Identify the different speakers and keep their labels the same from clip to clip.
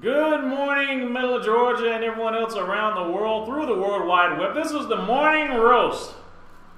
Speaker 1: Good morning, Middle of Georgia, and everyone else around the world through the World Wide Web. This is the morning roast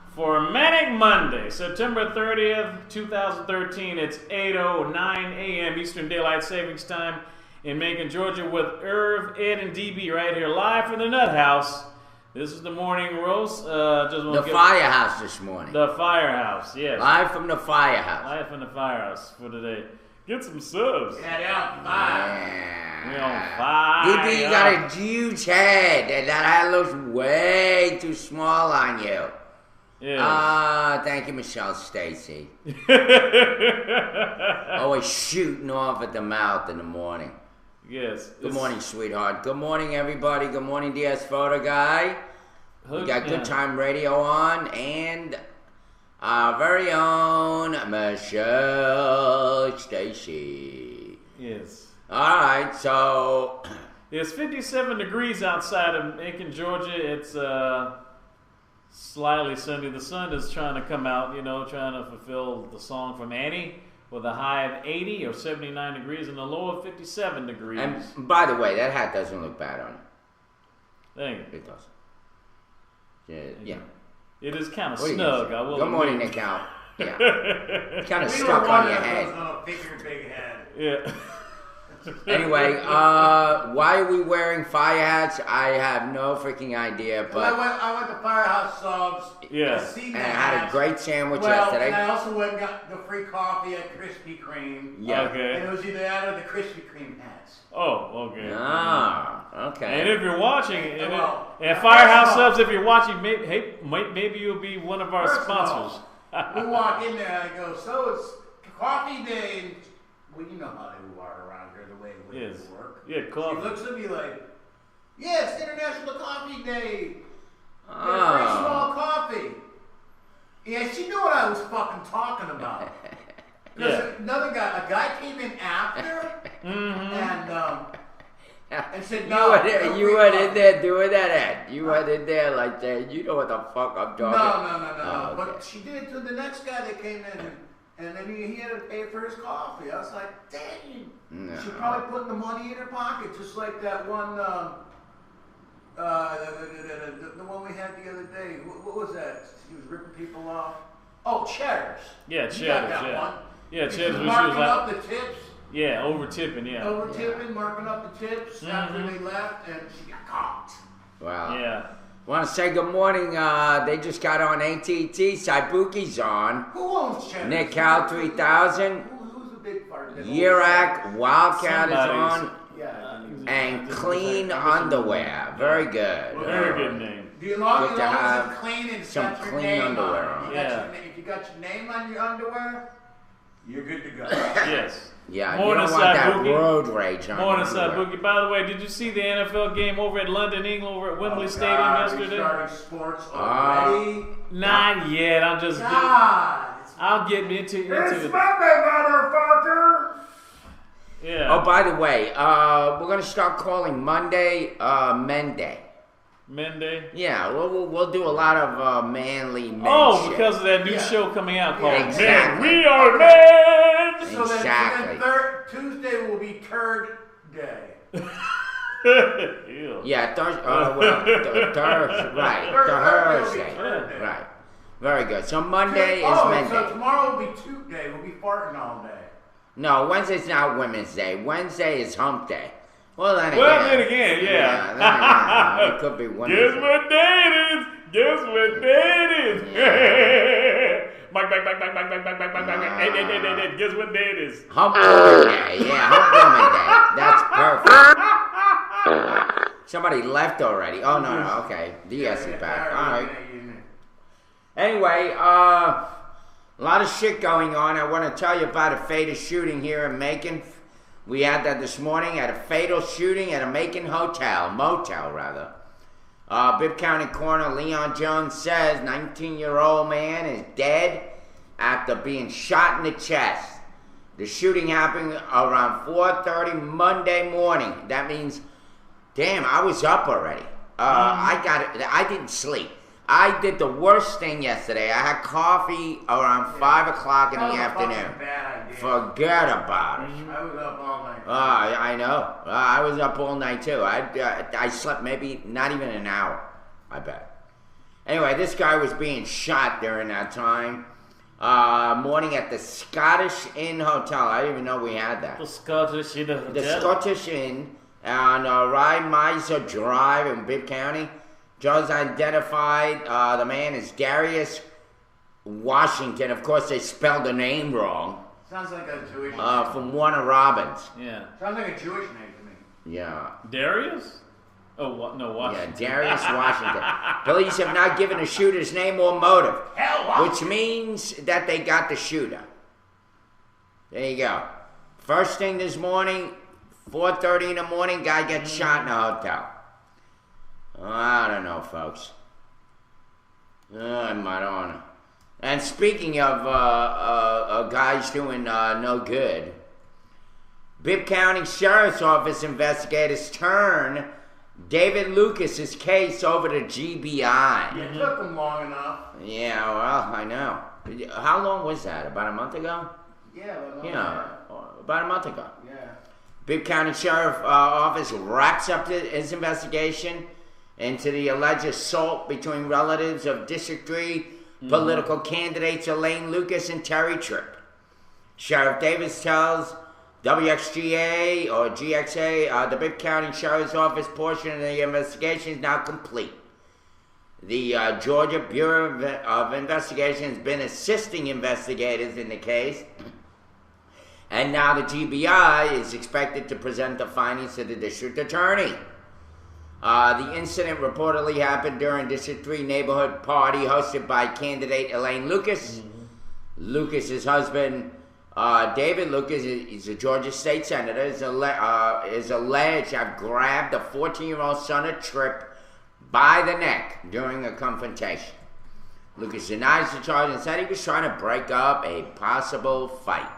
Speaker 1: for Manic Monday, September 30th, 2013. It's 8:09 a.m. Eastern Daylight Savings Time in Macon, Georgia, with Irv, Ed, and DB right here live from the Nut House. This is the morning roast.
Speaker 2: The Firehouse this morning.
Speaker 1: The Firehouse, yes.
Speaker 2: Live from the Firehouse.
Speaker 1: Live from the Firehouse for today. Get some subs.
Speaker 2: Yeah.
Speaker 1: We on fire.
Speaker 2: DB, you got a huge head, and that head looks way too small on you.
Speaker 1: Yeah.
Speaker 2: Thank you, Michelle Stacy. Always shooting off at the mouth in the morning.
Speaker 1: Yes.
Speaker 2: Good morning, sweetheart. Good morning, everybody. Good morning, DS Photo Guy. We got Good Time Radio on, and our very own Michelle Stacy.
Speaker 1: Yes.
Speaker 2: All right, so
Speaker 1: it's 57 degrees outside of Macon, Georgia. It's slightly sunny. The sun is trying to come out, trying to fulfill the song from Annie with a high of 80 or 79 degrees and a low of 57 degrees.
Speaker 2: And by the way, that hat doesn't look bad on you.
Speaker 1: Thank you.
Speaker 2: It does. Yeah.
Speaker 1: It is kind of snug. I will.
Speaker 2: Good morning, Nick Al. Yeah. It's kind of stuck on your head.
Speaker 3: Big head.
Speaker 1: Yeah.
Speaker 2: Anyway, why are we wearing fire hats? I have no freaking idea. But
Speaker 3: I went to Firehouse Subs.
Speaker 1: Yeah.
Speaker 2: And I had a great sandwich yesterday.
Speaker 3: And I also went and got the free coffee at Krispy Kreme.
Speaker 2: Yeah.
Speaker 1: Okay.
Speaker 3: And it was either that or the Krispy Kreme hats.
Speaker 1: Oh, okay.
Speaker 2: Okay.
Speaker 1: And if you're watching, and Firehouse Subs, if you're watching, maybe you'll be one of our sponsors.
Speaker 3: We walk in there and I go, so it's coffee day. Well, you know how they are around here, the way we work.
Speaker 1: Yeah, coffee.
Speaker 3: She looks at me like, yeah, it's International Coffee Day. Free small coffee. Yeah, she knew what I was fucking talking about. Because a guy came in after, and said, no.
Speaker 2: You weren't in there doing that, Ed. You weren't in there like that. You know what the fuck I'm talking about.
Speaker 3: No. But she did it to the next guy that came in, and then he had to pay for his coffee. I was like, dang.
Speaker 2: No.
Speaker 3: She probably put the money in her pocket, just like that one, the one we had the other day. What was that? He was ripping people off. Oh, Cheddar's.
Speaker 1: Yeah, Cheddar's.
Speaker 3: You got that one.
Speaker 1: Yeah, Cheddar's.
Speaker 3: Marking up the tips.
Speaker 1: Yeah, over tipping.
Speaker 3: Marking up the tips after they left, and she got caught.
Speaker 2: Wow.
Speaker 1: Yeah.
Speaker 2: Want to say good morning. They just got on AT&T. Saibuki's on.
Speaker 3: Who owns Cheddar's?
Speaker 2: Nick Cal 3000.
Speaker 3: Who's the big part?
Speaker 2: Yirak Wildcat is on.
Speaker 3: Yeah.
Speaker 2: And Clean Underwear. Very good.
Speaker 1: Very good name.
Speaker 3: Do you long
Speaker 2: Good to have
Speaker 3: clean and
Speaker 2: some
Speaker 3: got your
Speaker 2: clean
Speaker 3: name
Speaker 2: underwear
Speaker 3: on?
Speaker 2: on.
Speaker 3: If you got your name on your underwear, you're good to go.
Speaker 1: Yes.
Speaker 2: Yeah,
Speaker 1: Morning,
Speaker 2: you don't want that
Speaker 1: Saibuki.
Speaker 2: road rage on
Speaker 1: Morning,
Speaker 2: your underwear.
Speaker 1: Saibuki. By the way, did you see the NFL game over at London, England, over at Wembley Stadium yesterday?
Speaker 3: We started sports already.
Speaker 1: Not yet. I'm just I'll get into
Speaker 3: It's
Speaker 1: the.
Speaker 3: Monday, motherfucker!
Speaker 1: Yeah.
Speaker 2: Oh, by the way, we're going to start calling Monday Men Day.
Speaker 1: Monday.
Speaker 2: Yeah, we'll do a lot of manly men shit.
Speaker 1: Because of that new show coming out called
Speaker 2: Exactly.
Speaker 1: Men. We Are Men.
Speaker 3: So
Speaker 2: Exactly.
Speaker 3: then Tuesday will be Turd Day.
Speaker 1: Ew.
Speaker 2: Yeah, Thursday, right, Thursday, right. Very good. So Monday is Men
Speaker 3: so
Speaker 2: Day.
Speaker 3: tomorrow will be Toot Day. We'll be farting all day.
Speaker 2: No, Wednesday's not Women's Day. Wednesday is Hump Day. Well, then
Speaker 1: again, yeah.
Speaker 2: Then again, it could be Wednesday.
Speaker 1: Guess what day it is? Guess what day it is? Back. Guess what day it is?
Speaker 2: Hump Woman Day. Yeah, Hump Woman Day. That's perfect. Somebody left already. Oh, no, okay. DS is back. All right. Anyway, a lot of shit going on. I want to tell you about a fatal shooting here in Macon. We had that this morning at a fatal shooting at a Macon motel rather. Bibb County Coroner Leon Jones says 19-year-old man is dead after being shot in the chest. The shooting happened around 4:30 Monday morning. That means, damn, I was up already. I didn't sleep. I did the worst thing yesterday. I had coffee around 5 o'clock in the afternoon. Forget about it.
Speaker 3: I was up all night.
Speaker 2: I know. I was up all night too. I slept maybe not even an hour, I bet. Anyway, this guy was being shot during that time. Morning at the Scottish Inn Hotel. I didn't even know we had that.
Speaker 1: The Scottish Inn Hotel.
Speaker 2: The Scottish Inn on Rye Miser Drive in Bibb County. Joe's identified the man as Darius Washington. Of course, they spelled the name wrong.
Speaker 3: Sounds like a Jewish name.
Speaker 2: From Warner Robins.
Speaker 1: Yeah.
Speaker 3: Sounds like a Jewish name to me.
Speaker 2: Yeah.
Speaker 1: Darius? Oh, no, Washington.
Speaker 2: Yeah, Darius Washington. Police have not given the shooter's name or motive, which means that they got the shooter. There you go. First thing this morning, 4:30 in the morning, guy gets shot in a hotel. I don't know, folks. Madonna. And speaking of guys doing no good, Bibb County Sheriff's Office investigators turn David Lucas's case over to GBI.
Speaker 3: It took them long enough.
Speaker 2: Yeah, well, I know. How long was that? About a month ago?
Speaker 3: Yeah,
Speaker 2: about a month ago.
Speaker 3: Yeah.
Speaker 2: Bibb County Sheriff Office wraps up his investigation into the alleged assault between relatives of District 3 political candidates Elaine Lucas and Terry Tripp. Sheriff Davis tells WXGA or GXA the Bibb County Sheriff's Office portion of the investigation is now complete. The Georgia Bureau of Investigation has been assisting investigators in the case, and now the GBI is expected to present the findings to the district attorney. The incident reportedly happened during District 3 neighborhood party hosted by candidate Elaine Lucas. Lucas's husband, David Lucas, is a Georgia state senator, is alleged to have grabbed a 14-year-old son of Tripp by the neck during a confrontation. Lucas denies the charge and said he was trying to break up a possible fight.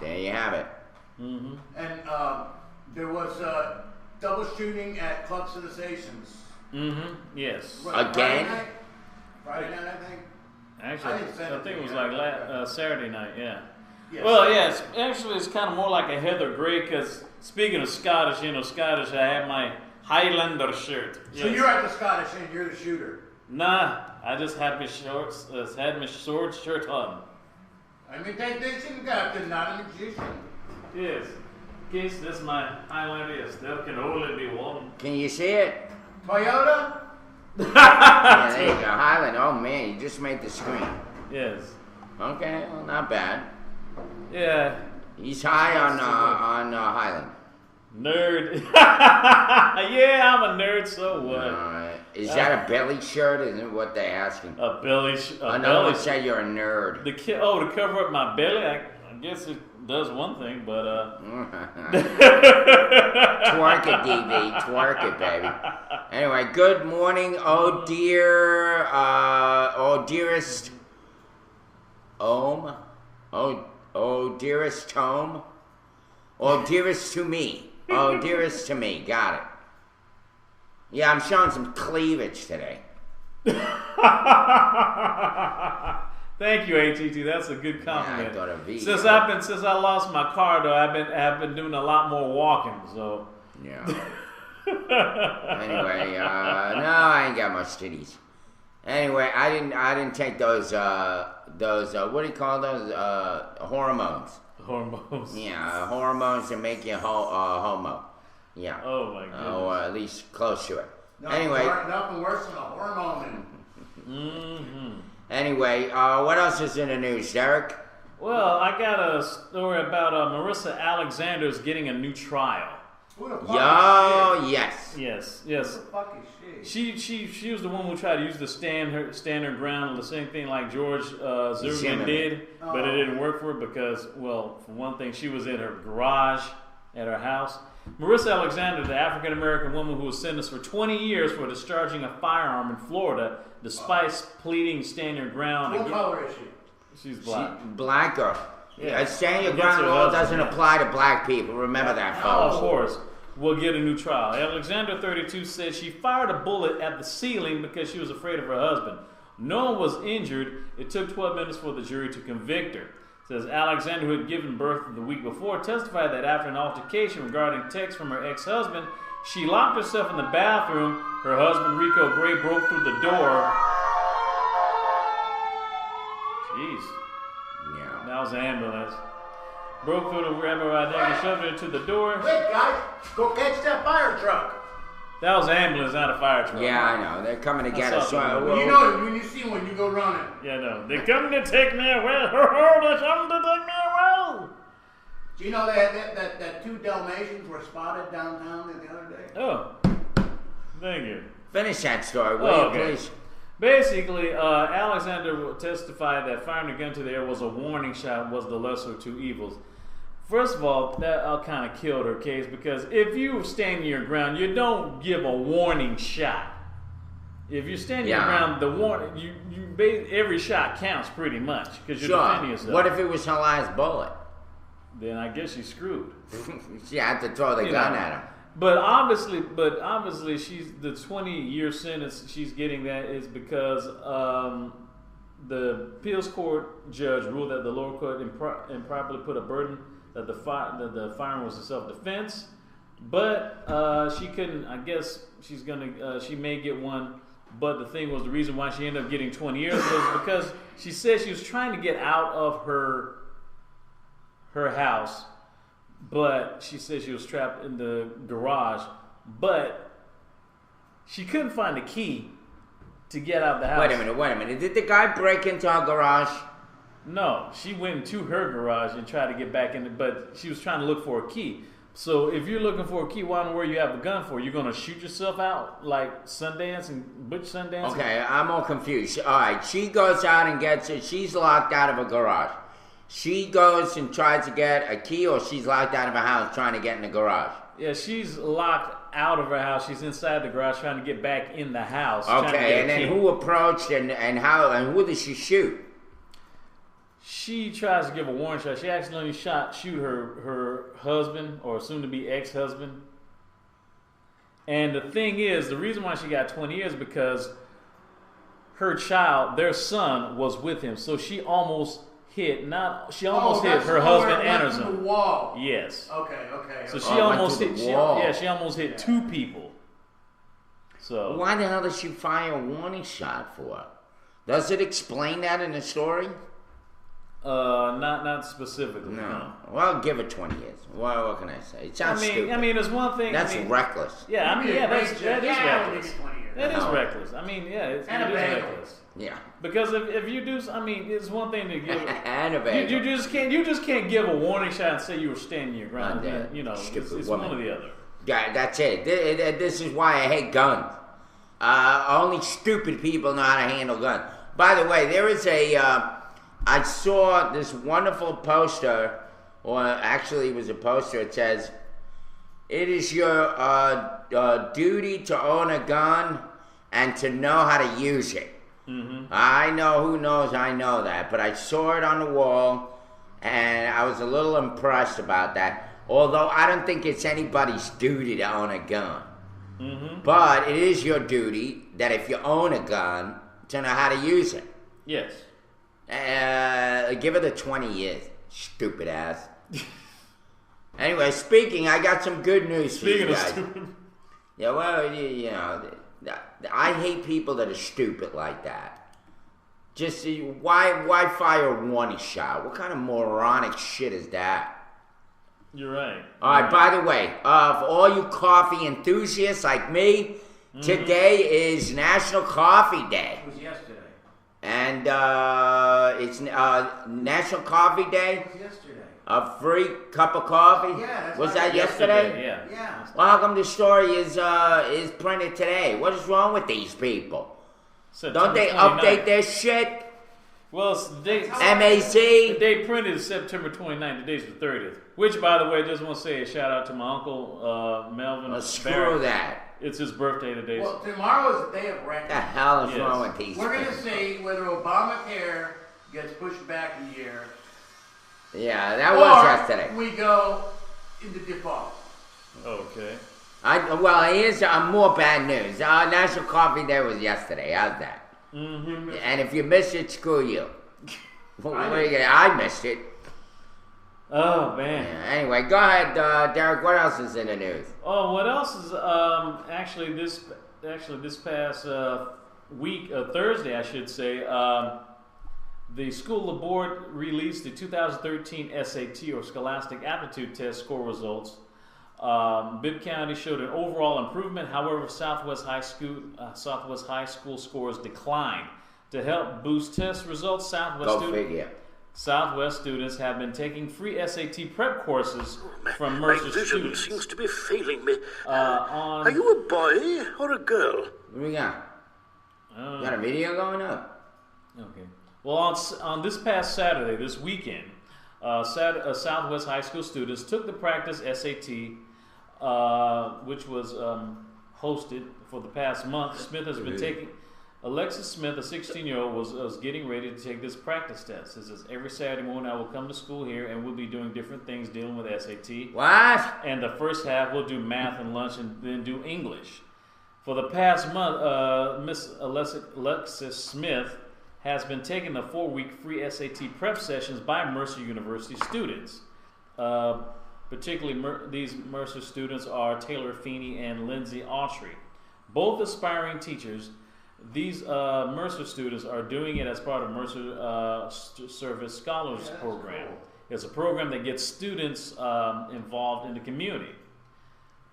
Speaker 2: There you have it.
Speaker 3: And there was double shooting at Club Civilizations.
Speaker 1: Yes.
Speaker 3: What,
Speaker 2: Again?
Speaker 3: Friday night, I think.
Speaker 1: Actually, I think it was like Saturday night, yeah.
Speaker 3: Yes.
Speaker 1: Well, yeah, it's kind of more like a Heather Gray, because speaking of Scottish, Scottish, I have my Highlander shirt.
Speaker 3: So you're at the Scottish Inn, you're the shooter.
Speaker 1: Nah, I just had my shorts, had my sword shirt on.
Speaker 3: I mean, they shouldn't have to, not a magician.
Speaker 1: Yes. In case this my Highlander is, there can only be one.
Speaker 2: Can you see it?
Speaker 3: Toyota?
Speaker 2: Yeah, there you go. Highland. Oh, man, you just made the screen.
Speaker 1: Yes.
Speaker 2: Okay, well, not bad.
Speaker 1: Yeah.
Speaker 2: He's high on Highland.
Speaker 1: Nerd. Yeah, I'm a nerd, so what?
Speaker 2: Is that a belly shirt? Isn't what they asking?
Speaker 1: A belly shirt.
Speaker 2: Another one said you're a nerd.
Speaker 1: To cover up my belly, I guess it does one thing, but
Speaker 2: Twerk it, DV. Twerk it, baby. Anyway, good morning, oh dear, oh dearest Om, oh dearest Tom, oh dearest to me, oh dearest to me. Got it. Yeah, I'm showing some cleavage today.
Speaker 1: Thank you, ATT. That's a good compliment.
Speaker 2: Yeah, I got a V.
Speaker 1: Since I lost my car, though, I've been doing a lot more walking. So
Speaker 2: yeah. Anyway, no, I ain't got much titties. Anyway, I didn't take those what do you call those hormones?
Speaker 1: Hormones.
Speaker 2: Yeah, hormones that make you homo. Yeah.
Speaker 1: Oh my goodness.
Speaker 2: Or at least close to it.
Speaker 3: Nothing
Speaker 2: Anyway.
Speaker 3: Nothing worse than a hormone.
Speaker 2: Anyway, what else is in the news, Derek?
Speaker 1: Well, I got a story about Marissa Alexander's getting a new trial.
Speaker 3: Who the fuck
Speaker 2: Yes.
Speaker 1: Yes.
Speaker 3: Who the fuck is she?
Speaker 1: She was the one who tried to use the stand her ground, the same thing like George Zimmerman did, but it didn't work for her because, well, for one thing, she was in her garage at her house. Marissa Alexander, the African-American woman who was sentenced for 20 years for discharging a firearm in Florida, despite pleading stand your ground.
Speaker 3: What color is she?
Speaker 1: She's black.
Speaker 2: Black girl.
Speaker 1: Yeah.
Speaker 2: Stand your
Speaker 1: Against
Speaker 2: ground
Speaker 1: her
Speaker 2: law
Speaker 1: husband,
Speaker 2: doesn't
Speaker 1: yeah.
Speaker 2: apply to black people. Remember that,
Speaker 1: Oh,
Speaker 2: folks.
Speaker 1: of course. Will get a new trial. Alexander, 32, said she fired a bullet at the ceiling because she was afraid of her husband. No one was injured. It took 12 minutes for the jury to convict her. Says Alexander, who had given birth the week before, testified that after an altercation regarding texts from her ex-husband, she locked herself in the bathroom. Her husband, Rico Gray, broke through the door. Jeez.
Speaker 2: Yeah.
Speaker 1: That was an ambulance. Broke through the rabbi and shoved her into the door.
Speaker 3: Wait, guys, go catch that fire truck.
Speaker 1: That was an ambulance, not a fire truck.
Speaker 2: Yeah, I know. They're coming to get us.
Speaker 3: You know, when you see one, you go running.
Speaker 1: Yeah, no. They're coming to take me away. They're coming to take me away.
Speaker 3: Do you know that 2 Dalmatians were spotted downtown the other day?
Speaker 1: Oh. Thank you.
Speaker 2: Finish that story, will you, please?
Speaker 1: Basically, Alexander testified that firing a gun to the air was a warning shot, was the lesser of 2 evils. First of all, that kind of killed her case because if you stand your ground, you don't give a warning shot. If you stand your ground, the warning, every shot counts pretty much because you're defending yourself.
Speaker 2: What if it was her last bullet?
Speaker 1: Then I guess she's screwed.
Speaker 2: She had to throw the gun at him.
Speaker 1: But obviously, she's the 20-year sentence she's getting that is because the appeals court judge ruled that the lower court improperly put a burden that the firing was a self-defense, but she couldn't. I guess she's gonna. She may get one, but the thing was the reason why she ended up getting 20 years was because she said she was trying to get out of her house, but she said she was trapped in the garage, but she couldn't find the key to get out of the house.
Speaker 2: Wait a minute. Did the guy break into our garage?
Speaker 1: No, she went into her garage and tried to get back in, but she was trying to look for a key. So if you're looking for a key, why don't you have a gun for? You're going to shoot yourself out like Sundance and Butch Sundance?
Speaker 2: Okay, I'm all confused. All right, she goes out and gets it. She's locked out of a garage. She goes and tries to get a key, or she's locked out of a house trying to get in the garage?
Speaker 1: Yeah, she's locked out of her house. She's inside the garage trying to get back in the house.
Speaker 2: Okay, and then who approached and how and who did she shoot?
Speaker 1: She tries to give a warning shot. She accidentally shoot her husband or soon-to-be ex-husband. And the thing is, the reason why she got 20 years is because her child, their son, was with him. So she almost hit hit her husband and her son.
Speaker 3: The wall.
Speaker 1: Yes.
Speaker 3: Okay.
Speaker 1: So she almost hit. She almost hit 2 people. So
Speaker 2: why the hell did she fire a warning shot for? Does it explain that in the story?
Speaker 1: Not specifically. No.
Speaker 2: Well, give it 20 years. What can I say? It sounds stupid.
Speaker 1: I mean, there's one thing.
Speaker 2: That's reckless.
Speaker 1: Yeah, that is reckless. That is
Speaker 3: No.
Speaker 1: reckless. I mean, yeah, it is reckless.
Speaker 2: Yeah.
Speaker 1: Because if you do, I mean, it's one thing to give.
Speaker 2: And a bagel.
Speaker 1: You just can't give a warning shot and say you were standing your ground. You know,
Speaker 2: Stupid
Speaker 1: it's
Speaker 2: woman.
Speaker 1: one or the other.
Speaker 2: Yeah, that's it. This is why I hate guns. Only stupid people know how to handle guns. By the way, there is I saw this wonderful poster, or actually it was a poster. It says, "It is your duty to own a gun and to know how to use it." Mm-hmm. I know, who knows, I know that. But I saw it on the wall, and I was a little impressed about that. Although I don't think it's anybody's duty to own a gun. Mm-hmm. But it is your duty that if you own a gun, to know how to use it.
Speaker 1: Yes.
Speaker 2: Give it 20 years, stupid ass. Anyway, I got some good news for you guys. Yeah, well, you know, I hate people that are stupid like that. Just why fire a warning shot? What kind of moronic shit is that?
Speaker 1: You're right.
Speaker 2: All right. By the way, for all you coffee enthusiasts like me, today is National Coffee Day.
Speaker 3: It was yesterday.
Speaker 2: And it's National Coffee Day.
Speaker 3: It was yesterday.
Speaker 2: A free cup of coffee.
Speaker 3: Yeah.
Speaker 2: Was that yesterday?
Speaker 3: Yeah.
Speaker 2: Well, how come the story is printed today? What is wrong with these people? Don't they update their shit?
Speaker 1: Well, it's the date.
Speaker 2: MAC.
Speaker 1: The date printed is September 29th. The date's the 30th. Which, by the way, I just want to say a shout out to my uncle Melvin.
Speaker 2: Screw
Speaker 1: Barrett.
Speaker 2: that.
Speaker 1: It's his birthday today.
Speaker 3: Well, tomorrow is the day of reckoning.
Speaker 2: What the hell is wrong with these
Speaker 3: We're going to
Speaker 2: people?
Speaker 3: see whether Obamacare gets pushed back a year.
Speaker 2: Yeah, that was
Speaker 3: or
Speaker 2: yesterday.
Speaker 3: we go into default.
Speaker 1: Okay.
Speaker 2: Well, here's more bad news. National Coffee Day was yesterday. How's that?
Speaker 1: Mm-hmm.
Speaker 2: And if you missed it, screw you. I missed it.
Speaker 1: Oh man.
Speaker 2: Yeah, anyway, go ahead, Derek. What else is in the news?
Speaker 1: Oh, what else is actually this past week, Thursday, I should say. The school board released the 2013 SAT or Scholastic Aptitude Test score results. Bibb County showed an overall improvement. However, Southwest High School scores declined. To help boost test results, Southwest students have been taking free SAT prep courses from Mercer
Speaker 4: My vision
Speaker 1: students.
Speaker 4: seems to be failing me.
Speaker 1: On
Speaker 4: Are you a boy or a girl?
Speaker 2: What do we got? Got a video going up?
Speaker 1: Okay. Well, on this past Saturday, this weekend, Southwest High School students took the practice SAT, which was hosted for the past month. Smith has been taking. Alexis Smith, a 16-year-old, was getting ready to take this practice test. This is every Saturday morning. I will come to school here, and we'll be doing different things dealing with SAT.
Speaker 2: What?
Speaker 1: And the first half, we'll do math and lunch, and then do English. For the past month, Miss Alexis Smith has been taking the 4-week free SAT prep sessions by Mercer University students. Particularly, these Mercer students are Taylor Feeney and Lindsay Autry. Both aspiring teachers. These Mercer students are doing it as part of Mercer Service Scholars Program.
Speaker 3: Cool.
Speaker 1: It's a program that gets students involved in the community.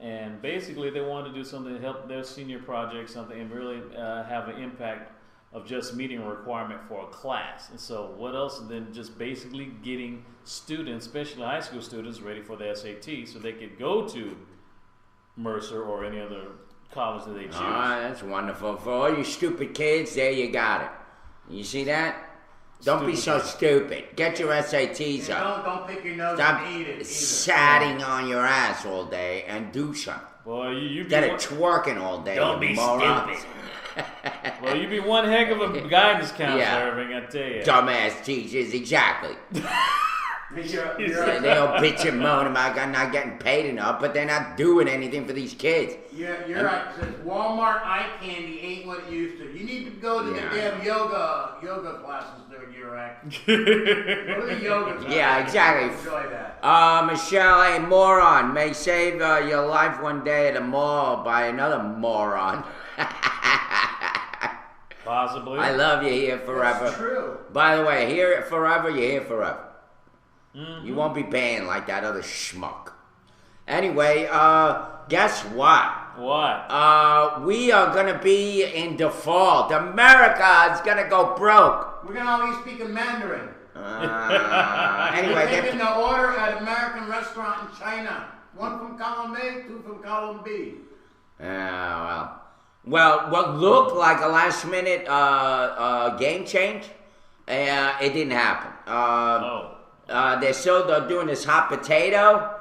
Speaker 1: And basically, they want to do something to help their senior project, something, and really have an impact of just meeting a requirement for a class. And so what else than just basically getting students, especially high school students, ready for the SAT so they could go to Mercer or any other college that they choose.
Speaker 2: That's wonderful. For all you stupid kids, there you got it. You see that? Don't be so stupid. Get your SATs up.
Speaker 3: Don't pick your nose
Speaker 2: Stop
Speaker 3: and eat it.
Speaker 2: sitting on your ass all day and do something.
Speaker 1: Well, you
Speaker 2: Get it twerking all day.
Speaker 1: Don't
Speaker 2: you
Speaker 1: be
Speaker 2: morons.
Speaker 1: Well, you'd be one heck of a guidance counselor,
Speaker 2: Yeah.
Speaker 1: Irving, I tell you.
Speaker 2: Dumbass teachers, exactly.
Speaker 3: You're
Speaker 2: They all bitch and moan about not getting paid enough, but they're not doing anything for these kids.
Speaker 3: You're right. Says Walmart eye candy ain't what it used to. You need to go to the damn yoga classes there, Urac. Go to the yoga classes.
Speaker 2: Yeah, exactly.
Speaker 3: Enjoy that.
Speaker 2: Michelle, a moron may save your life one day at a mall by another moron.
Speaker 1: Possibly.
Speaker 2: I love you here forever.
Speaker 3: That's true.
Speaker 2: By the way, here forever, you're here forever.
Speaker 1: Mm-hmm.
Speaker 2: You won't be banned like that other schmuck. Anyway, guess what?
Speaker 1: What?
Speaker 2: We are gonna be in default. America is gonna go broke.
Speaker 3: We're gonna all be speaking Mandarin.
Speaker 2: Anyway,
Speaker 3: We're taking the order at an American restaurant in China. One from column A, 2 from column B.
Speaker 2: Well, what looked like a last-minute game change, it didn't happen. They're still doing this hot potato.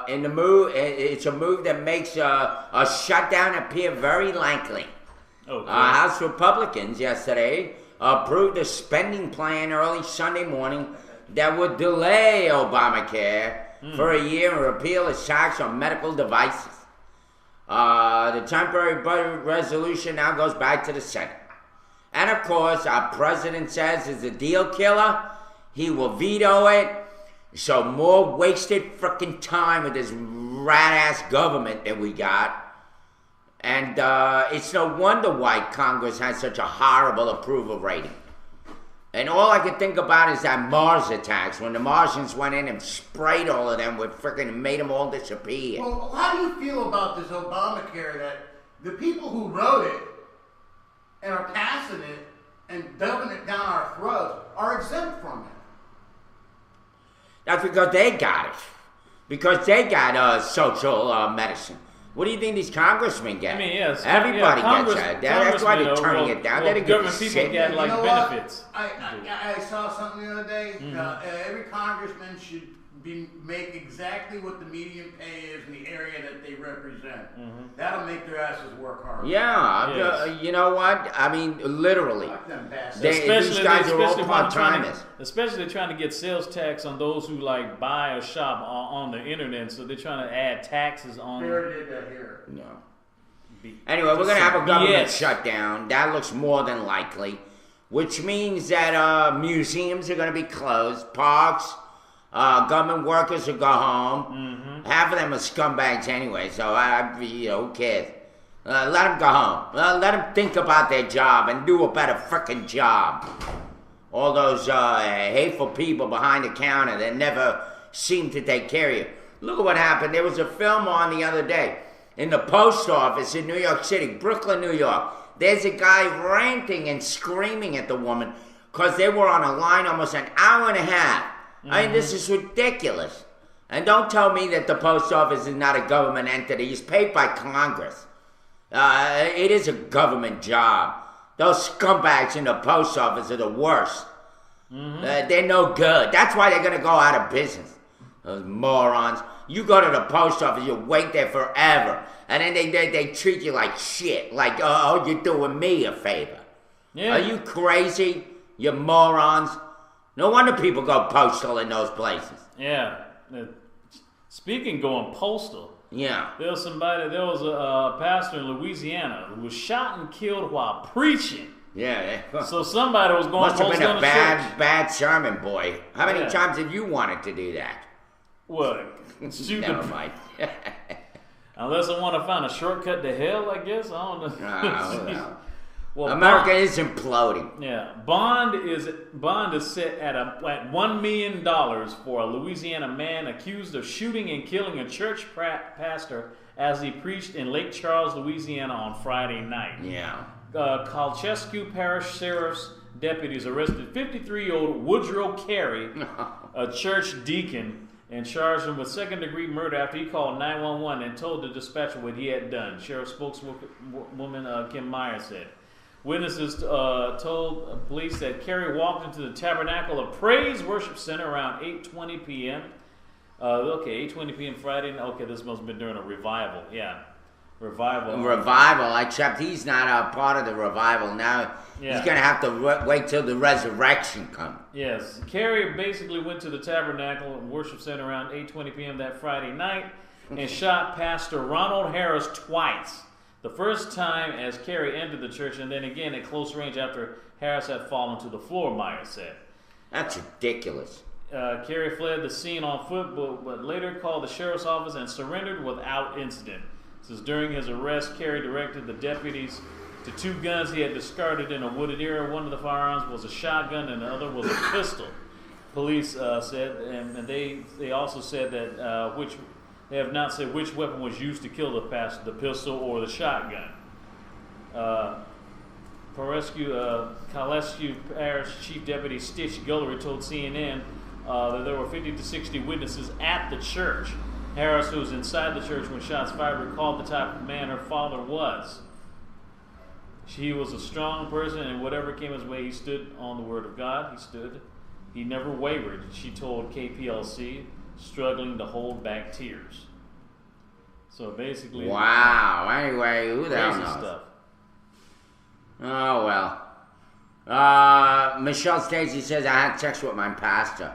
Speaker 2: In the move, it's a move that makes a shutdown appear very likely.
Speaker 1: Okay.
Speaker 2: House Republicans yesterday approved a spending plan early Sunday morning that would delay Obamacare for a year and repeal its tax on medical devices. The temporary budget resolution now goes back to the Senate. And of course, our president says is a deal killer. He will veto it. So more wasted frickin' time with this rat-ass government that we got. And it's no wonder why Congress has such a horrible approval rating. And all I can think about is that Mars attacks, when the Martians went in and sprayed all of them with frickin' and made them all disappear.
Speaker 3: Well, how do you feel about this Obamacare that the people who wrote it and are passing it and dumping it down our throats are exempt from it?
Speaker 2: That's because they got it. Because they got social medicine. What do you think these congressmen get?
Speaker 1: I mean, yes.
Speaker 2: Everybody
Speaker 1: Congress,
Speaker 2: gets that. That's why they're
Speaker 1: congressmen,
Speaker 2: turning it down. They didn't
Speaker 1: government
Speaker 2: give a
Speaker 1: people
Speaker 2: shit.
Speaker 1: get like
Speaker 3: You know what?
Speaker 1: benefits.
Speaker 3: I saw something the other day. Every congressman should make exactly what the median pay is in the area that they represent. That'll make their asses work hard.
Speaker 2: Yeah,
Speaker 1: Yes.
Speaker 2: you know what? I mean, literally.
Speaker 3: Fuck them bastards.
Speaker 2: These guys are all
Speaker 1: especially when they're trying to-
Speaker 2: part-timers.
Speaker 1: Especially they're trying to get sales tax on those who like buy or shop on the internet. So they're trying to add taxes on.
Speaker 3: They already did that here.
Speaker 2: No. Anyway, we're going to have a government shutdown. That looks more than likely. Which means that museums are going to be closed. Parks, Government workers will go home. Half of them are scumbags anyway, so who cares? Let them go home. Let them think about their job and do a better frickin' job. All those hateful people behind the counter that never seem to take care of you. Look at what happened. There was a film on the other day in the post office in New York City, Brooklyn, New York. There's a guy ranting and screaming at the woman because they were on a line almost an hour and a half. I mean, this is ridiculous. And don't tell me that the post office is not a government entity. It's paid by Congress. It is a government job. Those scumbags in the post office are the worst. They're no good. That's why they're going to go out of business. Those morons. You go to the post office, you wait there forever. And then they treat you like shit. Like, oh, you're doing me a favor. Yeah. Are you crazy? You morons. No wonder people go postal in those places.
Speaker 1: Yeah. Speaking going postal.
Speaker 2: Yeah.
Speaker 1: There was a pastor in Louisiana who was shot and killed while preaching.
Speaker 2: Yeah.
Speaker 1: So somebody was going postal.
Speaker 2: Must have been a bad sermon, boy. How many times have you wanted to do that?
Speaker 1: What?
Speaker 2: Never mind.
Speaker 1: Unless I want to find a shortcut to hell, I guess. I don't know.
Speaker 2: Well, America is imploding.
Speaker 1: Yeah, bond is set at $1 million for a Louisiana man accused of shooting and killing a church pastor as he preached in Lake Charles, Louisiana on Friday night.
Speaker 2: Yeah.
Speaker 1: Colchester Parish Sheriff's deputies arrested 53-year-old Woodrow Carey, a church deacon, and charged him with second-degree murder after he called 911 and told the dispatcher what he had done. Sheriff spokeswoman Kim Meyer said. Witnesses told police that Carey walked into the Tabernacle of Praise Worship Center around 8:20 p.m. 8:20 p.m. Friday. Okay, this must have been during a revival. Yeah, revival.
Speaker 2: Revival, except he's not a part of the revival now. Yeah. He's going to have to wait till the resurrection comes.
Speaker 1: Yes, Carey basically went to the Tabernacle Worship Center around 8:20 p.m. that Friday night and shot Pastor Ronald Harris twice. The first time as Carey entered the church, and then again at close range after Harris had fallen to the floor, Meyer said.
Speaker 2: That's ridiculous.
Speaker 1: Carey fled the scene on foot, but later called the sheriff's office and surrendered without incident. Since during his arrest, Carey directed the deputies to two guns he had discarded in a wooded area. One of the firearms was a shotgun and the other was a pistol. Police said, and they also said that they have not said which weapon was used to kill the pastor, the pistol or the shotgun. Colchester Parish Chief Deputy Stitch Guillory told CNN that there were 50 to 60 witnesses at the church. Harris, who was inside the church when shots fired, recalled the type of man her father was. He was a strong person, and whatever came his way, he stood on the word of God. He never wavered, she told KPLC, struggling to hold back tears. So basically,
Speaker 2: wow. Anyway, who the hell knows? Stuff. Oh well. Michelle Stacy says I had sex with my pastor.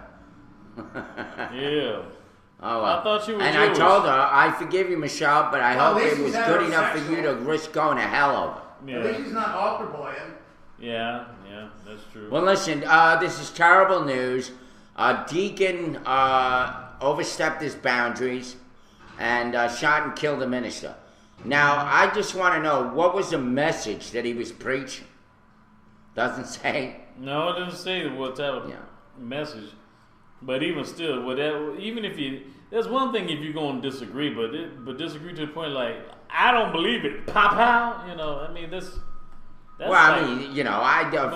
Speaker 1: Yeah.
Speaker 2: Oh well.
Speaker 1: I thought you were
Speaker 2: and
Speaker 1: Jewish.
Speaker 2: I told her, I forgive you, Michelle, but I hope it was good enough for you to risk going to hell over.
Speaker 3: Yeah. At least he's not altar boying.
Speaker 1: Yeah, that's true.
Speaker 2: Well, listen, this is terrible news. A deacon overstepped his boundaries and shot and killed a minister. Now, I just want to know, what was the message that he was preaching? Doesn't say.
Speaker 1: No, it doesn't say what type of message. But even still, there's one thing if you're going to disagree, but disagree to the point like, I don't believe it, pow. I mean, that's
Speaker 2: well, I mean,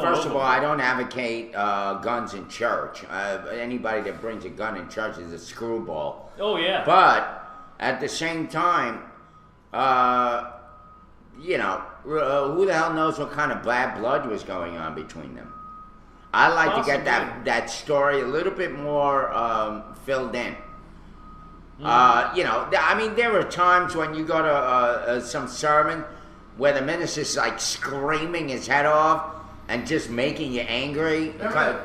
Speaker 2: first of all, I don't advocate guns in church. Anybody that brings a gun in church is a screwball.
Speaker 1: Oh, yeah.
Speaker 2: But at the same time, who the hell knows what kind of bad blood was going on between them? I'd like to get that story a little bit more filled in. I mean, there are times when you go to some sermon where the minister's like screaming his head off and just making you angry.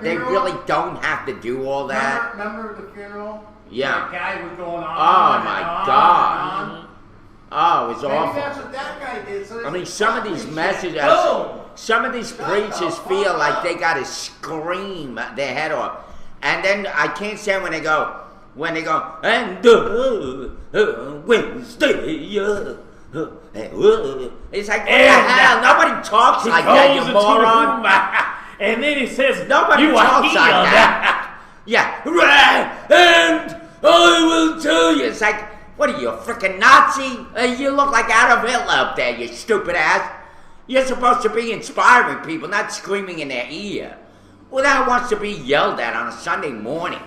Speaker 2: They really don't have to do all that.
Speaker 3: Remember the funeral?
Speaker 2: Yeah.
Speaker 3: That guy was going on.
Speaker 2: Oh my God. Oh, it was awful.
Speaker 3: Maybe that's what that guy did. So
Speaker 2: I mean, some of these messages, some of these preachers feel like they got to scream their head off. And then I can't stand when they go, and Wednesday, it's like, what the hell? Nobody talks like that, you moron.
Speaker 1: And then he says,
Speaker 2: Nobody
Speaker 1: you
Speaker 2: talks
Speaker 1: are
Speaker 2: like
Speaker 1: healed.
Speaker 2: that. Yeah, and I will tell you. It's like, what are you, a freaking Nazi? You look like Adolf Hitler up there, you stupid ass. You're supposed to be inspiring people, not screaming in their ear. Well, that wants to be yelled at on a Sunday morning.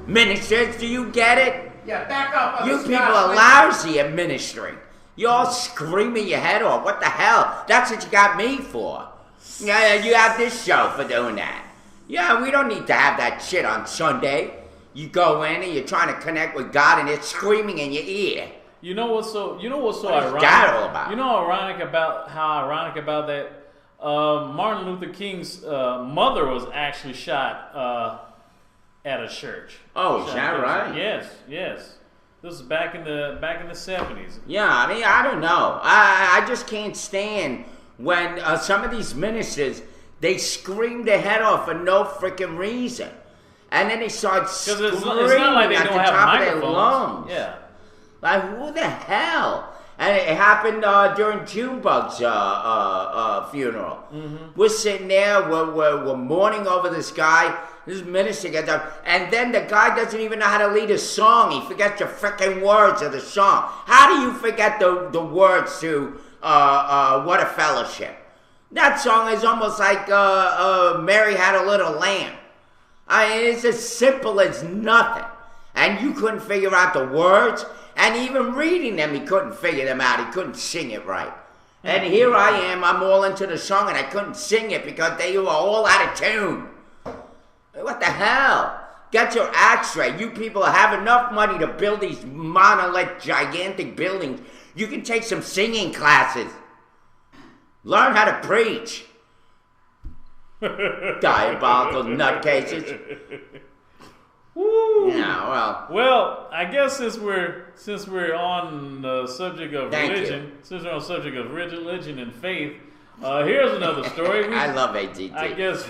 Speaker 2: Ministers, do you get it?
Speaker 3: Yeah, back up on
Speaker 2: You
Speaker 3: the
Speaker 2: people
Speaker 3: Scotch
Speaker 2: are
Speaker 3: whisky.
Speaker 2: lousy at ministering. You're all screaming your head off. What the hell? That's what you got me for. Yeah, you have this show for doing that. Yeah, we don't need to have that shit on Sunday. You go in and you're trying to connect with God and it's screaming in your ear.
Speaker 1: You know what's so
Speaker 2: What is
Speaker 1: ironic?
Speaker 2: that all about?
Speaker 1: You know how ironic about that? Martin Luther King's mother was actually shot at a church.
Speaker 2: Oh, is that right?
Speaker 1: Yes. This is back in the 70s.
Speaker 2: Yeah, I mean, I don't know. I just can't stand when some of these ministers, they scream their head off for no freaking reason. And then they start
Speaker 1: Because
Speaker 2: screaming
Speaker 1: it's not like they
Speaker 2: at
Speaker 1: don't
Speaker 2: the
Speaker 1: have
Speaker 2: top of their
Speaker 1: microphones.
Speaker 2: lungs.
Speaker 1: Yeah.
Speaker 2: Like, who the hell? And it happened during Junebug's funeral.
Speaker 1: Mm-hmm.
Speaker 2: We're sitting there, we're mourning over this guy. This minister gets up, and then the guy doesn't even know how to lead a song. He forgets the freaking words of the song. How do you forget the words to What a Fellowship? That song is almost like Mary Had a Little Lamb. It's as simple as nothing. And you couldn't figure out the words. And even reading them, he couldn't figure them out. He couldn't sing it right. And here I am, I'm all into the song, and I couldn't sing it because they were all out of tune. What the hell? Get your act straight. You people have enough money to build these monolith, gigantic buildings. You can take some singing classes. Learn how to preach. Diabolical nutcases.
Speaker 1: Woo.
Speaker 2: Yeah,
Speaker 1: Well, I guess since we're on the subject of
Speaker 2: Thank
Speaker 1: religion, since we're on the subject of religion and faith, here's another story.
Speaker 2: I love ATT.
Speaker 1: I guess.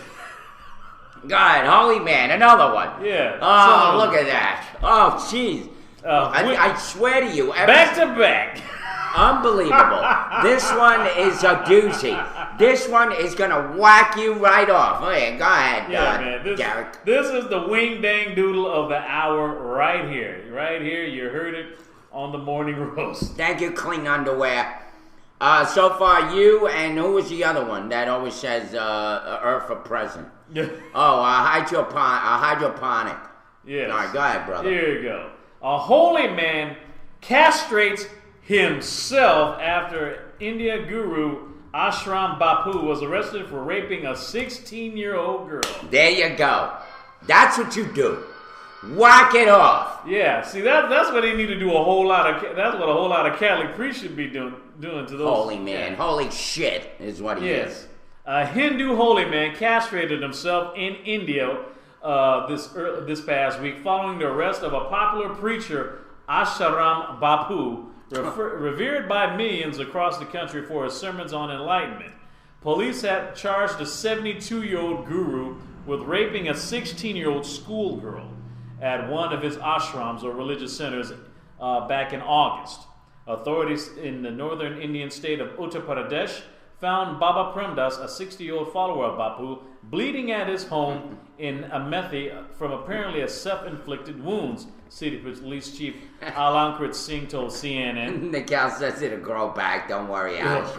Speaker 2: God, holy man, another one.
Speaker 1: Yeah.
Speaker 2: Oh,
Speaker 1: So,
Speaker 2: look at that. Oh, jeez. I swear to you.
Speaker 1: back to back.
Speaker 2: Unbelievable. This one is a doozy. This one is going to whack you right off. Okay, go ahead,
Speaker 1: Yeah, man.
Speaker 2: Derek.
Speaker 1: This is the wing dang doodle of the hour right here. Right here. You heard it on the morning roast.
Speaker 2: Thank you, clean underwear. So far, you and who was the other one that always says Earth for present? Oh, hydroponic.
Speaker 1: Yes.
Speaker 2: All right, go ahead, brother.
Speaker 1: Here you go. A holy man castrates himself after India guru Ashram Bapu was arrested for raping a 16-year-old girl.
Speaker 2: There you go. That's what you do. Whack it off.
Speaker 1: Yeah, see that's what they need to do. That's what a whole lot of Catholic priests should be doing to those.
Speaker 2: Holy man, holy shit is what he is.
Speaker 1: Yes, a Hindu holy man castrated himself in India this past week following the arrest of a popular preacher, Ashram Bapu, revered by millions across the country for his sermons on enlightenment. Police had charged the 72-year-old guru with raping a 16-year-old schoolgirl at one of his ashrams or religious centers back in August. Authorities in the northern Indian state of Uttar Pradesh found Baba Premdas, a 60-year-old follower of Bapu, bleeding at his home in Amethi from apparently a self-inflicted wounds, City Police Chief Alankrit Singh told CNN.
Speaker 2: Nikhil says it'll grow back. Don't worry, Ash.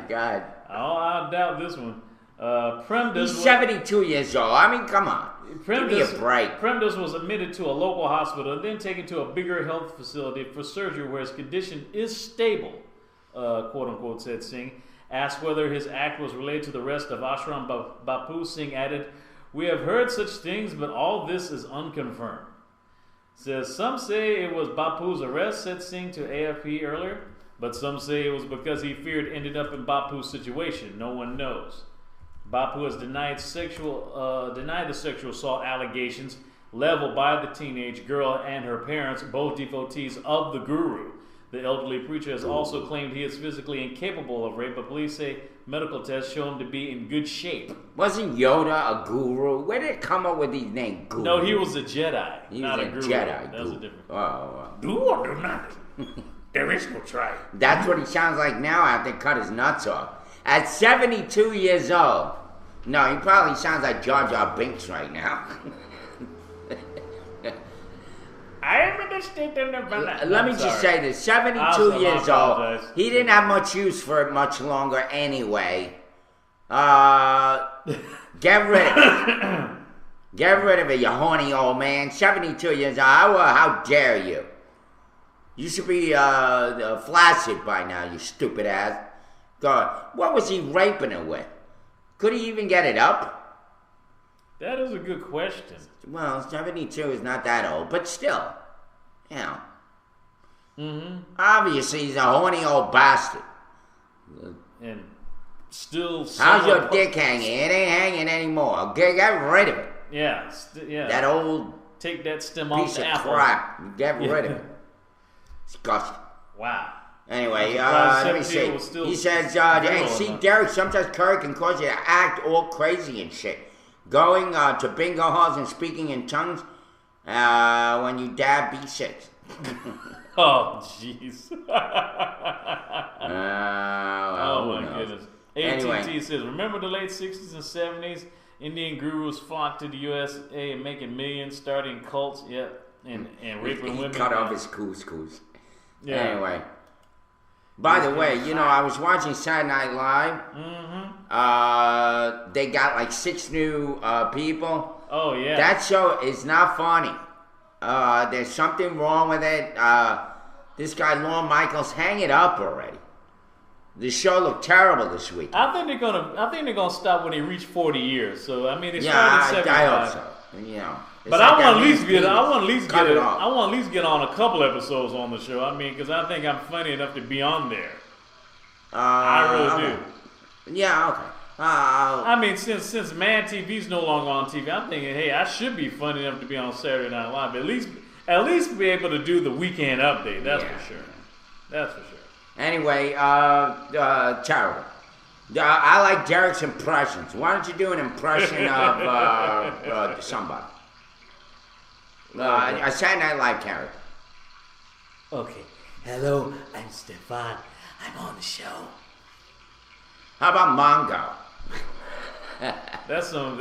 Speaker 2: God.
Speaker 1: Oh, I doubt this one. Premdas
Speaker 2: He's 72 years old. I mean, come on. Give me a break.
Speaker 1: Premdas was admitted to a local hospital and then taken to a bigger health facility for surgery where his condition is stable, quote-unquote, said Singh. Asked whether his act was related to the arrest of Ashram Bapu, Singh added, "We have heard such things, but all this is unconfirmed." Says, some say it was Bapu's arrest, said Singh to AFP earlier, but some say it was because he feared ended up in Bapu's situation. No one knows. Bapu has denied the sexual assault allegations leveled by the teenage girl and her parents, both devotees of the guru. The elderly preacher has also claimed he is physically incapable of rape, but police say medical tests show him to be in good shape.
Speaker 2: Wasn't Yoda a guru? Where did it come up with these names? Guru?
Speaker 1: No, he was a Jedi,
Speaker 2: He
Speaker 1: not
Speaker 2: was
Speaker 1: a
Speaker 2: a
Speaker 1: guru.
Speaker 2: Jedi.
Speaker 1: That's a different.
Speaker 2: Oh.
Speaker 3: Do or do not. There is no try.
Speaker 2: That's what he sounds like now after he cut his nuts off. At 72 years old. No, he probably sounds like Jar Jar Binks right now.
Speaker 1: I am in the state of Nevada.
Speaker 2: Let me just say this. 72 years old. He didn't have much use for it much longer anyway. Get rid of it. Get rid of it, you horny old man. 72 years old. How dare you? You should be flaccid by now, you stupid ass. God, what was he raping her with? Could he even get it up?
Speaker 1: That is a good question.
Speaker 2: Well, 72 is not that old, but still, you know.
Speaker 1: Mm-hmm.
Speaker 2: Obviously, he's a horny old bastard.
Speaker 1: And still...
Speaker 2: How's your dick hanging? It ain't hanging anymore. Get rid of it.
Speaker 1: Yeah, yeah.
Speaker 2: That old
Speaker 1: take that stem off
Speaker 2: piece
Speaker 1: the
Speaker 2: of
Speaker 1: apple.
Speaker 2: crap. Get rid of it. Disgusting.
Speaker 1: Wow.
Speaker 2: Anyway,
Speaker 1: I'm
Speaker 2: let me
Speaker 1: surprised
Speaker 2: see.
Speaker 1: 17 was
Speaker 2: He
Speaker 1: still
Speaker 2: says,
Speaker 1: real
Speaker 2: hey, see,
Speaker 1: enough.
Speaker 2: Derek, sometimes Curry can cause you to act all crazy and shit. Going to bingo halls and speaking in tongues when you dab B6.
Speaker 1: Oh, jeez.
Speaker 2: Oh,
Speaker 1: my goodness. AT&T says, remember the late 60s and 70s? Indian gurus flocked to the USA and making millions, starting cults, and raping
Speaker 2: He
Speaker 1: women.
Speaker 2: cut off his couscous.
Speaker 1: Yeah.
Speaker 2: Anyway. By the way, you know, I was watching Saturday Night Live.
Speaker 1: Mm-hmm.
Speaker 2: They got like 6 new people.
Speaker 1: Oh, yeah.
Speaker 2: That show is not funny. There's something wrong with it. This guy, Lorne Michaels, hang it up already. The show looked terrible this week.
Speaker 1: I think they're gonna stop when they reach 40 years. So I mean, they
Speaker 2: Yeah,
Speaker 1: started at 75.
Speaker 2: I hope so. You know, it's
Speaker 1: But
Speaker 2: like
Speaker 1: I
Speaker 2: that
Speaker 1: want to at
Speaker 2: man's
Speaker 1: least get. I
Speaker 2: penis.
Speaker 1: want at least
Speaker 2: Cut
Speaker 1: get.
Speaker 2: it
Speaker 1: A,
Speaker 2: off.
Speaker 1: I want at least get on a couple episodes on the show. I mean, because I think I'm funny enough to be on there. I really do.
Speaker 2: Yeah, okay.
Speaker 1: I mean, since Man TV's no longer on TV, I'm thinking, hey, I should be funny enough to be on Saturday Night Live. But at least be able to do the weekend update. That's
Speaker 2: Yeah.
Speaker 1: for sure. That's for sure.
Speaker 2: Anyway, terrible. I like Derek's impressions. Why don't you do an impression of somebody? A Saturday Night Live character.
Speaker 5: Okay. Hello, I'm Stefan. I'm on the show.
Speaker 2: How about Mongo?
Speaker 1: That's from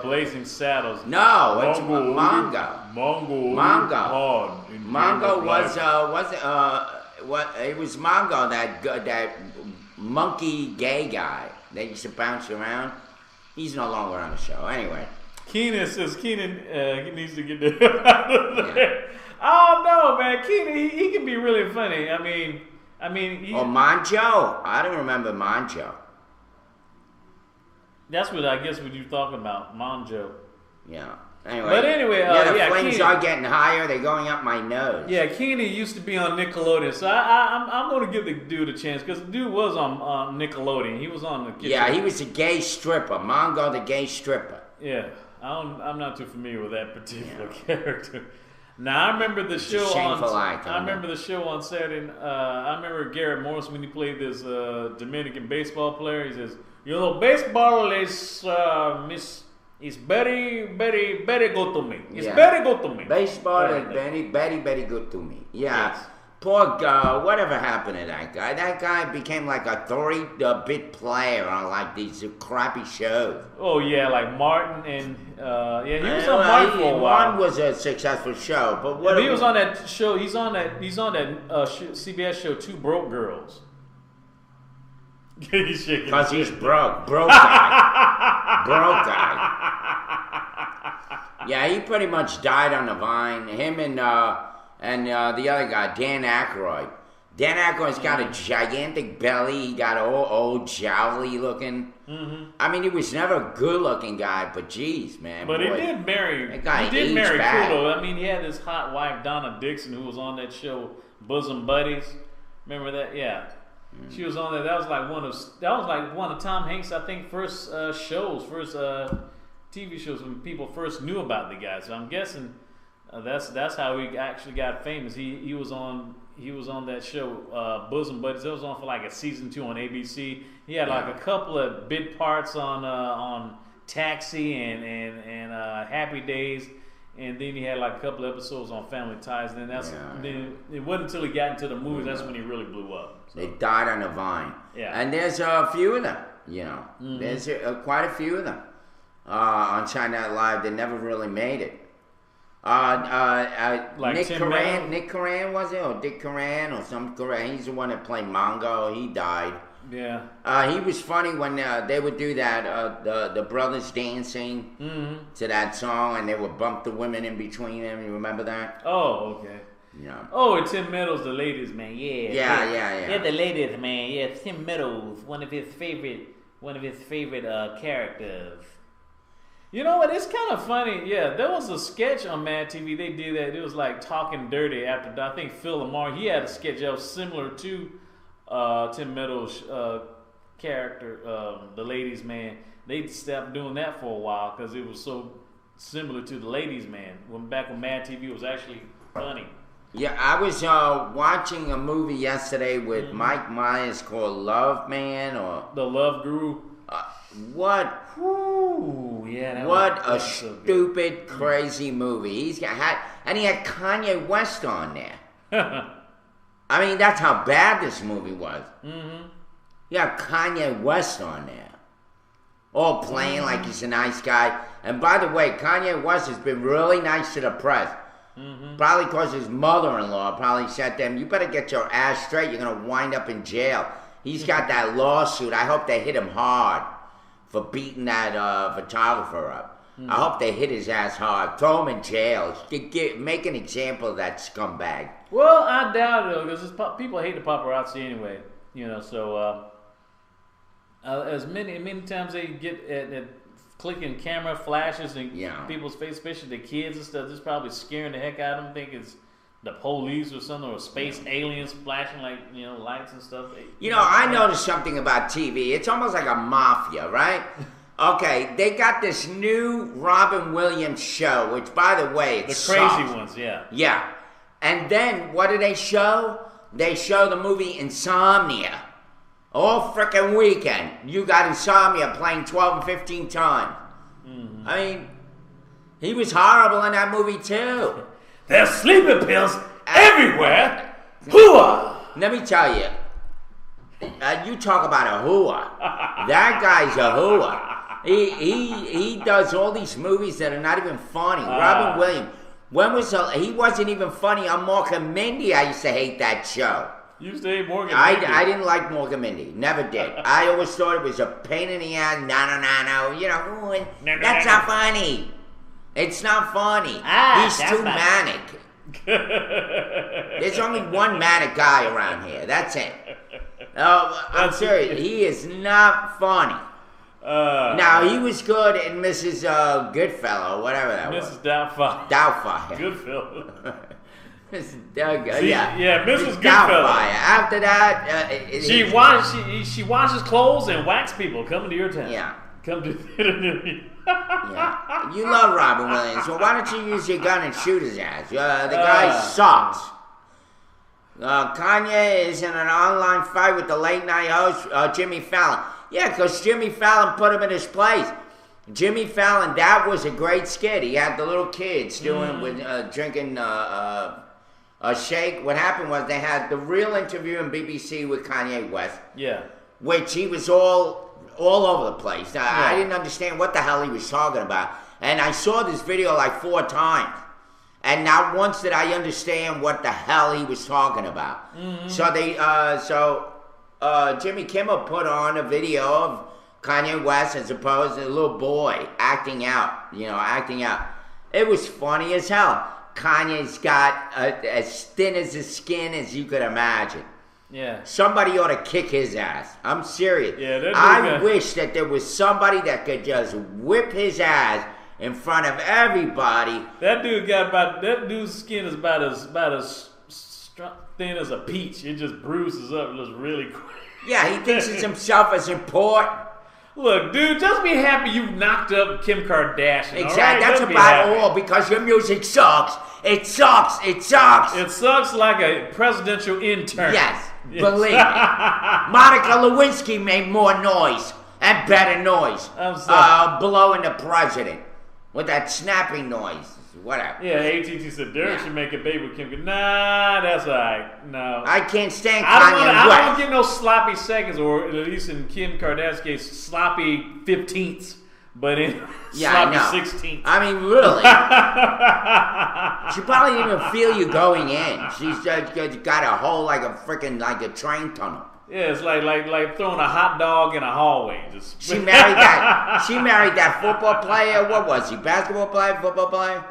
Speaker 1: Blazing Saddles.
Speaker 2: No, it's Mongo.
Speaker 1: Mongo.
Speaker 2: Mongo it was Mongo, that monkey gay guy that used to bounce around. He's no longer on the show. Anyway.
Speaker 1: Keenan says Keenan he needs to get the hell out of there. Oh no, man, Keenan he can be really funny. I mean.
Speaker 2: Manjo. I don't remember Manjo.
Speaker 1: That's what I guess what you're talking about, Monjo.
Speaker 2: Yeah. Anyway.
Speaker 1: But anyway,
Speaker 2: the flames
Speaker 1: Keenan,
Speaker 2: are getting higher. They're going up my nose.
Speaker 1: Yeah, Keenan used to be on Nickelodeon, so I'm going to give the dude a chance because the dude was on Nickelodeon. He was on the kitchen.
Speaker 2: Yeah, he was a gay stripper. Mongo, the gay stripper.
Speaker 1: Yeah, I'm not too familiar with that particular character. Now I remember the show on Saturday. I remember Garrett Morris when he played this Dominican baseball player. He says, "You know, baseball is it's very, very, very good to me. It's very good to me.
Speaker 2: Baseball is very, very, very good to me." Yeah.
Speaker 1: Yes.
Speaker 2: Poor guy. Whatever happened to that guy? That guy became like a 3-bit player on like these crappy shows.
Speaker 1: Oh yeah, like Martin and he was on Martin for a while.
Speaker 2: One was a successful show, but
Speaker 1: But he was on that show. He's on that CBS show, Two Broke Girls. He's shaking.
Speaker 2: Because he's broke guy, broke guy. Yeah, he pretty much died on the vine. Him and the other guy, Dan Aykroyd. Dan Aykroyd's got a gigantic belly. He got all old, jowly looking. Mm-hmm. I mean, he was never a good-looking guy, but geez, man.
Speaker 1: But
Speaker 2: boy,
Speaker 1: he did marry.
Speaker 2: That guy
Speaker 1: He did
Speaker 2: aged
Speaker 1: marry
Speaker 2: bad.
Speaker 1: Kudo. I mean, he had his hot wife Donna Dixon, who was on that show Bosom Buddies. Remember that? Yeah, she was on there. That was like one of Tom Hanks' I think first TV shows when people first knew about the guy. So I'm guessing That's how he actually got famous. He was on that show Bosom Buddies. It was on for like a season 2 on ABC. He had like a couple of bit parts on Taxi and Happy Days, and then he had like a couple of episodes on Family Ties. And then it wasn't until he got into the movies that's when he really blew up. So.
Speaker 2: They died on the vine.
Speaker 1: Yeah,
Speaker 2: and there's a few of them. There's quite a few of them on Saturday Night Live that never really made it.
Speaker 1: Like
Speaker 2: Nick
Speaker 1: Tim
Speaker 2: Coran,
Speaker 1: Meadows?
Speaker 2: Nick Coran was it, or Dick Coran, or some Coran? He's the one that played Mongo. He died.
Speaker 1: Yeah.
Speaker 2: He was funny when they would do that. The brothers dancing to that song, and they would bump the women in between them. You remember that?
Speaker 1: Oh, okay.
Speaker 2: Yeah.
Speaker 1: Oh, and Tim Meadows, the ladies man.
Speaker 2: Yeah.
Speaker 5: Yeah, the ladies man. Yeah, Tim Meadows, one of his favorite characters.
Speaker 1: You know what? It's kind of funny. Yeah, there was a sketch on Mad TV. They did that. It was like Talking Dirty after. I think Phil Lamar. He had a sketch that was similar to Tim Meadows' character, the ladies man. They stopped doing that for a while because it was so similar to the ladies man. Back when Mad TV was actually funny.
Speaker 2: Yeah, I was watching a movie yesterday with Mike Myers called Love Man, or
Speaker 1: The Love Guru.
Speaker 2: What?
Speaker 1: Ooh, yeah.
Speaker 2: What a stupid, crazy movie. He had Kanye West on there. I mean, that's how bad this movie was. Mm-hmm. You have Kanye West on there, all playing like he's a nice guy. And by the way, Kanye West has been really nice to the press. Mm-hmm. Probably because his mother-in-law probably said to him, "You better get your ass straight. You're gonna wind up in jail." He's got that lawsuit. I hope they hit him hard for beating that photographer up. I hope they hit his ass hard. Throw him in jail. Make an example of that scumbag.
Speaker 1: Well, I doubt it, because people hate the paparazzi anyway. So as many times they get at clicking camera flashes in people's face, especially the kids and stuff, this is probably scaring the heck out of them, think it's the police or something, or space aliens flashing like, lights and stuff.
Speaker 2: I noticed something about TV. It's almost like a mafia, right? Okay, they got this new Robin Williams show, which, by the way, it's
Speaker 1: the crazy ones, yeah.
Speaker 2: Yeah. And then, what do they show? They show the movie Insomnia. All frickin' weekend. You got Insomnia playing 12 and 15 times. Mm-hmm. I mean, he was horrible in that movie, too.
Speaker 1: There's sleeping pills everywhere. Hooah!
Speaker 2: Let me tell you. You talk about a hooah. That guy's a hooah. He does all these movies that are not even funny. Robin Williams. He wasn't even funny on Mork and Mindy. I used to hate that show.
Speaker 1: You used to hate Morgan
Speaker 2: Mindy? I didn't like Mork and Mindy. Never did. I always thought it was a pain in the ass. No. That's not funny. It's not funny. He's too manic. There's only one manic guy around here. That's it. I'm serious. He is not funny. Now, he was good in Mrs. Goodfellow, whatever that was.
Speaker 1: Mrs. Doubtfire.
Speaker 2: Doubtfire.
Speaker 1: Goodfellow.
Speaker 2: Yeah,
Speaker 1: Mrs. Goodfellow.
Speaker 2: Doubtfire. After that,
Speaker 1: she washes clothes and whacks people coming to your town.
Speaker 2: Yeah.
Speaker 1: Come to
Speaker 2: yeah. You love Robin Williams, so why don't you use your gun and shoot his ass? The guy sucks. Kanye is in an online fight with the late night host, Jimmy Fallon. Yeah, because Jimmy Fallon put him in his place. Jimmy Fallon, that was a great skit. He had the little kids drinking a shake. What happened was they had the real interview in BBC with Kanye West.
Speaker 1: Yeah.
Speaker 2: Which he was all over the place. I didn't understand what the hell he was talking about. And I saw this video like 4 times. And not once did I understand what the hell he was talking about. Mm-hmm. So Jimmy Kimmel put on a video of Kanye West as opposed to a little boy acting out. It was funny as hell. Kanye's got as thin as his skin as you could imagine.
Speaker 1: Yeah.
Speaker 2: Somebody ought to kick his ass. I'm serious.
Speaker 1: Yeah,
Speaker 2: I wish that there was somebody that could just whip his ass in front of everybody.
Speaker 1: That dude's skin is about as thin as a peach. It just bruises up and looks really quick.
Speaker 2: Yeah, he thinks it's himself as important.
Speaker 1: Look, dude, just be happy you knocked up Kim Kardashian.
Speaker 2: Exactly, that's about all, because your music sucks It sucks. It sucks.
Speaker 1: It sucks like a presidential intern.
Speaker 2: Yes, believe me. Monica Lewinsky made more noise and better noise
Speaker 1: I'm sorry.
Speaker 2: blowing the president with that snapping noise. Whatever.
Speaker 1: Yeah, AT&T said Derek should make a baby with Kim. Nah, that's all right. No.
Speaker 2: I can't stand
Speaker 1: I
Speaker 2: Kanye
Speaker 1: don't
Speaker 2: West.
Speaker 1: want to get no sloppy seconds, or at least in Kim Kardashian's case, sloppy 15ths. But in sloppy 16ths.
Speaker 2: I mean, really. She probably didn't even feel you going in. She's just got a hole like a freaking train tunnel.
Speaker 1: Yeah, it's like throwing a hot dog in a hallway. Just
Speaker 2: She married that football player. What was he? Basketball player? Football player?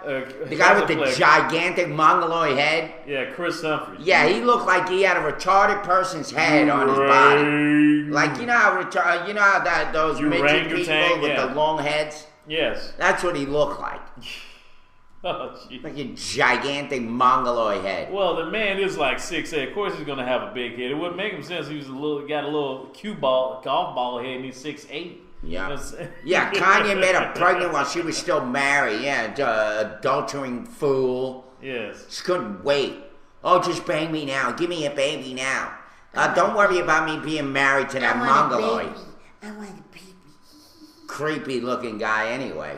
Speaker 2: The guy with the gigantic mongoloid head.
Speaker 1: Yeah, Chris Humphries.
Speaker 2: Yeah, he looked like he had a retarded person's head on his body. Like you know how those midget people with the long heads.
Speaker 1: Yes.
Speaker 2: That's what he looked like.
Speaker 1: Oh, geez.
Speaker 2: Like a gigantic mongoloid head.
Speaker 1: Well, the man is like 6'8". Of course, he's gonna have a big head. It wouldn't make him sense. He was got a little golf ball head, and he's 6'8".
Speaker 2: Yeah. Yeah, Kanye made her pregnant while she was still married. Yeah, adultering fool.
Speaker 1: Yes.
Speaker 2: She couldn't wait. Oh, just bang me now. Give me a baby now. Don't worry about me being married to that mongoloid.
Speaker 5: I want a baby.
Speaker 2: Creepy looking guy anyway.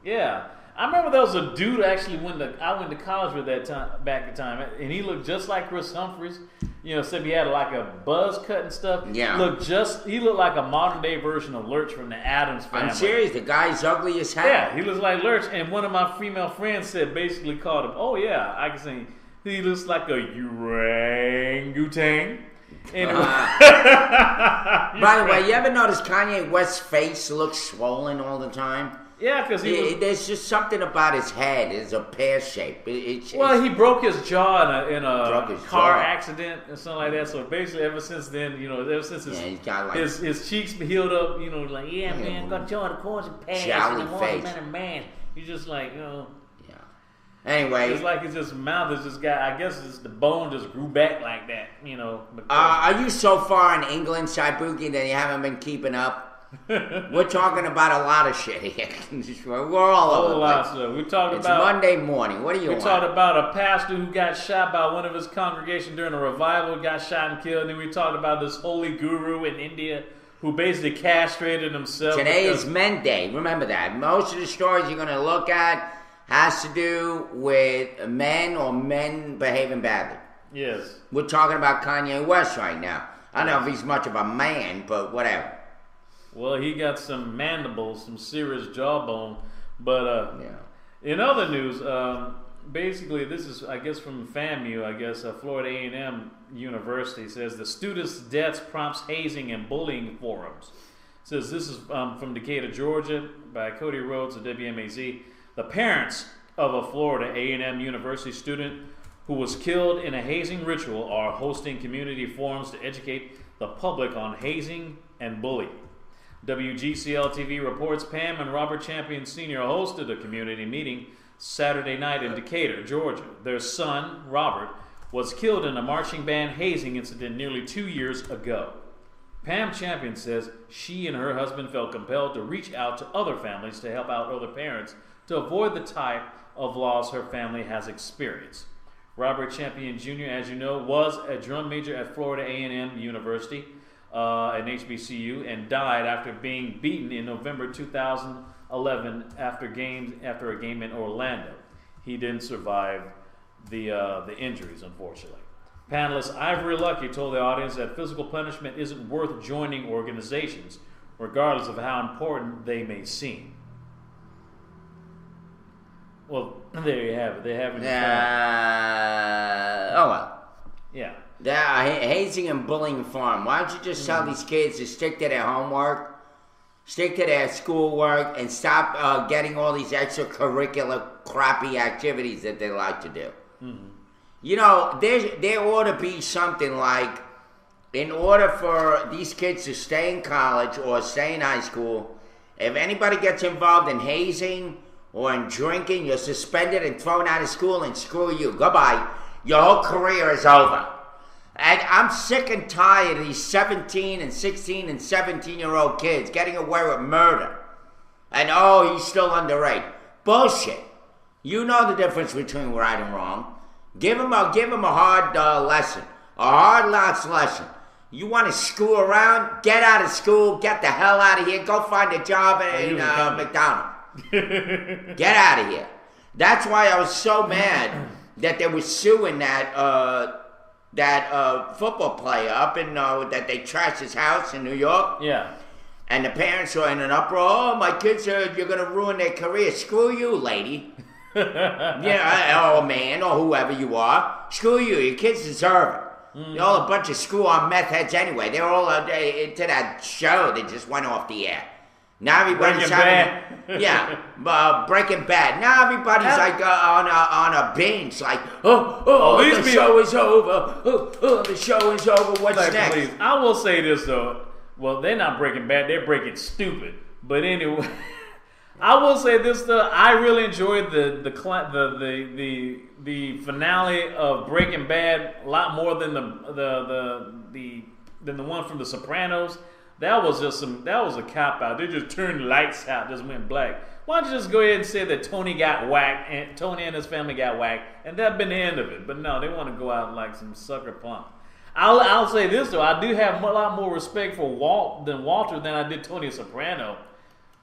Speaker 1: Yeah. I remember there was a dude actually I went to college with that time back in time, and he looked just like Chris Humphries. You know, except he had like a buzz cut and stuff.
Speaker 2: Yeah.
Speaker 1: He looked like a modern day version of Lurch from the Addams Family.
Speaker 2: I'm serious, the guy's ugly as hell.
Speaker 1: Yeah, he looks like Lurch, and one of my female friends basically called him, oh yeah, I can say he looks like a orangutan. Anyway.
Speaker 2: By the way, you ever notice Kanye West's face looks swollen all the time?
Speaker 1: Yeah, because
Speaker 2: there's just something about his head. It's a pear shape.
Speaker 1: He broke his jaw in a car accident and something like that. So basically, ever since then, ever since his cheeks healed up, man, got jaw in the corners and pass
Speaker 2: jolly
Speaker 1: and
Speaker 2: face.
Speaker 1: Man, he's just like,
Speaker 2: Yeah. Anyway,
Speaker 1: it's like his mouth is just got. I guess it's the bone just grew back like that,
Speaker 2: Are you so far in England, Saibuki, that you haven't been keeping up? We're talking about a lot of shit here. We're all over the place.
Speaker 1: We talked
Speaker 2: it's
Speaker 1: about
Speaker 2: Monday morning. What do you want?
Speaker 1: We talked about a pastor who got shot by one of his congregation during a revival, got shot and killed. And then we talked about this holy guru in India who basically castrated himself.
Speaker 2: Today is Men Day. Remember that. Most of the stories you're going to look at has to do with men or men behaving badly.
Speaker 1: Yes.
Speaker 2: We're talking about Kanye West right now. I don't know if he's much of a man, but whatever.
Speaker 1: Well, he got some mandibles, some serious jawbone. But in other news, basically this is, I guess, from FAMU, Florida A&M University says the students' deaths prompts hazing and bullying forums. It says this is from Decatur, Georgia, by Cody Rhodes of WMAZ. The parents of a Florida A&M University student who was killed in a hazing ritual are hosting community forums to educate the public on hazing and bullying. WGCL-TV reports Pam and Robert Champion Sr. hosted a community meeting Saturday night in Decatur, Georgia. Their son, Robert, was killed in a marching band hazing incident nearly 2 years ago. Pam Champion says she and her husband felt compelled to reach out to other families to help out other parents to avoid the type of loss her family has experienced. Robert Champion Jr., as you know, was a drum major at Florida A&M University, an HBCU, and died after being beaten in November 2011 after a game in Orlando. He didn't survive the injuries, unfortunately. Panelist Ivory Lucky told the audience that physical punishment isn't worth joining organizations, regardless of how important they may seem. Well, there you have it. They haven't.
Speaker 2: Oh well.
Speaker 1: Yeah.
Speaker 2: Hazing and bullying farm. Why don't you just tell these kids to stick to their homework, stick to their schoolwork, and stop getting all these extracurricular crappy activities that they like to do? Mm-hmm. There ought to be something like, in order for these kids to stay in college or stay in high school, if anybody gets involved in hazing or in drinking, you're suspended and thrown out of school, and screw you. Goodbye. Your whole career is over. And I'm sick and tired of these 17 and 16 and 17-year-old kids getting away with murder. And, he's still underage. Bullshit. You know the difference between right and wrong. Give him a hard lesson, a hard lesson. You want to screw around? Get out of school. Get the hell out of here. Go find a job in McDonald's. Get out of here. That's why I was so mad that they were suing that football player up in that they trashed his house in New York.
Speaker 1: Yeah.
Speaker 2: And the parents were in an uproar. Oh, my kids you're going to ruin their career. Screw you, lady. Yeah, or man, or whoever you are. Screw you. Your kids deserve it. You're all a bunch of screw-on meth heads anyway. They're all into that show that just went off the air. Now everybody's Breaking Bad. Now everybody's like on a binge, like, the show is over. The show is over. What's next?
Speaker 1: Please. I will say this though. Well, they're not Breaking Bad. They're Breaking Stupid. But anyway, I will say this though. I really enjoyed the finale of Breaking Bad a lot more than the one from The Sopranos. That was a cop out. They just turned the lights out, just went black. Why don't you just go ahead and say that Tony got whacked, and Tony and his family got whacked, and that'd been the end of it. But no, they want to go out like some sucker punk. I'll say this though, I do have a lot more respect for Walter than I did Tony Soprano.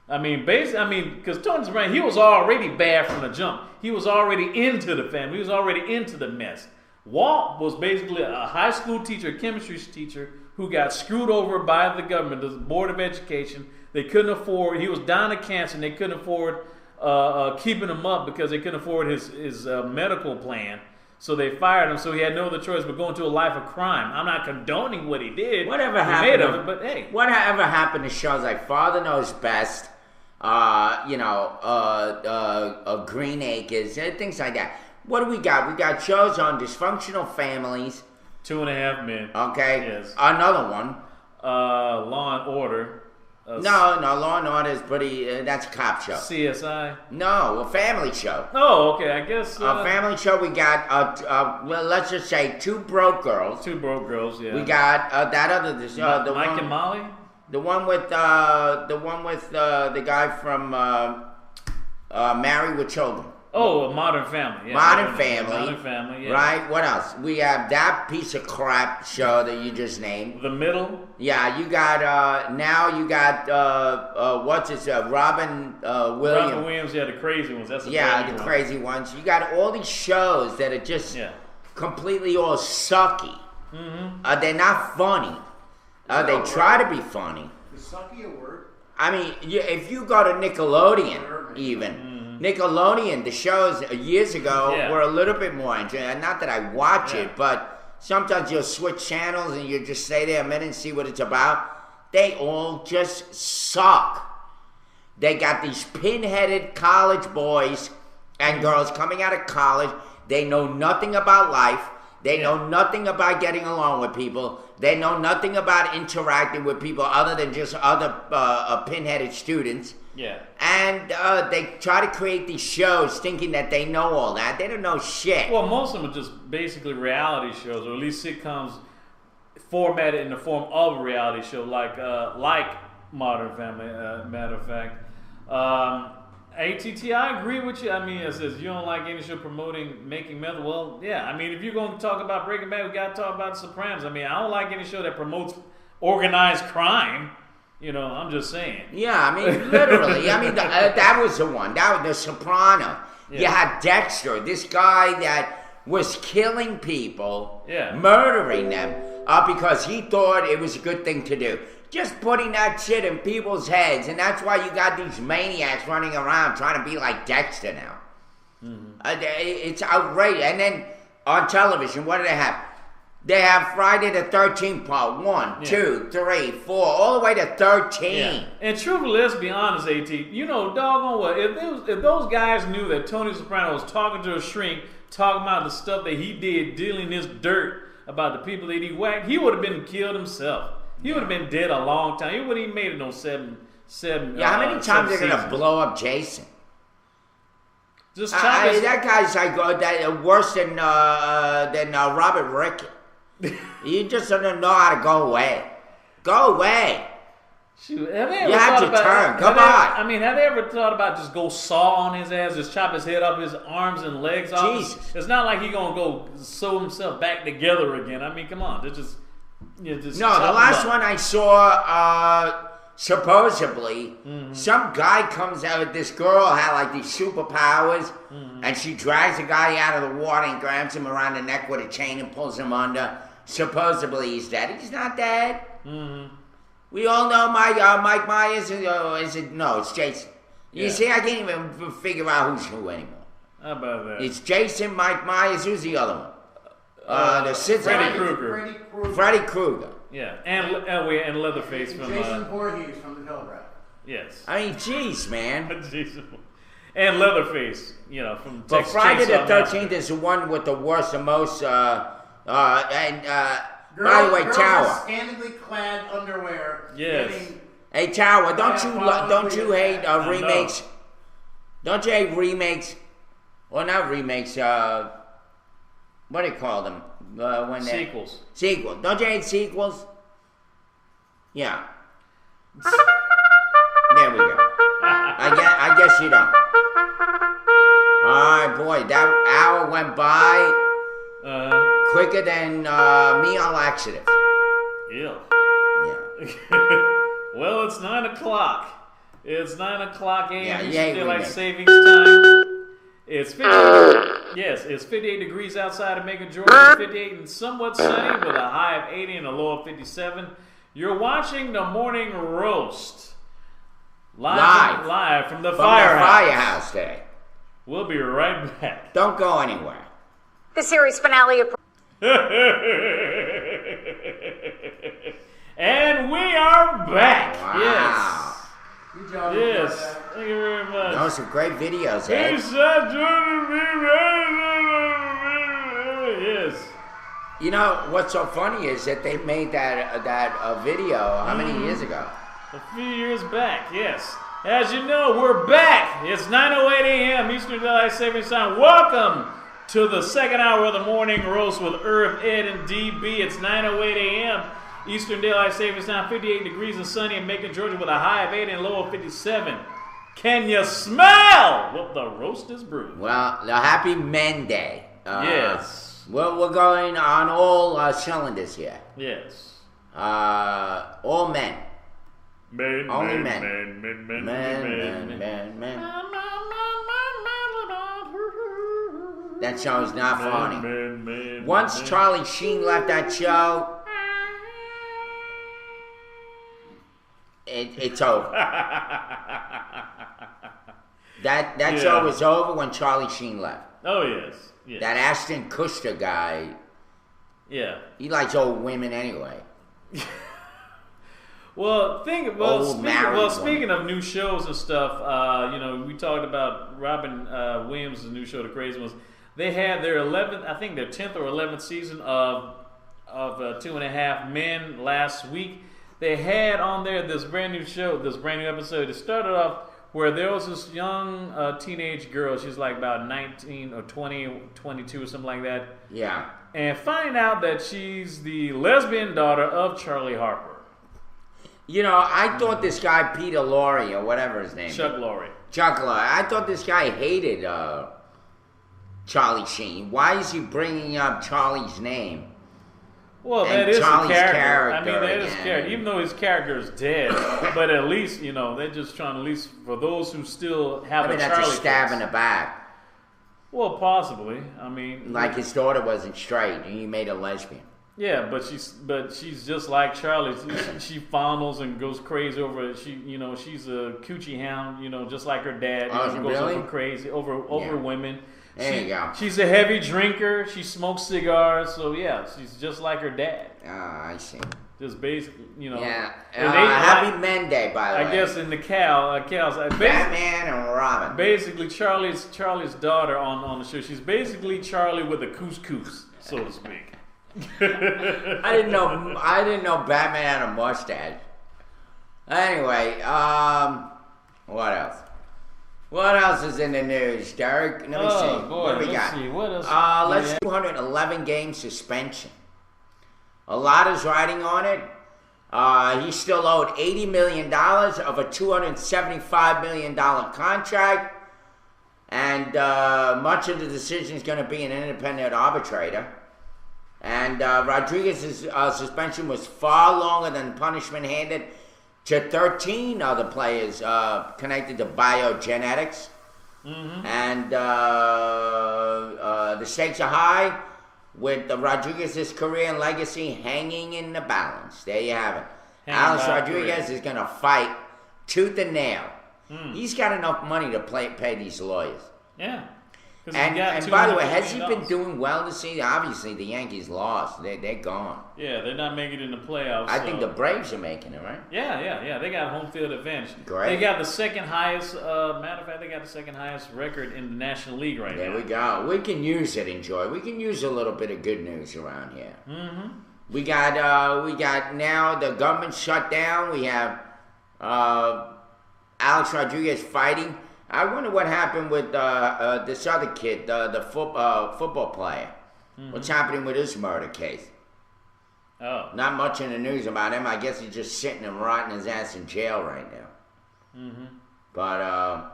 Speaker 1: Because Tony Soprano, he was already bad from the jump. He was already into the family. He was already into the mess. Walt was basically a high school teacher, a chemistry teacher, who got screwed over by the government, the Board of Education. They couldn't afford, he was dying of cancer, and they couldn't afford keeping him up because they couldn't afford his medical plan. So they fired him, so he had no other choice but go into a life of crime. I'm not condoning what he did.
Speaker 2: Whatever happened to shows like Father Knows Best, Green Acres, things like that. What do we got? We got shows on dysfunctional families.
Speaker 1: 2.5 Men.
Speaker 2: Okay.
Speaker 1: Yes.
Speaker 2: Another one.
Speaker 1: Law and Order.
Speaker 2: No, Law and Order is pretty. That's a cop show.
Speaker 1: CSI.
Speaker 2: No, a family show.
Speaker 1: Oh, okay. I guess
Speaker 2: a family show. We got well, let's just say Two Broke Girls.
Speaker 1: Two Broke Girls. Yeah.
Speaker 2: We got that other the
Speaker 1: Mike
Speaker 2: one,
Speaker 1: and Molly.
Speaker 2: The one with the guy from Married with Children.
Speaker 1: Oh, Modern Family. Yeah,
Speaker 2: Modern Family.
Speaker 1: Modern Family, yeah.
Speaker 2: Right? What else? We have that piece of crap show that you just named.
Speaker 1: The Middle.
Speaker 2: Yeah, you got, what's his, Robin Williams.
Speaker 1: Robin Williams, yeah, the crazy ones. That's
Speaker 2: the crazy ones. You got all these shows that are just completely all sucky. Mm-hmm. They're not funny. They try to be funny.
Speaker 3: Is sucky a word?
Speaker 2: I mean, if you go to Nickelodeon, even... Nickelodeon, the shows years ago were a little bit more interesting. Not that I watch it, but sometimes you'll switch channels and you just stay there a minute and see what it's about. They all just suck. They got these pin-headed college boys and girls coming out of college. They know nothing about life. They know nothing about getting along with people. They know nothing about interacting with people other than just other pin-headed students.
Speaker 1: Yeah.
Speaker 2: And they try to create these shows thinking that they know all that. They don't know shit.
Speaker 1: Well, most of them are just basically reality shows, or at least sitcoms formatted in the form of a reality show, like Modern Family, matter of fact. ATT, I agree with you. I mean, it says you don't like any show promoting making meth. Well, yeah. I mean, if you're going to talk about Breaking Bad, we got to talk about The Sopranos. I mean, I don't like any show that promotes organized crime. You know, I'm just saying.
Speaker 2: Yeah, I mean, literally. I mean, that was the one. That was The Soprano. Yeah. You had Dexter, this guy that was killing people, murdering them, because he thought it was a good thing to do. Just putting that shit in people's heads, and that's why you got these maniacs running around trying to be like Dexter now. Mm-hmm. It's outrageous. And then on television, what do they have? They have Friday the 13th part 1, 2, 3, 4, all the way to 13.
Speaker 1: Yeah. And truthfully, let's be honest, AT. You know, doggone what? If those guys knew that Tony Soprano was talking to a shrink, talking about the stuff that he did, dealing this dirt about the people that he whacked, he would have been killed himself. He would have been dead a long time. He wouldn't even made it no seven.
Speaker 2: Yeah, how many times they're gonna blow up Jason?
Speaker 1: Just
Speaker 2: that guy's like worse than Robert Rickett. You just don't know how to go away. Go away.
Speaker 1: Shoot, have they ever
Speaker 2: You have
Speaker 1: thought
Speaker 2: to
Speaker 1: about,
Speaker 2: turn.
Speaker 1: have
Speaker 2: Come
Speaker 1: they-
Speaker 2: on.
Speaker 1: I mean, have they ever thought about just go saw on his ass, just chop his head off, his arms and legs off?
Speaker 2: Jesus.
Speaker 1: It's not like he gonna go sew himself back together again. I mean, come on, they're just just
Speaker 2: No,
Speaker 1: chop
Speaker 2: the
Speaker 1: him
Speaker 2: last
Speaker 1: up.
Speaker 2: one I saw, supposedly, some guy comes out. This girl had like these superpowers, and she drags a guy out of the water and grabs him around the neck with a chain and pulls him under. Supposedly he's dead. He's not dead. We all know Mike Myers. Is it? No, it's Jason. You
Speaker 1: Yeah.
Speaker 2: see, I can't even figure out who's who anymore.
Speaker 1: How about that?
Speaker 2: It's Jason, Mike Myers. Who's the other one? The Scissor
Speaker 1: Freddy
Speaker 2: Man.
Speaker 1: Krueger.
Speaker 2: Freddie Krueger.
Speaker 1: Yeah, and Leatherface from
Speaker 3: Jason Voorhees from the Telegraph.
Speaker 1: yes,
Speaker 2: I mean, jeez, man.
Speaker 1: Jason. And Leatherface, from
Speaker 2: But
Speaker 1: Texas
Speaker 2: Friday the
Speaker 1: Chainsaw
Speaker 2: 13th
Speaker 1: Massacre.
Speaker 2: is the one with the worst and most, by the way,
Speaker 3: Girls
Speaker 2: Tower.
Speaker 3: in scantily clad underwear.
Speaker 1: Yes.
Speaker 3: getting-
Speaker 2: Hey, Tower, don't
Speaker 3: Yeah,
Speaker 2: you hate
Speaker 1: know.
Speaker 2: remakes? Don't you hate remakes? Or not remakes, what do you call them? When they
Speaker 1: Sequels.
Speaker 2: Sequels. Don't you hate sequels? Yeah. There we go. I guess you don't. Alright, boy, that hour went by quicker than me on laxative.
Speaker 1: Yeah.
Speaker 2: Yeah.
Speaker 1: Well, it's 9 o'clock. It's 9 o'clock a.m.
Speaker 2: Yeah,
Speaker 1: Eastern
Speaker 2: yeah,
Speaker 1: Daylight
Speaker 2: we
Speaker 1: Savings Time. It's 58 degrees outside of Macon, Georgia. 58 and somewhat sunny with a high of 80 and a low of 57. You're watching the Morning Roast live from the
Speaker 2: From the
Speaker 1: Firehouse.
Speaker 2: Firehouse today.
Speaker 1: We'll be right back.
Speaker 2: Don't go anywhere.
Speaker 6: The series finale of
Speaker 1: And we are back.
Speaker 2: Wow.
Speaker 3: Good job.
Speaker 1: Yes.
Speaker 3: Yes.
Speaker 1: Yes. Thank you very much.
Speaker 2: Those some great videos,
Speaker 1: Hey,
Speaker 2: eh?
Speaker 1: son, join me. Yes.
Speaker 2: You know what's so funny is that they made that video how many years ago?
Speaker 1: A few years back, yes. As you know, we're back. It's 9:08 a.m. Eastern Daylight Savings Time. Welcome to the second hour of the Morning Roast with Irv, Ed, and DB. It's 9:08 a.m. Eastern Daylight Savings Time. 58 degrees and sunny in Macon, Georgia, with a high of 80 and a low of 57. Can you smell what the roast is brewing?
Speaker 2: Well, the Happy Men Day.
Speaker 1: Yes.
Speaker 2: We're going on all cylinders here.
Speaker 1: Yes.
Speaker 2: All men.
Speaker 1: Men,
Speaker 2: Only
Speaker 1: men,
Speaker 2: men.
Speaker 1: men, men,
Speaker 2: Men. That show's not funny. Once Charlie Sheen left that show, it's over. That show was over when Charlie Sheen left.
Speaker 1: Oh, yes. Yes.
Speaker 2: That Ashton Kutcher guy,
Speaker 1: Yeah.
Speaker 2: he likes old women anyway.
Speaker 1: Well,
Speaker 2: Old married
Speaker 1: speaking of new shows and stuff, we talked about Robin Williams' new show, The Crazy Ones. They had their 11th, I think their 10th or 11th season of 2.5 Men last week. They had on there this brand new show, this brand new episode. It started off where there was this young teenage girl. She's like about 19 or 20, 22 or something like that.
Speaker 2: Yeah.
Speaker 1: And find out that she's the lesbian daughter of Charlie Harper.
Speaker 2: You know, I thought this guy, Peter Lorre, or whatever his name is.
Speaker 1: Chuck Lorre.
Speaker 2: Chuck Lorre. I thought this guy hated Charlie Sheen. Why is he bringing up Charlie's name?
Speaker 1: Well,
Speaker 2: And
Speaker 1: that is
Speaker 2: Charlie's
Speaker 1: a character. I mean,
Speaker 2: character
Speaker 1: that is a
Speaker 2: again.
Speaker 1: character. Even though his character is dead, but at least, they're just trying to, at least for those who still have
Speaker 2: I mean,
Speaker 1: a
Speaker 2: that's
Speaker 1: Charlie
Speaker 2: a stab
Speaker 1: face.
Speaker 2: in the back.
Speaker 1: Well, possibly. I mean,
Speaker 2: Like his daughter wasn't straight, and he made her lesbian.
Speaker 1: yeah, but she's just like Charlie. She fondles and goes crazy over it. She's a coochie hound. Just like her dad.
Speaker 2: Oh,
Speaker 1: Goes
Speaker 2: really?
Speaker 1: over crazy over
Speaker 2: Yeah.
Speaker 1: women.
Speaker 2: There you go.
Speaker 1: She's a heavy drinker. She smokes cigars. So yeah, she's just like her dad.
Speaker 2: Ah, I see.
Speaker 1: Just basically,
Speaker 2: Yeah.
Speaker 1: and
Speaker 2: Happy Men Day, by the way.
Speaker 1: I guess in the Cal's
Speaker 2: Batman and Robin.
Speaker 1: basically Charlie's daughter on the show. She's basically Charlie with a couscous, so to speak.
Speaker 2: I didn't know Batman had a mustache. Anyway, what else? What else is in the news, Derek? Let me see.
Speaker 1: Boy,
Speaker 2: What do we
Speaker 1: let's
Speaker 2: got?
Speaker 1: see. What else?
Speaker 2: Let's 211 game suspension. A lot is riding on it. He's still owed $80 million of a $275 million contract. And much of the decision is going to be an independent arbitrator. And Rodriguez's suspension was far longer than punishment handed to 13 other players connected to biogenetics. Mm-hmm. And the stakes are high, with Rodriguez's career and legacy hanging in the balance. There you have it. Alex Rodriguez is going to fight tooth and nail. He's got enough money to pay these lawyers.
Speaker 1: Yeah.
Speaker 2: And by the way, has he been doing well this season? Obviously, the Yankees lost. They're gone.
Speaker 1: Yeah, they're not making it in the playoffs.
Speaker 2: I think the Braves are making it, right?
Speaker 1: Yeah. They got home field advantage.
Speaker 2: Great.
Speaker 1: They got the second highest, matter of fact, they got the second highest record in the National League right now.
Speaker 2: There we go. We can use it, Enjoy. We can use a little bit of good news around here. Mm-hmm. We got now the government shut down. We have Alex Rodriguez fighting. I wonder what happened with this other kid, the football player. Mm-hmm. What's happening with his murder case?
Speaker 1: Oh.
Speaker 2: Not much in the news about him. I guess he's just sitting and rotting his ass in jail right now. Mm-hmm. But,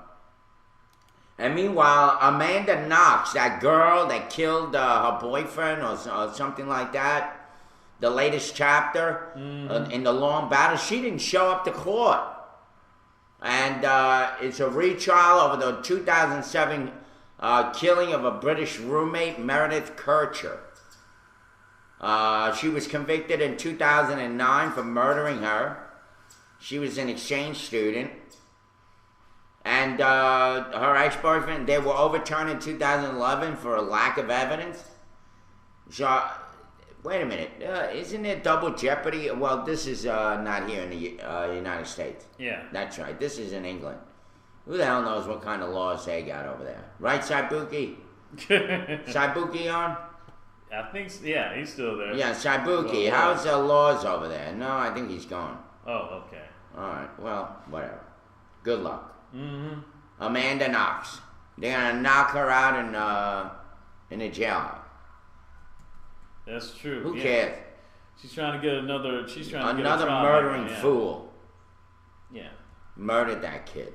Speaker 2: and meanwhile, Amanda Knox, that girl that killed her boyfriend or something like that, the latest chapter in the long battle, she didn't show up to court. And it's a retrial over the 2007 killing of a British roommate, Meredith Kircher. She was convicted in 2009 for murdering her. She was an exchange student. And her ex-boyfriend, they were overturned in 2011 for a lack of evidence. So, wait a minute. Isn't there double jeopardy? Well, this is not here in the United States.
Speaker 1: Yeah.
Speaker 2: That's right. This is in England. Who the hell knows what kind of laws they got over there? Right, Saibuki? Saibuki on?
Speaker 1: I think, yeah, he's still there.
Speaker 2: Yeah, Saibuki. How's the laws over there? No, I think he's gone.
Speaker 1: Oh, okay.
Speaker 2: All right. Well, whatever. Good luck.
Speaker 1: Mm-hmm.
Speaker 2: Amanda Knox. They're going to knock her out in a jail.
Speaker 1: That's true.
Speaker 2: Who cares?
Speaker 1: She's trying to get another
Speaker 2: murdering fool.
Speaker 1: Yeah.
Speaker 2: Murdered that kid.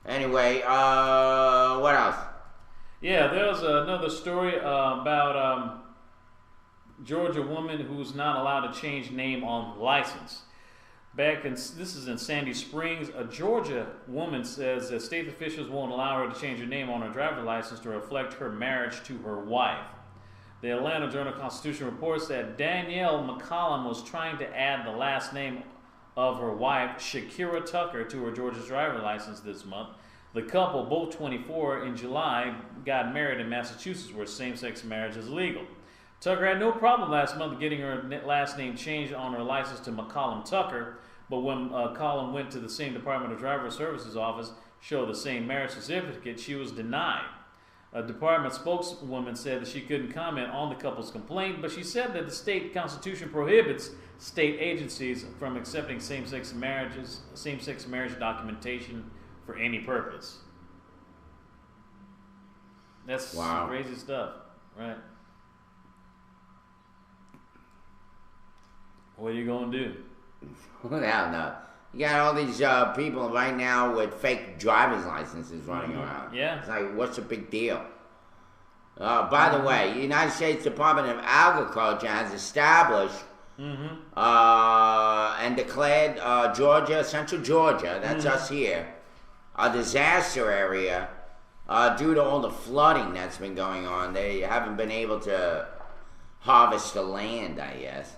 Speaker 2: Anyway, what else?
Speaker 1: Yeah, there's another story about Georgia woman who's not allowed to change name on license. This is in Sandy Springs. A Georgia woman says that state officials won't allow her to change her name on her driver's license to reflect her marriage to her wife. The Atlanta Journal-Constitution reports that Danielle McCollum was trying to add the last name of her wife, Shakira Tucker, to her Georgia driver's license this month. The couple, both 24, in July, got married in Massachusetts, where same-sex marriage is legal. Tucker had no problem last month getting her last name changed on her license to McCollum Tucker, but when Collum went to the same Department of Driver Services office, showed the same marriage certificate, she was denied. A department spokeswoman said that she couldn't comment on the couple's complaint, but she said that the state constitution prohibits state agencies from accepting same-sex marriage documentation for any purpose. That's crazy stuff, right? What are you gonna do?
Speaker 2: Well, no. You got all these people right now with fake driver's licenses running around.
Speaker 1: Yeah.
Speaker 2: It's like, what's the big deal? By the way, the United States Department of Agriculture has established and declared Georgia, Central Georgia, that's us here, a disaster area due to all the flooding that's been going on. They haven't been able to harvest the land, I guess.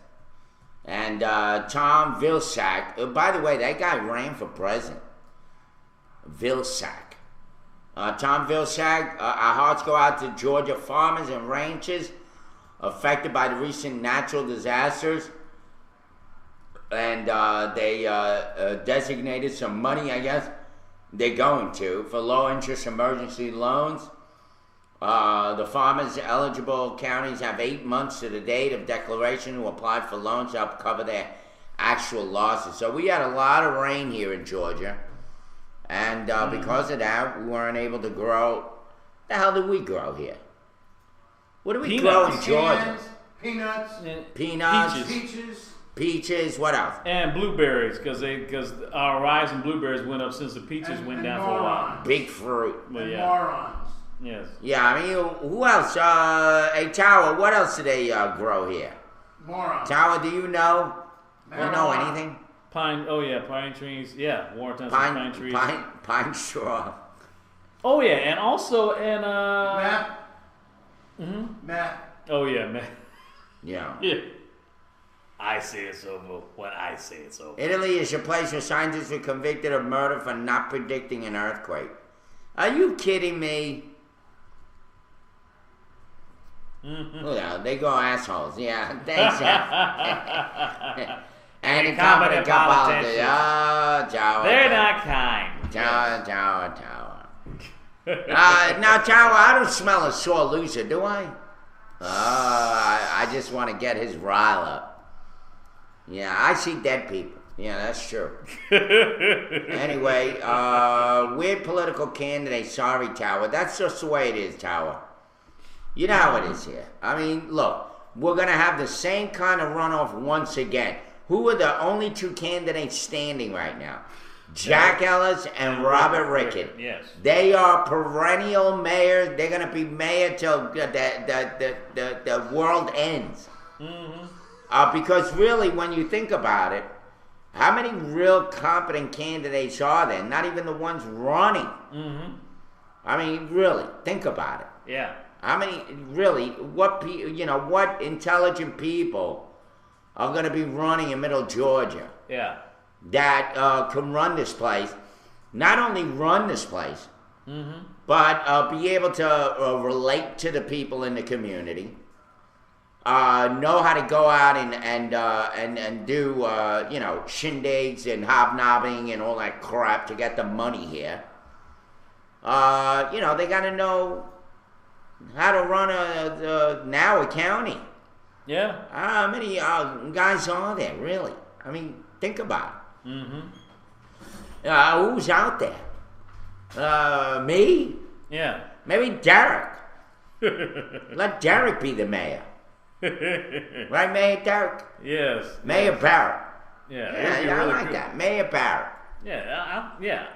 Speaker 2: And Tom Vilsack, by the way, that guy ran for president. Vilsack. Tom Vilsack, our hearts go out to Georgia farmers and ranchers affected by the recent natural disasters. And they designated some money, I guess, they're going to, for low-interest emergency loans. The farmers eligible counties have 8 months to the date of declaration to apply for loans to help cover their actual losses. So we had a lot of rain here in Georgia. And because of that, we weren't able to grow. The hell did we grow here? What do we grow in Georgia?
Speaker 3: Peanuts.
Speaker 2: Peanuts.
Speaker 3: Peaches.
Speaker 2: Peaches. What else?
Speaker 1: And blueberries, because our rise in blueberries went up since the peaches went down for a while.
Speaker 2: Big fruit.
Speaker 1: But
Speaker 3: And
Speaker 1: yeah.
Speaker 3: morons.
Speaker 1: Yes.
Speaker 2: Yeah, I mean, who else? Hey, Tower, what else do they grow here?
Speaker 3: Morons.
Speaker 2: Tower, do you know? Do you know
Speaker 3: Marijuana.
Speaker 2: anything?
Speaker 1: Pine trees. Yeah, Warrenton has pine trees.
Speaker 2: Pine straw.
Speaker 1: Oh yeah, and also
Speaker 3: Matt.
Speaker 1: Mm-hmm.
Speaker 3: Matt.
Speaker 1: Oh yeah, man.
Speaker 2: Yeah.
Speaker 1: Yeah. I say it's over when I say it's over.
Speaker 2: Italy is a place where scientists were convicted of murder for not predicting an earthquake. Are you kidding me?
Speaker 1: Mm-hmm.
Speaker 2: Look out, they go assholes. Yeah, thanks. And incompetent politicians. Oh, Tower.
Speaker 1: They're not kind.
Speaker 2: Tower. Now, Tower, I don't smell a sore loser, do I? I just want to get his rile up. Yeah, I see dead people. Yeah, that's true. Anyway, weird political candidate. Sorry, Tower. That's just the way it is, Tower. You know how it is here. I mean, look, we're going to have the same kind of runoff once again. Who are the only two candidates standing right now? Jack Ellis and Robert Rickett.
Speaker 1: Yes.
Speaker 2: They are perennial mayors. They're going to be mayor till the world ends.
Speaker 1: Mm-hmm.
Speaker 2: Because really, when you think about it, how many real competent candidates are there? Not even the ones running.
Speaker 1: Mm-hmm.
Speaker 2: I mean, really, think about it.
Speaker 1: Yeah.
Speaker 2: How many, really, what intelligent people are going to be running in Middle Georgia
Speaker 1: Yeah.
Speaker 2: that can run this place? Not only run this place,
Speaker 1: Mm-hmm.
Speaker 2: but be able to relate to the people in the community. Know how to go out and do shindigs and hobnobbing and all that crap to get the money here. They got to know how to run a county.
Speaker 1: Yeah.
Speaker 2: How many guys are there, really? I mean, think about it.
Speaker 1: Mm-hmm.
Speaker 2: Who's out there? Me?
Speaker 1: Yeah.
Speaker 2: Maybe Derek. Let Derek be the mayor. Right, Mayor Derek?
Speaker 1: Yes.
Speaker 2: Mayor Barrett.
Speaker 1: Yeah.
Speaker 2: Yeah,
Speaker 1: it'd be
Speaker 2: I
Speaker 1: really
Speaker 2: like
Speaker 1: cool.
Speaker 2: that. Mayor Barrett.
Speaker 1: Yeah.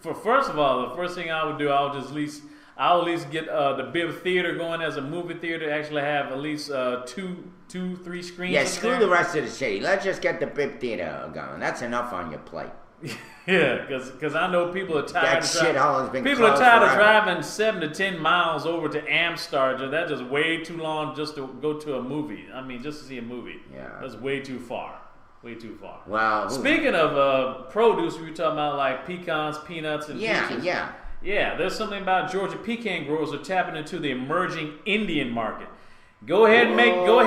Speaker 1: First of all, the first thing I would do, I'll at least get the Bibb Theater going as a movie theater. Actually, have at least 3 screens.
Speaker 2: Yeah,
Speaker 1: up
Speaker 2: screw
Speaker 1: there.
Speaker 2: the rest of the city. Let's just get the Bibb Theater going. That's enough on your plate.
Speaker 1: Yeah, because I know people are tired.
Speaker 2: That shithole has been
Speaker 1: People are
Speaker 2: closed
Speaker 1: tired of
Speaker 2: forever.
Speaker 1: driving 7 to 10 miles over to Amstar. That's just way too long just to go to a movie. I mean, just to see a movie.
Speaker 2: Yeah.
Speaker 1: That's way too far. Way too far.
Speaker 2: Well,
Speaker 1: Speaking of produce, we were talking about like pecans, peanuts, and peaches.
Speaker 2: yeah.
Speaker 1: There's something about Georgia pecan growers are tapping into the emerging Indian market. Go ahead and make your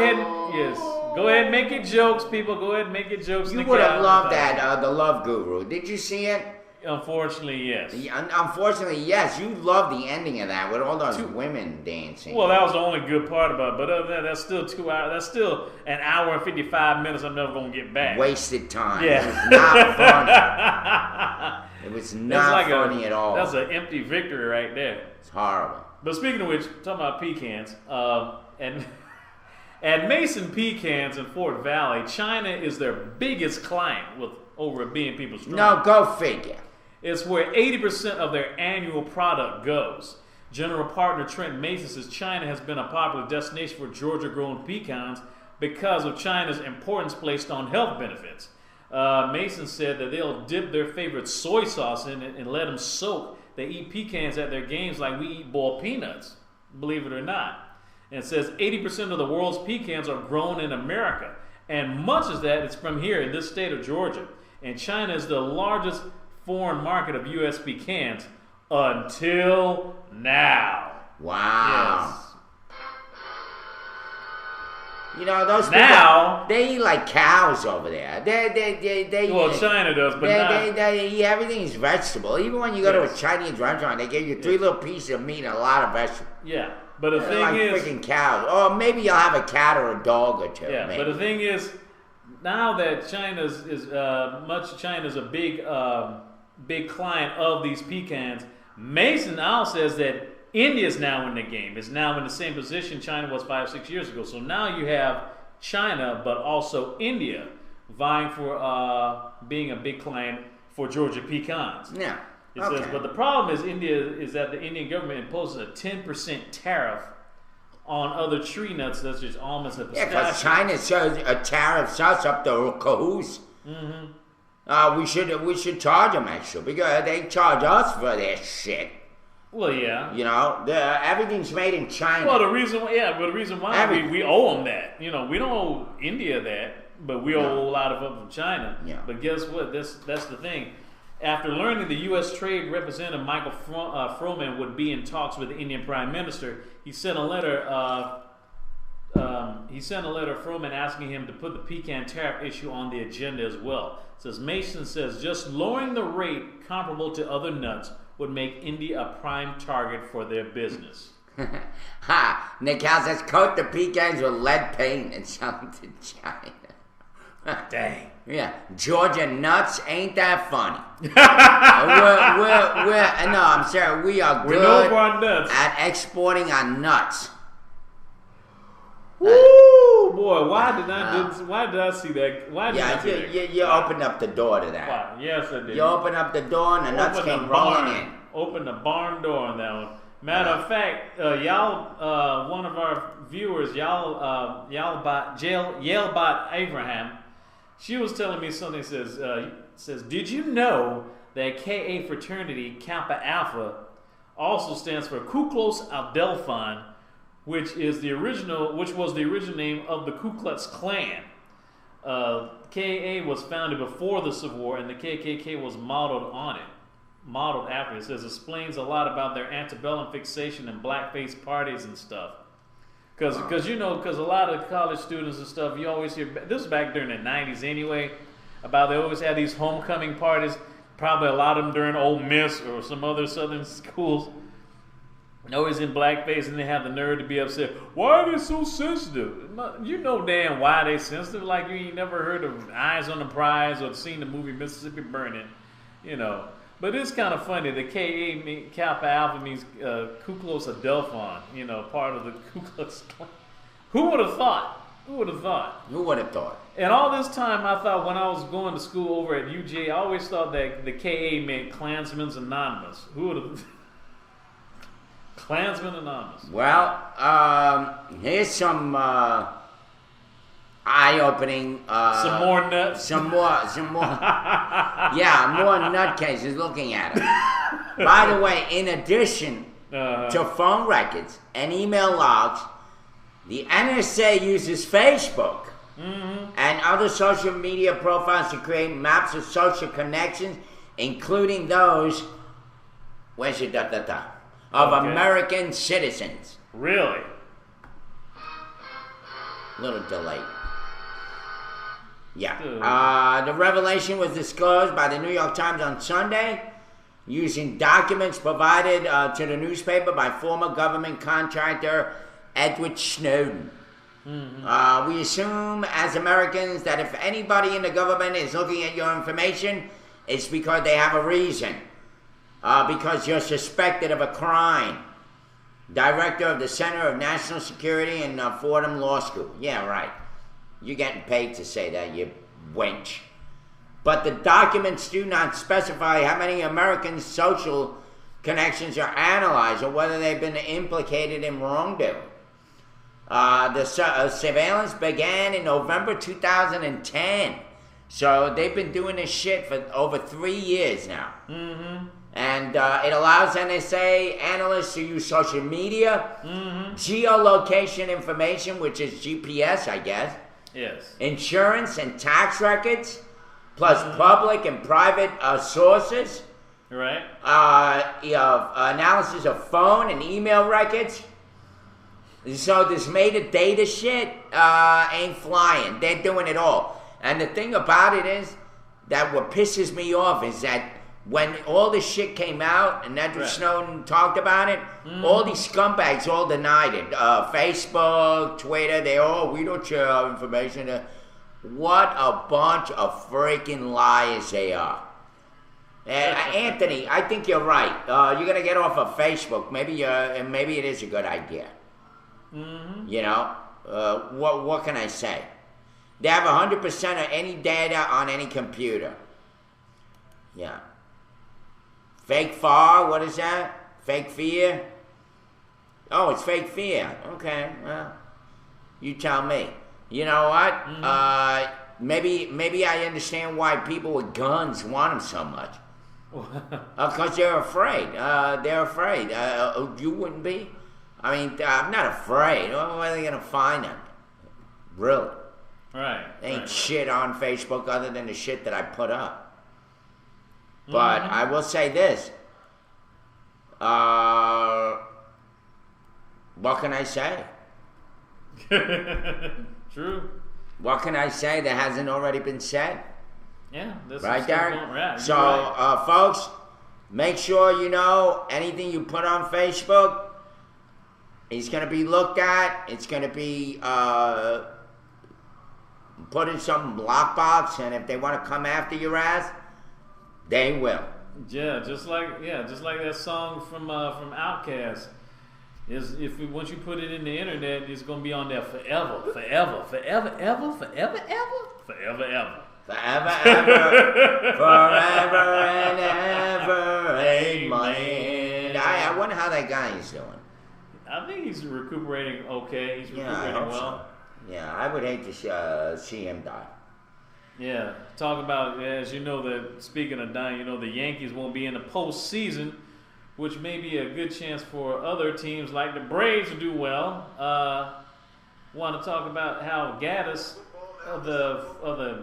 Speaker 1: jokes, people. Go ahead and make your jokes.
Speaker 2: You would have loved that, The Love Guru. Did you see it?
Speaker 1: Unfortunately, yes.
Speaker 2: Unfortunately, yes. You loved the ending of that with all those women dancing.
Speaker 1: Well, that was the only good part about it. But other than that, that's still 2 hours. That's still an hour and 55 minutes I'm never going to get back.
Speaker 2: Wasted time.
Speaker 1: Yeah.
Speaker 2: It was not funny. It was not funny at all.
Speaker 1: That's an empty victory right there.
Speaker 2: It's horrible.
Speaker 1: But speaking of which, talking about pecans, and at Mason Pecans in Fort Valley, China is their biggest client with over 1 billion people strong.
Speaker 2: No, go figure.
Speaker 1: It's where 80% of their annual product goes. General partner Trent Mason says China has been a popular destination for Georgia-grown pecans because of China's importance placed on health benefits. Mason said that they'll dip their favorite soy sauce in it and let them soak. They eat pecans at their games like we eat boiled peanuts, believe it or not. And it says 80% of the world's pecans are grown in America. And much of that is from here in this state of Georgia. And China is the largest foreign market of U.S. pecans until now.
Speaker 2: Wow.
Speaker 1: Yes.
Speaker 2: You know, those
Speaker 1: Now-
Speaker 2: people, they eat like cows over there. They
Speaker 1: Well, China does, but not.
Speaker 2: they eat everything's vegetable. Even when you go to a
Speaker 1: Yes.
Speaker 2: Chinese restaurant, they give you 3 little pieces of meat and a lot of vegetables.
Speaker 1: Yeah, but the
Speaker 2: They're
Speaker 1: thing
Speaker 2: like
Speaker 1: is,
Speaker 2: freaking cows. Or maybe you'll have a cat or a dog or two.
Speaker 1: yeah,
Speaker 2: maybe.
Speaker 1: but the thing is, now that China's a big client of these pecans, Mason now says that India's now in the game. It's now in the same position China was 5-6 years ago. So now you have China, but also India vying for being a big client for Georgia pecans.
Speaker 2: Yeah.
Speaker 1: It says, but the problem is that the Indian government imposes a 10% tariff on other tree nuts such as almonds and
Speaker 2: Yeah,
Speaker 1: pistachios.
Speaker 2: because China shows a tariff us up the cahoots. We should charge them extra because they charge us for their shit.
Speaker 1: Well, yeah.
Speaker 2: You know, everything's made in China.
Speaker 1: Well, the reason why we owe them that. You know, we don't owe India that, but we owe a lot of it from China.
Speaker 2: Yeah.
Speaker 1: But guess what? That's the thing. After learning the U.S. Trade Representative Michael Froman would be in talks with the Indian Prime Minister, he sent a letter. Froman asking him to put the pecan tariff issue on the agenda as well. It says Mason says just lowering the rate comparable to other nuts would make India a prime target for their business.
Speaker 2: Ha! Nikhil says coat the pecans with lead paint and sell them to China.
Speaker 1: Dang.
Speaker 2: Yeah, Georgia nuts ain't that funny. No, I'm sorry. We are
Speaker 1: We're known
Speaker 2: good
Speaker 1: for our nuts.
Speaker 2: at exporting our nuts.
Speaker 1: Woo, boy! Why did I see that? Why did I see that?
Speaker 2: You opened up the door to that.
Speaker 1: Why? Yes, I did.
Speaker 2: You opened up the door and the nuts
Speaker 1: Open the
Speaker 2: came rolling
Speaker 1: barn.
Speaker 2: in.
Speaker 1: Open the barn door on that one. Matter of fact, y'all, one of our viewers, Yalebot Abraham, she was telling me something. Says, did you know that KA fraternity Kappa Alpha also stands for Ku Klux Adelphon, which was the original name of the Ku Klux Klan. KA was founded before the Civil War, and the KKK was modeled after it. It says explains a lot about their antebellum fixation and blackface parties and stuff. Because a lot of college students and stuff, you always hear, this was back during the 90s anyway, about they always had these homecoming parties, probably a lot of them during Ole Miss or some other southern schools. And always in blackface, and they have the nerve to be upset. Why are they so sensitive? You know damn why they sensitive. Like you ain't never heard of Eyes on the Prize or seen the movie Mississippi Burning, you know. But it's kind of funny. The Kappa Alpha means Ku Klux Adelphon, you know, part of the Ku Klux Klan. Who would have thought? Who would have thought? And all this time, I thought when I was going to school over at UJ, I always thought that the KA meant Klansmen's Anonymous. Who would have? Klansmen Anonymous.
Speaker 2: Well, here's some eye-opening.
Speaker 1: Some more nuts.
Speaker 2: Some more. Yeah, more nutcases looking at it. By the way, in addition to phone records and email logs, the NSA uses Facebook and other social media profiles to create maps of social connections, including those. Where's your of American citizens.
Speaker 1: Really?
Speaker 2: Little delay. Yeah. The revelation was disclosed by the New York Times on Sunday using documents provided to the newspaper by former government contractor Edward Snowden. We assume as Americans that if anybody in the government is looking at your information, it's because they have a reason. Because you're suspected of a crime. Director of the Center of National Security in Fordham Law School. Yeah, right. You're getting paid to say that, you wench. But the documents do not specify how many American social connections are analyzed or whether they've been implicated in wrongdoing. The surveillance began in November 2010. So they've been doing this shit for over 3 years now. And it allows NSA analysts to use social media, geolocation information, which is GPS, I guess.
Speaker 1: Yes.
Speaker 2: Insurance and tax records, plus public and private sources.
Speaker 1: Right.
Speaker 2: Analysis of phone and email records. So this metadata shit ain't flying. They're doing it all. And the thing about it is that what pisses me off is that when all this shit came out and Edward Snowden talked about it, all these scumbags all denied it. Facebook, Twitter, we don't share our information. What a bunch of freaking liars they are. Anthony, I think you're right. You're going to get off of Facebook. Maybe it is a good idea. You know, what can I say? They have 100% of any data on any computer. Yeah. Fake FAR, what is that? Fake fear? Oh, it's fake fear. Okay, well, you tell me. You know what? Maybe I understand why people with guns want them so much. Because they're afraid. They're afraid. You wouldn't be? I mean, I'm not afraid. Where are they going to find them? Really?
Speaker 1: Right.
Speaker 2: Ain't shit on Facebook other than the shit that I put up. But I will say this. What can I say?
Speaker 1: True.
Speaker 2: What can I say that hasn't already been said?
Speaker 1: Yeah. That's
Speaker 2: Right, Derek?
Speaker 1: Right.
Speaker 2: So,
Speaker 1: right.
Speaker 2: folks, make sure you know anything you put on Facebook is going to be looked at. It's going to be put in some lockbox, and if they want to come after your ass, they will.
Speaker 1: Yeah, just like that song from Outkast. Once you put it in the internet, it's gonna be on there forever, forever, forever, ever, forever, ever, forever, ever.
Speaker 2: Forever, ever, forever and ever, amen. I wonder how that guy is doing.
Speaker 1: I think he's recuperating okay. He's recuperating well.
Speaker 2: So. Yeah, I would hate to see him die.
Speaker 1: Yeah, talk about, as you know, that speaking of dying, you know, the Yankees won't be in the postseason, which may be a good chance for other teams like the Braves to do well. Want to talk about how Gattis of the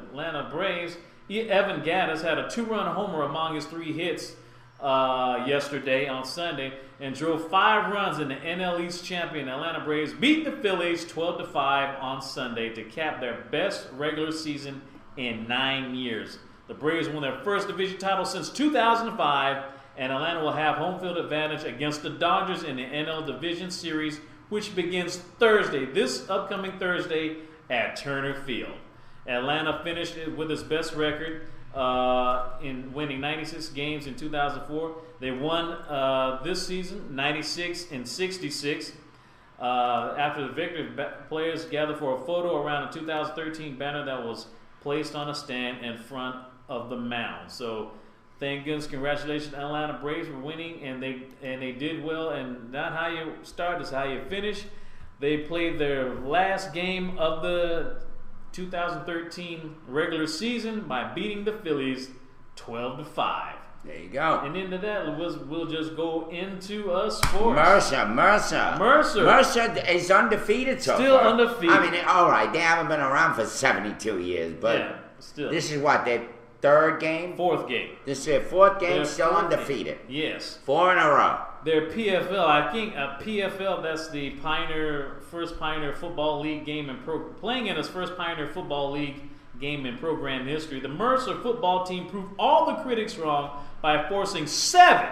Speaker 1: Atlanta Braves, Evan Gattis had a 2-run homer among his 3 hits yesterday on Sunday and drove 5 runs in the NL East champion Atlanta Braves beat the Phillies 12-5 on Sunday to cap their best regular season in 9 years. The Braves won their first division title since 2005, and Atlanta will have home field advantage against the Dodgers in the NL Division Series, which begins this upcoming Thursday at Turner Field. Atlanta finished with its best record in winning 96 games in 2004. They won this season 96 and 66. After the victory, players gathered for a photo around a 2013 banner that was placed on a stand in front of the mound. So, thank goodness, congratulations, Atlanta Braves for winning, and they did well. And not how you start, is how you finish. They played their last game of the 2013 regular season by beating the Phillies 12-5.
Speaker 2: There you go.
Speaker 1: And into that, we'll just go into sports.
Speaker 2: Mercer is undefeated so
Speaker 1: Still
Speaker 2: far.
Speaker 1: undefeated.
Speaker 2: I mean, all right, they haven't been around for 72 years, but
Speaker 1: yeah, still.
Speaker 2: This is what, their 3rd game?
Speaker 1: 4th game.
Speaker 2: This is their 4th game,
Speaker 1: Their
Speaker 2: still
Speaker 1: 4th
Speaker 2: undefeated.
Speaker 1: Game. Yes.
Speaker 2: 4 in a row.
Speaker 1: Their PFL, I think PFL, that's the first Pioneer Football League game playing in its first Pioneer Football League game in program history. The Mercer football team proved all the critics wrong by forcing 7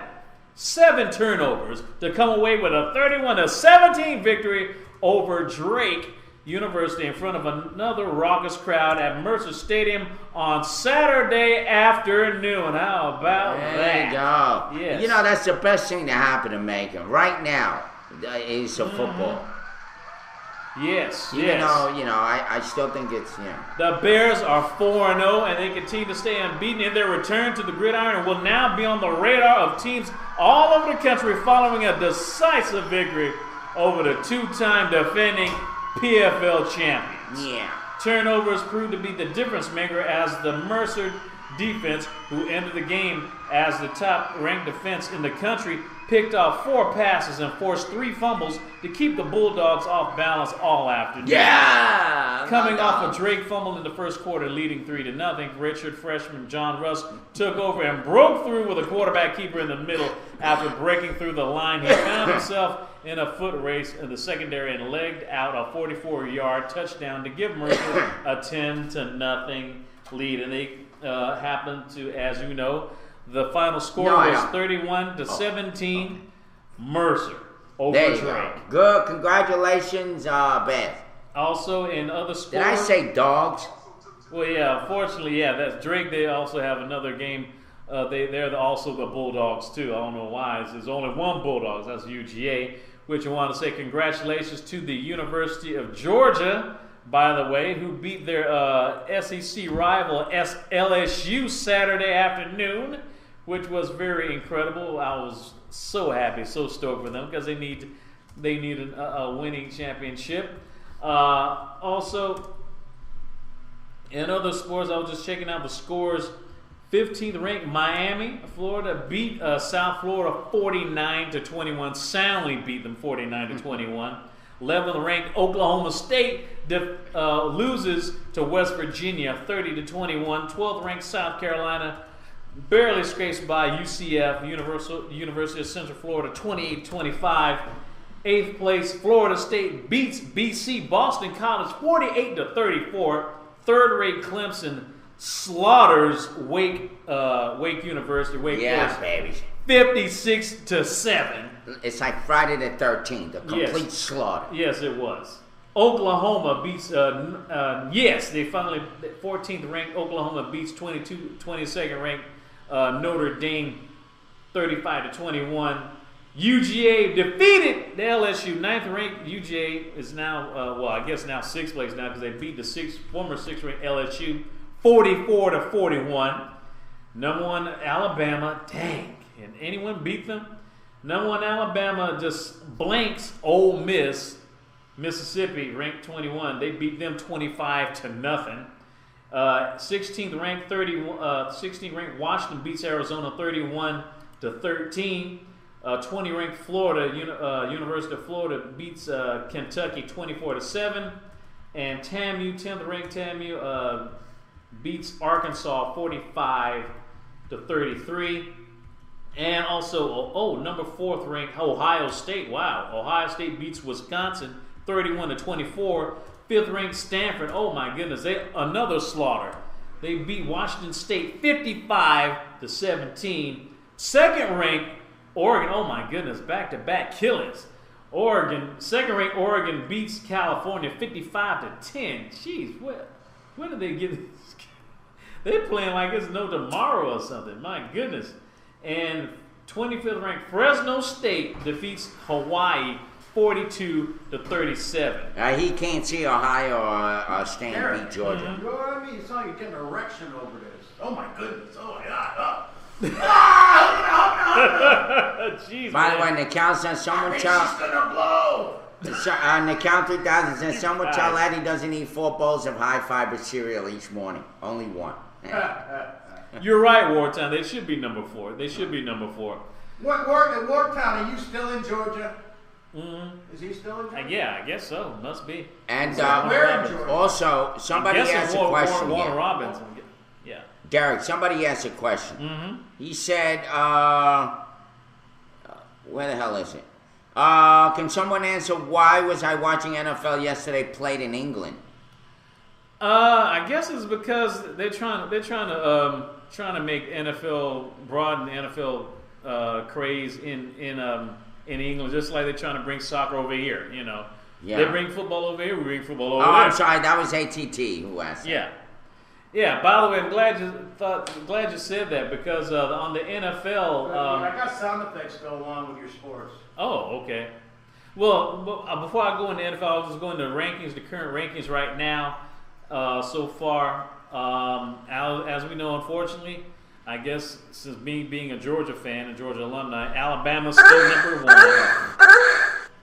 Speaker 1: turnovers to come away with a 31-17 victory over Drake University in front of another raucous crowd at Mercer Stadium on Saturday afternoon. How about that?
Speaker 2: There you go.
Speaker 1: Yes.
Speaker 2: You know, that's the best thing to happen to Macon right now is football.
Speaker 1: Yes,
Speaker 2: Even though, I still think it's,
Speaker 1: The Bears are 4-0, and they continue to stay unbeaten in their return to the gridiron and will now be on the radar of teams all over the country following a decisive victory over the 2-time defending PFL champions.
Speaker 2: Yeah.
Speaker 1: Turnovers proved to be the difference maker as the Mercer defense, who ended the game as the top-ranked defense in the country, picked off 4 passes and forced 3 fumbles to keep the Bulldogs off balance all afternoon.
Speaker 2: Yeah!
Speaker 1: Coming off a Drake fumble in the first quarter, leading 3-0, redshirt freshman John Russ took over and broke through with a quarterback keeper in the middle. After breaking through the line, he found himself in a foot race in the secondary and legged out a 44-yard touchdown to give Mercer a 10-0 lead. And they happened to, as you know, the final score was 31-17, Mercer over
Speaker 2: there you
Speaker 1: Drake.
Speaker 2: Go. Good, congratulations, Beth.
Speaker 1: Also in other sports.
Speaker 2: Did I say dogs?
Speaker 1: Well, yeah, unfortunately, that's Drake. They also have another game. They're also the Bulldogs, too. I don't know why. There's only one Bulldogs. That's UGA, which I want to say congratulations to the University of Georgia by the way, who beat their SEC rival LSU Saturday afternoon, which was very incredible. I was so happy, so stoked for them because they need a winning championship. Also, in other sports, I was just checking out the scores. 15th ranked Miami, Florida beat South Florida 49-21. Soundly beat them 49-21. 11th ranked Oklahoma State loses to West Virginia 30-21. 12th ranked South Carolina barely scrapes by UCF, University of Central Florida 28-25. 8th place Florida State beats BC Boston College 48-34. 3rd rate Clemson slaughters Wake University.
Speaker 2: Yeah, baby.
Speaker 1: 56-7.
Speaker 2: It's like Friday the 13th, a complete slaughter.
Speaker 1: Yes, it was. Oklahoma beats. They finally 14th ranked Oklahoma beats 22nd ranked Notre Dame 35-21. UGA defeated the LSU 9th ranked. UGA is now I guess now 6th place now because they beat the former 6th ranked LSU 44-41. Number 1 Alabama. Dang, can anyone beat them? Number 1 Alabama just blanks Ole Miss, Mississippi, ranked 21. They beat them 25-0. 16th ranked Washington beats Arizona 31-13. 20 ranked Florida, University of Florida beats Kentucky 24-7. And TAMU, 10th ranked TAMU beats Arkansas 45-33. And also, number 4th ranked Ohio State. Wow. Ohio State beats Wisconsin 31-24. 5th ranked Stanford. Oh my goodness. Another slaughter. They beat Washington State 55-17. 2nd ranked Oregon. Oh my goodness. Back-to-back killings. Second ranked Oregon beats California 55-10. Jeez, when did they get this? They're playing like it's no tomorrow or something. My goodness. And 25th ranked Fresno State defeats Hawaii 42-37.
Speaker 2: He can't see Ohio or Stanford beat Georgia.
Speaker 3: You know what I mean? It's like you're getting an erection over this. Oh my goodness. Oh my God.
Speaker 1: Jeez,
Speaker 2: By the way, in the count says someone tell.
Speaker 3: She's gonna blow.
Speaker 2: On the count 2000 says someone tell Eddie doesn't eat 4 bowls of high fiber cereal each morning. Only 1.
Speaker 1: You're right, Wartown. They should be number 4.
Speaker 3: Wartown, are you still in Georgia? Mm-hmm. Is he still in Georgia?
Speaker 1: Yeah, I guess so. Must be.
Speaker 2: And also, somebody asked a question.
Speaker 1: Warner Robins. Yeah.
Speaker 2: Derek, somebody asked a question.
Speaker 1: Mm-hmm.
Speaker 2: He said, where the hell is it? Can someone answer why was I watching NFL yesterday played in England?
Speaker 1: I guess it's because they're trying to make NFL broaden the NFL craze in England, just like they're trying to bring soccer over here. You know, They bring football over here, we bring football over there.
Speaker 2: I'm sorry, that was ATT who asked that.
Speaker 1: Yeah. By the way, I'm glad you said that because on the NFL,
Speaker 3: I got sound effects to go along with your sports.
Speaker 1: Oh, okay. Well, before I go into NFL, I'll just go into the current rankings right now. So far, as we know, unfortunately, I guess since me being a Georgia fan and Georgia alumni, Alabama's still number 1.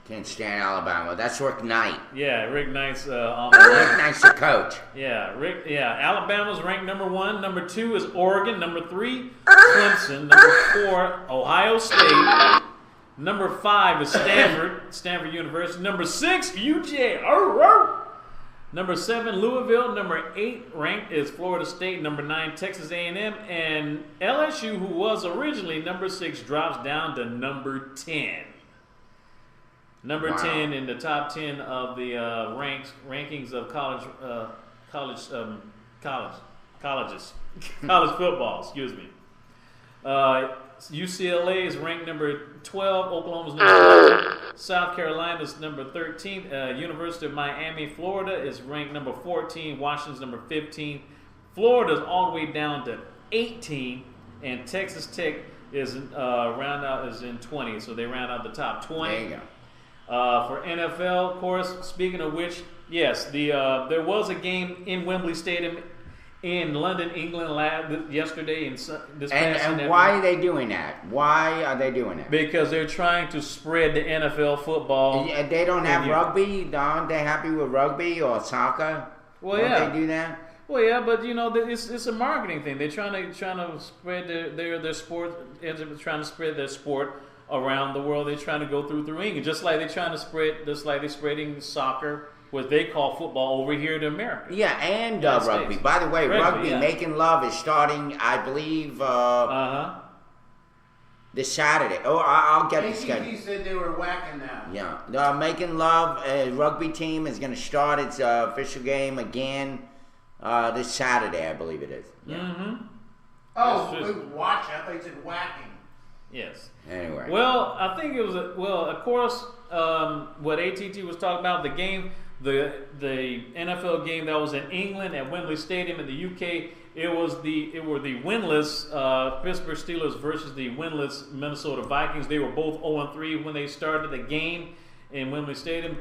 Speaker 2: Can't stand Alabama. That's Rick Knight.
Speaker 1: Yeah, Rick Knight's on
Speaker 2: Rick Knight's the coach.
Speaker 1: Alabama's ranked number 1. Number 2 is Oregon. Number 3, Clemson. Number 4, Ohio State. Number 5 is Stanford University. Number 6, UGA. Number 7, Louisville. Number 8 ranked is Florida State. Number 9, Texas A&M. And LSU, who was originally number 6, drops down to number 10. Number 10 in the top 10 of the rankings of college football. Excuse me. UCLA is ranked number 12. Oklahoma's number 11. South Carolina's number 13. University of Miami, Florida is ranked number 14. Washington's number 15. Florida's all the way down to 18, and Texas Tech is in 20. So they round out the top 20.
Speaker 2: There you go.
Speaker 1: For NFL, of course, speaking of which, yes, there was a game in Wembley Stadium in London, England, yesterday and this past
Speaker 2: And why are they doing that? Why are they doing that?
Speaker 1: Because they're trying to spread the NFL football.
Speaker 2: They don't have rugby? Aren't they happy with rugby or soccer?
Speaker 1: Well,
Speaker 2: Don't they do that?
Speaker 1: Well, yeah, but it's a marketing thing. They're trying to spread their sport, trying to spread their sport around the world. They're trying to go through England, just like they're spreading soccer, what they call football, over here to America.
Speaker 2: Yeah, and rugby.
Speaker 1: States.
Speaker 2: By the way, rugby,
Speaker 1: yeah.
Speaker 2: Making Love is starting, I believe, this Saturday. Oh, I'll get the schedule.
Speaker 3: ATT said they were whacking now.
Speaker 2: Yeah, the Making Love rugby team is going to start its official game again this Saturday, I believe it is. Yeah.
Speaker 1: Mm-hmm.
Speaker 3: Oh, watch! I thought you said whacking.
Speaker 1: Yes.
Speaker 2: Anyway.
Speaker 1: Well, I think it was of course, what ATT was talking about, the game, the NFL game that was in England at Wembley Stadium in the UK. It were the winless Pittsburgh Steelers versus the winless Minnesota Vikings. They were both 0-3 when they started the game in Wembley Stadium.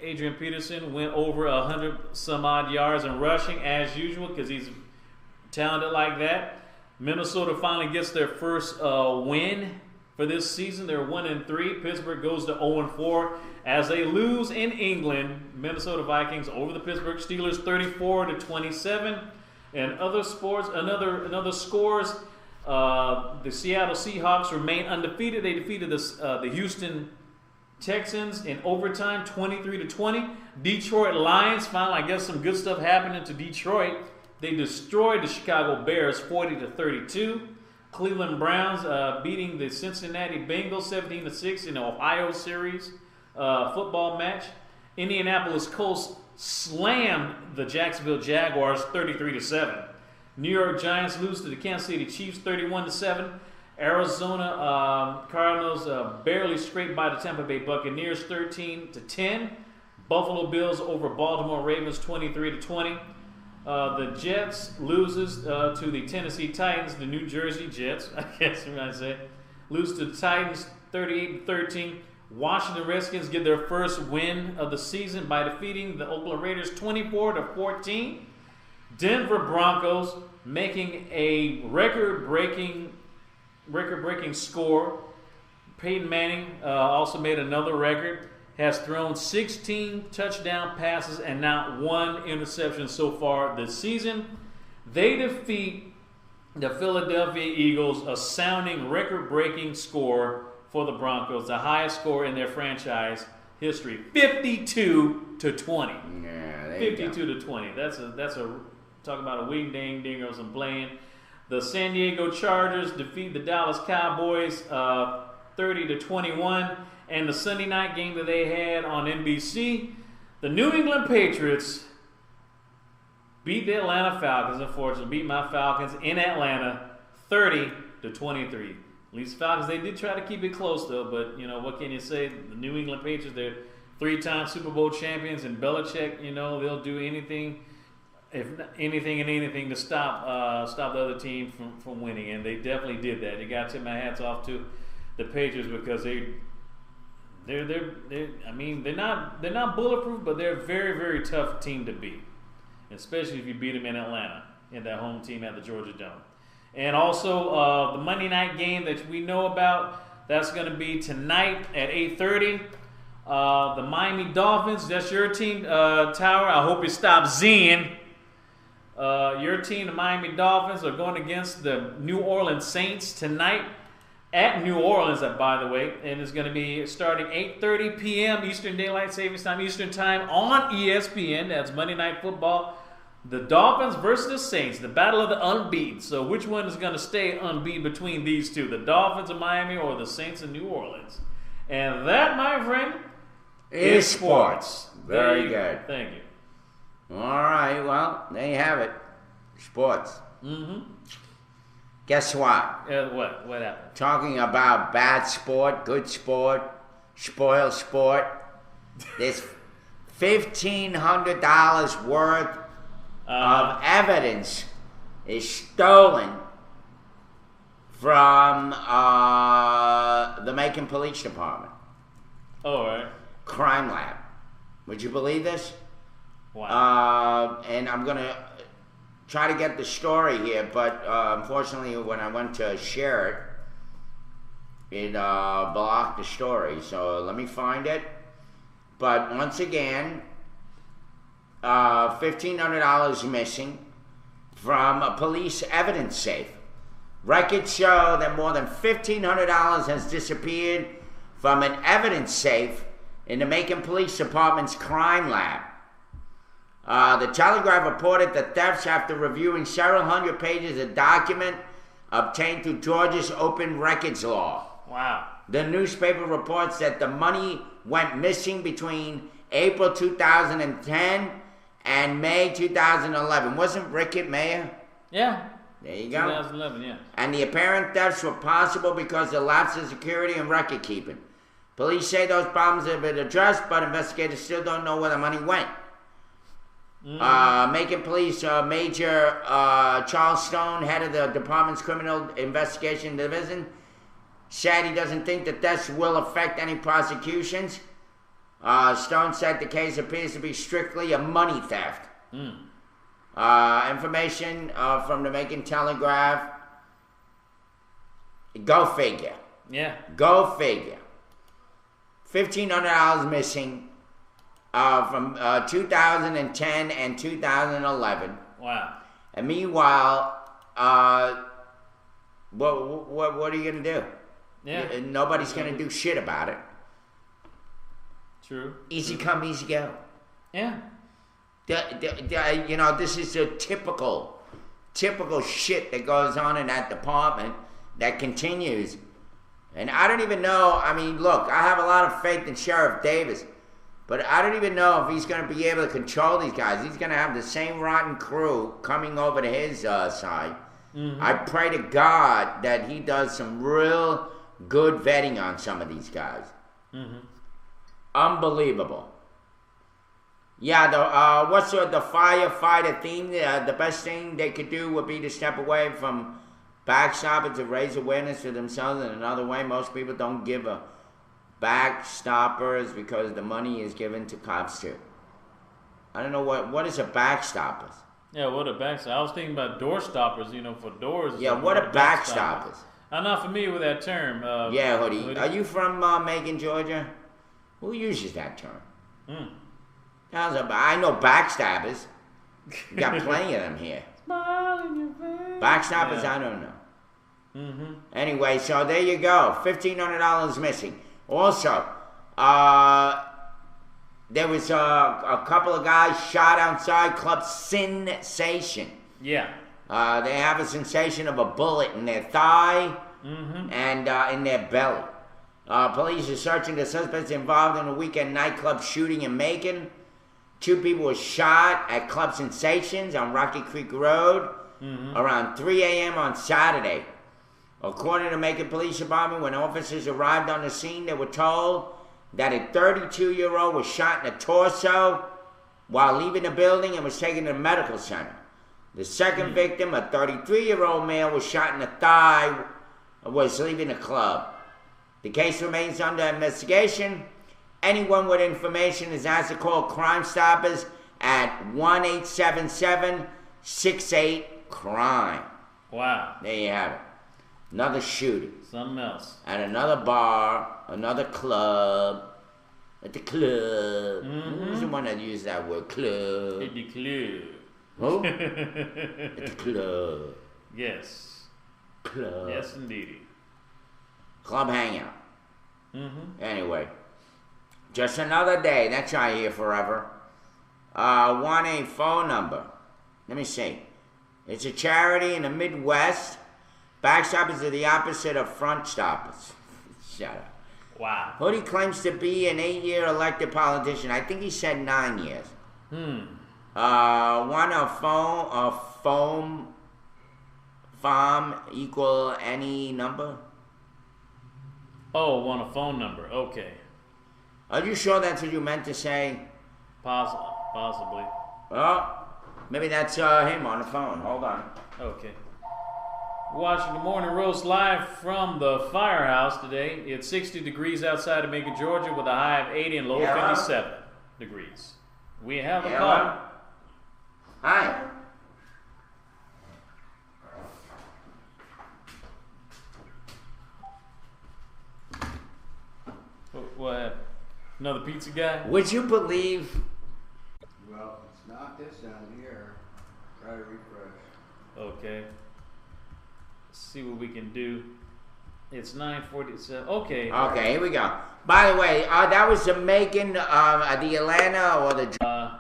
Speaker 1: Adrian Peterson went over 100 some odd yards in rushing as usual because he's talented like that. Minnesota finally gets their first win for this season. They're 1-3. Pittsburgh goes to 0-4 as they lose in England. Minnesota Vikings over the Pittsburgh Steelers 34-27. And other sports, another scores. The Seattle Seahawks remain undefeated. They defeated the Houston Texans in overtime 23-20. Detroit Lions, finally, I guess some good stuff happening to Detroit. They destroyed the Chicago Bears 40-32. Cleveland Browns beating the Cincinnati Bengals 17-6 in the Ohio Series football match. Indianapolis Colts slammed the Jacksonville Jaguars 33-7. New York Giants lose to the Kansas City Chiefs 31-7. Arizona Cardinals barely scraped by the Tampa Bay Buccaneers 13-10. Buffalo Bills over Baltimore Ravens 23-20. The Jets loses to the Tennessee Titans, the New Jersey Jets, I guess you might say. Lose to the Titans 38-13. Washington Redskins get their first win of the season by defeating the Oakland Raiders 24-14. Denver Broncos making a record-breaking score. Peyton Manning also made another record. Has thrown 16 touchdown passes and not one interception so far this season. They defeat the Philadelphia Eagles, a sounding record-breaking score for the Broncos, the highest score in their franchise history, 52-20.
Speaker 2: Yeah,
Speaker 1: 52-20. That's a talk about a wing ding ding or some playing. The San Diego Chargers defeat the Dallas Cowboys 30-21. And the Sunday night game that they had on NBC, the New England Patriots beat the Atlanta Falcons, unfortunately, beat my Falcons in Atlanta 30-23. At least Falcons, they did try to keep it close though, but what can you say? The New England Patriots, they're 3-time Super Bowl champions, and Belichick, they'll do anything to stop the other team from winning, and they definitely did that. You got to tip my hats off to the Patriots because they're not bulletproof, but they're a very, very tough team to beat, especially if you beat them in Atlanta in that home team at the Georgia Dome. And also the Monday night game that we know about, that's going to be tonight at 8:30. The Miami Dolphins, that's your team, Tower. I hope you stop Zen. Your team, the Miami Dolphins, are going against the New Orleans Saints tonight at New Orleans, by the way, and it's going to be starting 8:30 p.m. Eastern Daylight Savings Time, Eastern Time on ESPN. That's Monday Night Football. The Dolphins versus the Saints, the battle of the unbeaten. So which one is going to stay unbeaten between these two, the Dolphins of Miami or the Saints of New Orleans? And that, my friend,
Speaker 2: is sports. Very good.
Speaker 1: Thank you.
Speaker 2: All right, well, there you have it. Sports.
Speaker 1: Mm-hmm.
Speaker 2: Guess what?
Speaker 1: What happened?
Speaker 2: Talking about bad sport, good sport, spoil sport. There's $1,500 worth of evidence is stolen from the Macon Police Department.
Speaker 1: All right.
Speaker 2: Crime Lab. Would you believe this?
Speaker 1: Wow.
Speaker 2: And I'm going to try to get the story here, but unfortunately when I went to share it blocked the story. So let me find it. But once again, $1,500 missing from a police evidence safe. Records show that more than $1,500 has disappeared from an evidence safe in the Macon Police Department's crime lab. The Telegraph reported the thefts after reviewing several hundred pages of document obtained through Georgia's open records law.
Speaker 1: Wow.
Speaker 2: The newspaper reports that the money went missing between April 2010 and May 2011. Wasn't Rickett mayor?
Speaker 1: Yeah.
Speaker 2: There you go.
Speaker 1: 2011, yeah.
Speaker 2: And the apparent thefts were possible because of lapse in security and record keeping. Police say those problems have been addressed, but investigators still don't know where the money went. Macon Police Major Charles Stone, head of the department's criminal investigation division, said he doesn't think that this will affect any prosecutions. Stone said the case appears to be strictly a money theft. Information from the Macon Telegraph. Go figure.
Speaker 1: Yeah.
Speaker 2: Go figure. $1,500 missing from 2010 and 2011.
Speaker 1: Wow.
Speaker 2: And meanwhile, what are you gonna do?
Speaker 1: Yeah.
Speaker 2: Nobody's gonna do shit about it.
Speaker 1: True.
Speaker 2: Easy come, easy go.
Speaker 1: Yeah.
Speaker 2: This is a typical shit that goes on in that department that continues. And I don't even know, I mean, look, I have a lot of faith in Sheriff Davis, but I don't even know if he's going to be able to control these guys. He's going to have the same rotten crew coming over to his side. I pray to God that he does some real good vetting on some of these guys. Unbelievable. Yeah, what's the firefighter theme? The best thing they could do would be to step away from backstoppers to raise awareness to themselves in another way. Most people don't give a backstoppers because the money is given to cops too. I don't know what is a backstoppers.
Speaker 1: Yeah, what a backstop. I was thinking about door stoppers, for doors.
Speaker 2: Yeah, what are backstoppers?
Speaker 1: I'm not familiar with that term.
Speaker 2: Yeah, Hoodie. Are you from Macon, Georgia? Who uses that term? I know backstabbers. We got plenty of them here. Backstoppers, yeah. I don't know. Anyway, so there you go. $1,500 missing. Also, there was a couple of guys shot outside Club Sensation.
Speaker 1: Yeah.
Speaker 2: They have a sensation of a bullet in their thigh and in their belly. Police are searching the suspects involved in a weekend nightclub shooting in Macon. 2 people were shot at Club Sensations on Rocky Creek Road around 3 a.m. on Saturday. According to Macon Police Department, when officers arrived on the scene, they were told that a 32-year-old was shot in the torso while leaving the building and was taken to the medical center. The second victim, a 33-year-old male, was shot in the thigh and was leaving the club. The case remains under investigation. Anyone with information is asked to call Crime Stoppers at 1-877-68-CRIME.
Speaker 1: Wow.
Speaker 2: There you have it. Another shooting.
Speaker 1: Something else.
Speaker 2: At another bar, another club. At the club. Who's the one that used that word? Club.
Speaker 1: At the club.
Speaker 2: Who? At the club.
Speaker 1: Yes.
Speaker 2: Club.
Speaker 1: Yes, indeed.
Speaker 2: Club hangout. Anyway. Just another day. That's not here forever. Want a phone number. Let me see. It's a charity in the Midwest. Backstoppers are the opposite of front stoppers. Shut up.
Speaker 1: Wow.
Speaker 2: Hoodie claims to be an 8-year elected politician. I think he said 9 years. Want a farm equal any number?
Speaker 1: Oh, want a phone number. Okay.
Speaker 2: Are you sure that's what you meant to say?
Speaker 1: Possibly.
Speaker 2: Well, maybe that's him on the phone. Hold on.
Speaker 1: Okay. Watching the morning roast live from the firehouse today. It's 60 degrees outside of Macon, Georgia, with a high of 80 and low of 57 degrees. We have a call.
Speaker 2: Hi.
Speaker 1: What? Another pizza guy?
Speaker 2: Would you believe?
Speaker 3: Well, it's not this down here. Try to refresh.
Speaker 1: Okay. Let's see what we can do. It's 9:47. Okay.
Speaker 2: Okay, here we go. By the way, that was Jamaican, the Atlanta or the...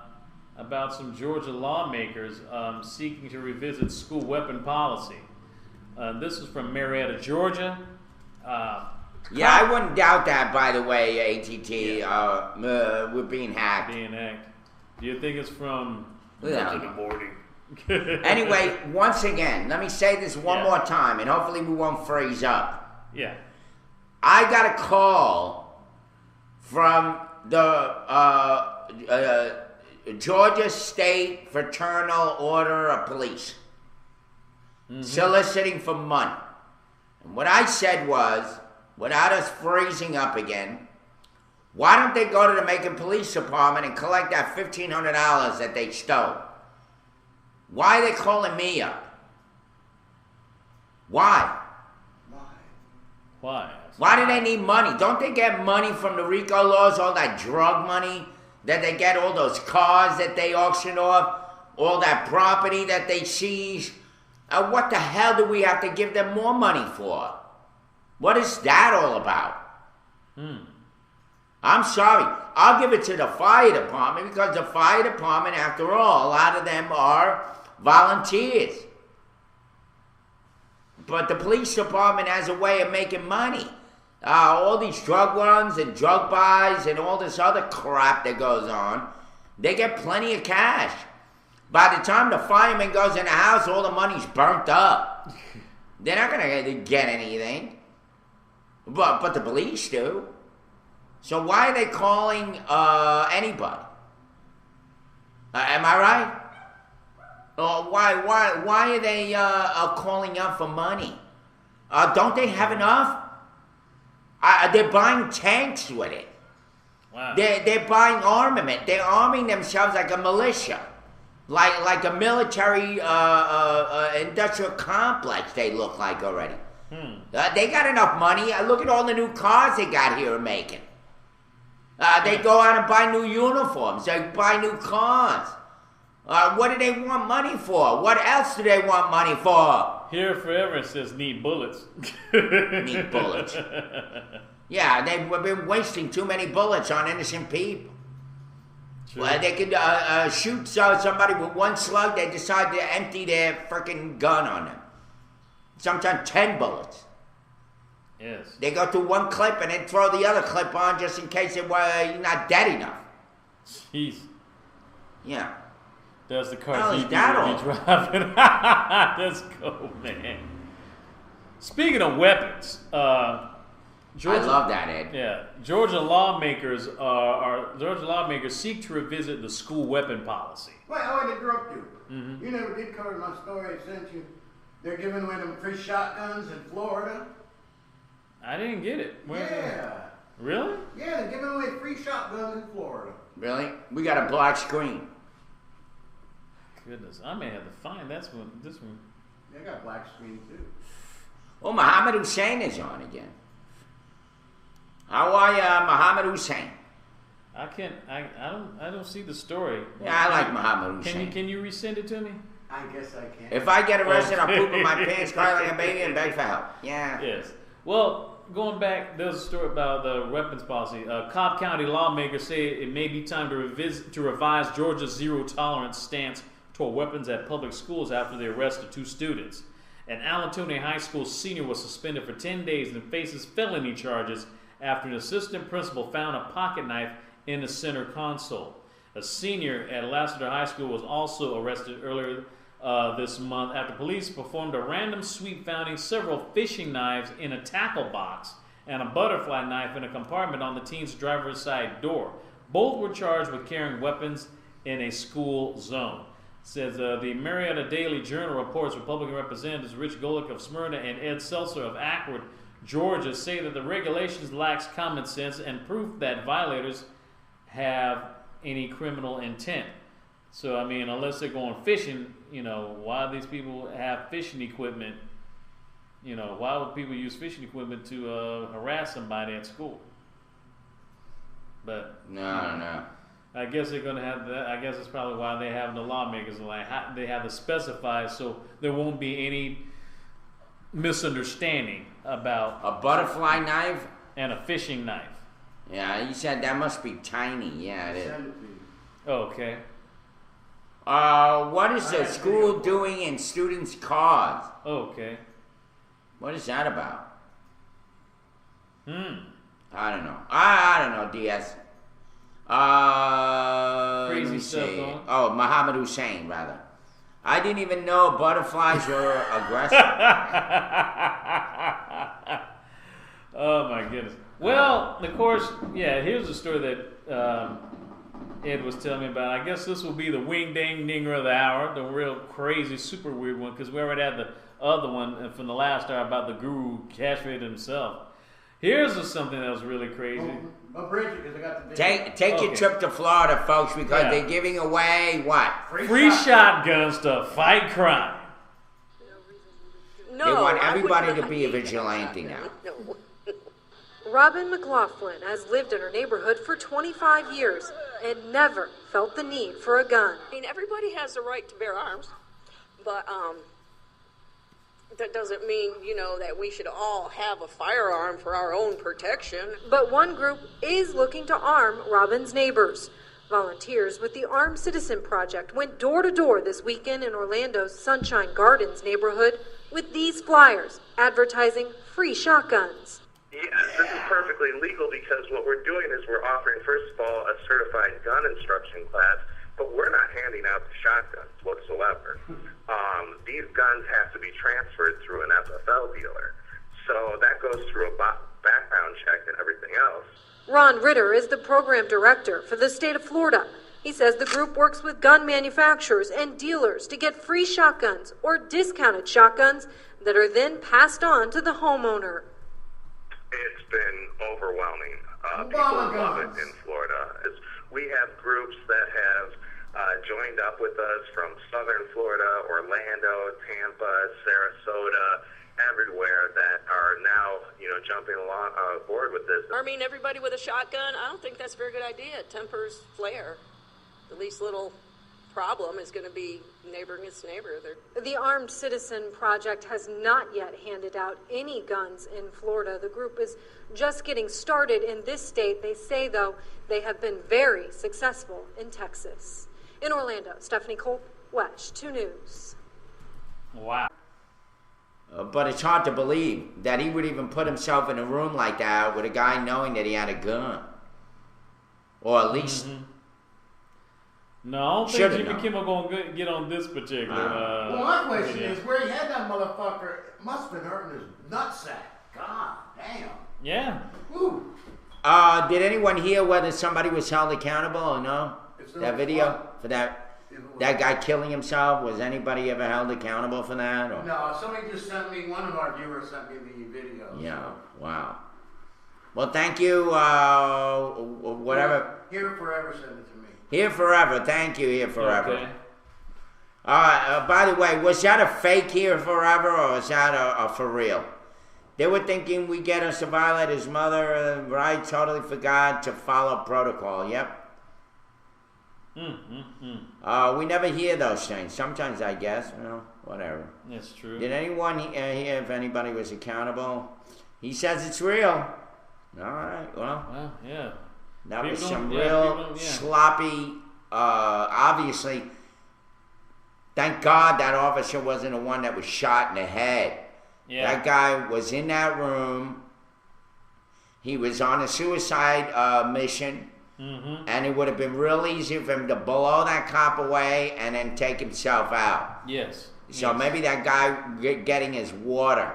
Speaker 1: About some Georgia lawmakers seeking to revisit school weapon policy. This is from Marietta, Georgia.
Speaker 2: Yeah, I wouldn't doubt that, by the way, ATT. We're being hacked.
Speaker 1: Being hacked. Do you think it's from
Speaker 2: Yeah.
Speaker 1: in the morning?
Speaker 2: Anyway, once again, let me say this one more time, and hopefully we won't freeze up.
Speaker 1: Yeah.
Speaker 2: I got a call from the Georgia State Fraternal Order of Police soliciting for money. And what I said was, without us freezing up again, why don't they go to the Macon Police Department and collect that $1,500 that they stole? Why are they calling me up? Why?
Speaker 1: Why?
Speaker 2: Why do they need money? Don't they get money from the RICO laws, all that drug money that they get, all those cars that they auction off, all that property that they seize? What the hell do we have to give them more money for? What is that all about? I'm sorry. I'll give it to the fire department because the fire department, after all, a lot of them are volunteers. But the police department has a way of making money. All these drug runs and drug buys and all this other crap that goes on, they get plenty of cash. By the time the fireman goes in the house, all the money's burnt up. They're not going to get anything. But the police do. So why are they calling anybody? Am I right? Why are they calling up for money? Don't they have enough? They're buying tanks with it.
Speaker 1: Wow.
Speaker 2: They're buying armament. They're arming themselves like a militia, like a military industrial complex. They look like already. They got enough money. Look at all the new cars they got here in Macon. They go out and buy new uniforms. They buy new cars. What do they want money for? What else do they want money for?
Speaker 1: Here forever it says need bullets.
Speaker 2: Need bullets. Yeah, they've been wasting too many bullets on innocent people.
Speaker 1: True.
Speaker 2: Well, they could shoot somebody with one slug. They decide to empty their freaking gun on them. Sometimes 10 bullets.
Speaker 1: Yes.
Speaker 2: They go through one clip and then throw the other clip on just in case you're not dead enough.
Speaker 1: Jeez.
Speaker 2: Yeah.
Speaker 1: That's the car
Speaker 2: Hell, is
Speaker 1: DB
Speaker 2: that
Speaker 1: will
Speaker 2: all?
Speaker 1: be driving. Let's go, man. Speaking of weapons, Georgia,
Speaker 2: I love that, Ed.
Speaker 1: Yeah, Georgia lawmakers seek to revisit the school weapon policy.
Speaker 3: Wait, I want to interrupt you. You never did cover my story I sent you. They're giving away them free shotguns in Florida.
Speaker 1: I didn't get it.
Speaker 3: Yeah.
Speaker 1: Really?
Speaker 3: Yeah, they're giving away free shotguns in Florida.
Speaker 2: Really? We got a black screen.
Speaker 1: Goodness, I may have to find this one.
Speaker 3: They got black screen too.
Speaker 2: Oh, Mohammed Hussein is on again. How are you, Mohammed Hussein?
Speaker 1: I don't see the story.
Speaker 2: Yeah, I like Mohammed Hussein.
Speaker 1: Can you resend it to me?
Speaker 3: I guess I can.
Speaker 2: If I get arrested, I'll poop in my pants, cry like a baby, and beg for help. Yeah.
Speaker 1: Yes. Well, going back, there's a story about the weapons policy. Cobb County lawmakers say it may be time to revise Georgia's zero-tolerance stance toward weapons at public schools after the arrest of 2 students. An Alatoona High School senior was suspended for 10 days and faces felony charges after an assistant principal found a pocket knife in the center console. A senior at Lassiter High School was also arrested earlier this month after police performed a random sweep finding several fishing knives in a tackle box and a butterfly knife in a compartment on the teen's driver's side door. Both were charged with carrying weapons in a school zone. Says the Marietta Daily Journal reports Republican Representatives Rich Golick of Smyrna and Ed Seltzer of Acworth, Georgia, say that the regulations lacks common sense and proof that violators have any criminal intent. So, I mean, unless they're going fishing, you know, why these people have fishing equipment? You know, why would people use fishing equipment to harass somebody at school? But
Speaker 2: No.
Speaker 1: I guess they're going to have that. I guess it's probably why they have the lawmakers they have to specify so there won't be any misunderstanding about
Speaker 2: A butterfly knife?
Speaker 1: and a fishing knife.
Speaker 2: Yeah, you said that must be tiny. Yeah, it is.
Speaker 3: Send it to you.
Speaker 1: Okay.
Speaker 2: What is the school doing in students' cars?
Speaker 1: Okay.
Speaker 2: What is that about?
Speaker 1: Hmm.
Speaker 2: I don't know. I don't know, DS. Let
Speaker 1: Crazy
Speaker 2: me
Speaker 1: stuff
Speaker 2: see.
Speaker 1: going.
Speaker 2: Oh, Muhammad Hussein, rather. I didn't even know butterflies were aggressive.
Speaker 1: Oh my goodness. Well, of course, yeah. Here's a story that Ed was telling me about. I guess this will be the wing dang dinger of the hour, the real crazy, super weird one, because we already had the other one from the last hour about the guru castrated himself. Here's something that was really crazy.
Speaker 3: But Bridget, because I got the video.
Speaker 2: Take your
Speaker 1: Okay.
Speaker 2: trip to Florida, folks, because
Speaker 1: Yeah.
Speaker 2: they're giving away what?
Speaker 1: Free shotguns to fight crime.
Speaker 7: No,
Speaker 2: They want
Speaker 7: I would
Speaker 2: everybody to
Speaker 7: not
Speaker 2: be a
Speaker 7: need
Speaker 2: vigilante
Speaker 7: that.
Speaker 2: now.
Speaker 7: No.
Speaker 8: Robin McLaughlin has lived in her neighborhood for 25 years and never felt the need for a gun.
Speaker 7: I mean, everybody has the right to bear arms, but that doesn't mean, you know, that we should all have a firearm for our own protection.
Speaker 8: But one group is looking to arm Robin's neighbors. Volunteers with the Armed Citizen Project went door to door this weekend in Orlando's Sunshine Gardens neighborhood with these flyers advertising free shotguns.
Speaker 9: Yes, this is perfectly legal because what we're doing is we're offering, first of all, a certified gun instruction class, but we're not handing out the shotguns whatsoever. These guns have to be transferred through an FFL dealer. So that goes through a background check and everything else.
Speaker 8: Ron Ritter is the program director for the state of Florida. He says the group works with gun manufacturers and dealers to get free shotguns or discounted shotguns that are then passed on to the homeowner.
Speaker 9: It's been overwhelming. People
Speaker 3: Obama
Speaker 9: love
Speaker 3: guns.
Speaker 9: it in Florida. We have groups that have joined up with us from southern Florida, Orlando, Tampa, Sarasota, everywhere that are now, you know, jumping along board with this.
Speaker 7: I mean, everybody with a shotgun, I don't think that's a very good idea. It tempers flare. The least little problem is going to be neighbor against neighbor.
Speaker 8: The Armed Citizen Project has not yet handed out any guns in Florida. The group is just getting started in this state. They say, though, they have been very successful in Texas. In Orlando, Stephanie Culp, WESH 2 News.
Speaker 1: Wow.
Speaker 2: But it's hard to believe that he would even put himself in a room like that with a guy knowing that he had a gun. Or at least...
Speaker 1: No, I don't
Speaker 2: Should've
Speaker 1: think Jimmy
Speaker 2: known.
Speaker 1: Kimmel gonna get on this particular.
Speaker 3: Well, my question
Speaker 1: video.
Speaker 3: is, where he had that motherfucker, it must have been hurting his nutsack. God damn.
Speaker 1: Yeah.
Speaker 3: Woo.
Speaker 2: Did anyone hear whether somebody was held accountable or no?
Speaker 3: If there
Speaker 2: That
Speaker 3: was
Speaker 2: video
Speaker 3: what?
Speaker 2: for that
Speaker 3: If it was-
Speaker 2: guy killing himself, was anybody ever held accountable for that? Or?
Speaker 3: No, somebody just sent me, one of our viewers sent me the video.
Speaker 2: Yeah, wow. Well, thank you, whatever.
Speaker 3: Here Forever sent it to me.
Speaker 2: Here Forever, thank you, Here Forever.
Speaker 1: Okay.
Speaker 2: By the way, was that a fake Here Forever or was that a for real? They were thinking we get us to violate his mother, right? Totally forgot to follow protocol, yep. We never hear those things. Sometimes I guess, you know, whatever.
Speaker 1: That's true.
Speaker 2: Did anyone hear if anybody was accountable? He says it's real. All right, well,
Speaker 1: Well, yeah.
Speaker 2: that was
Speaker 1: People
Speaker 2: some
Speaker 1: don't- yeah,
Speaker 2: real
Speaker 1: people don't- yeah.
Speaker 2: sloppy, obviously, thank God that officer wasn't the one that was shot in the head.
Speaker 1: Yeah.
Speaker 2: That guy was in that room. He was on a suicide mission. And it would have been real easy for him to blow that cop away and then take himself out.
Speaker 1: Yes.
Speaker 2: So
Speaker 1: yes.
Speaker 2: maybe that guy getting his water,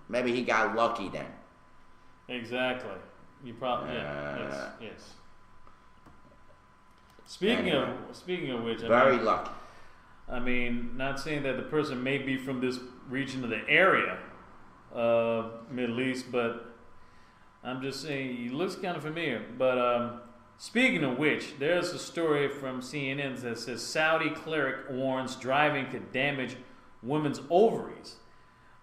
Speaker 2: maybe he got lucky then.
Speaker 1: Exactly. You probably. Yeah. Yes. Yes. Speaking of which,
Speaker 2: Very lucky.
Speaker 1: I mean, not saying that the person may be from this region of the area, Middle East, but I'm just saying he looks kind of familiar. But speaking of which, there's a story from CNN that says Saudi cleric warns driving could damage women's ovaries.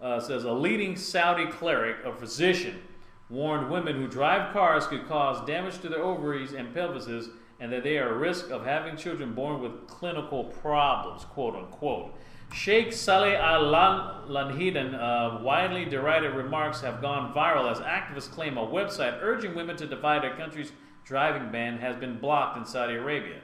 Speaker 1: Says a leading Saudi cleric, a physician, warned women who drive cars could cause damage to their ovaries and pelvises, and that they are at risk of having children born with clinical problems, quote unquote. Sheikh Saleh Al-Lanhidan widely derided remarks have gone viral as activists claim a website urging women to defy their country's driving ban has been blocked in Saudi Arabia.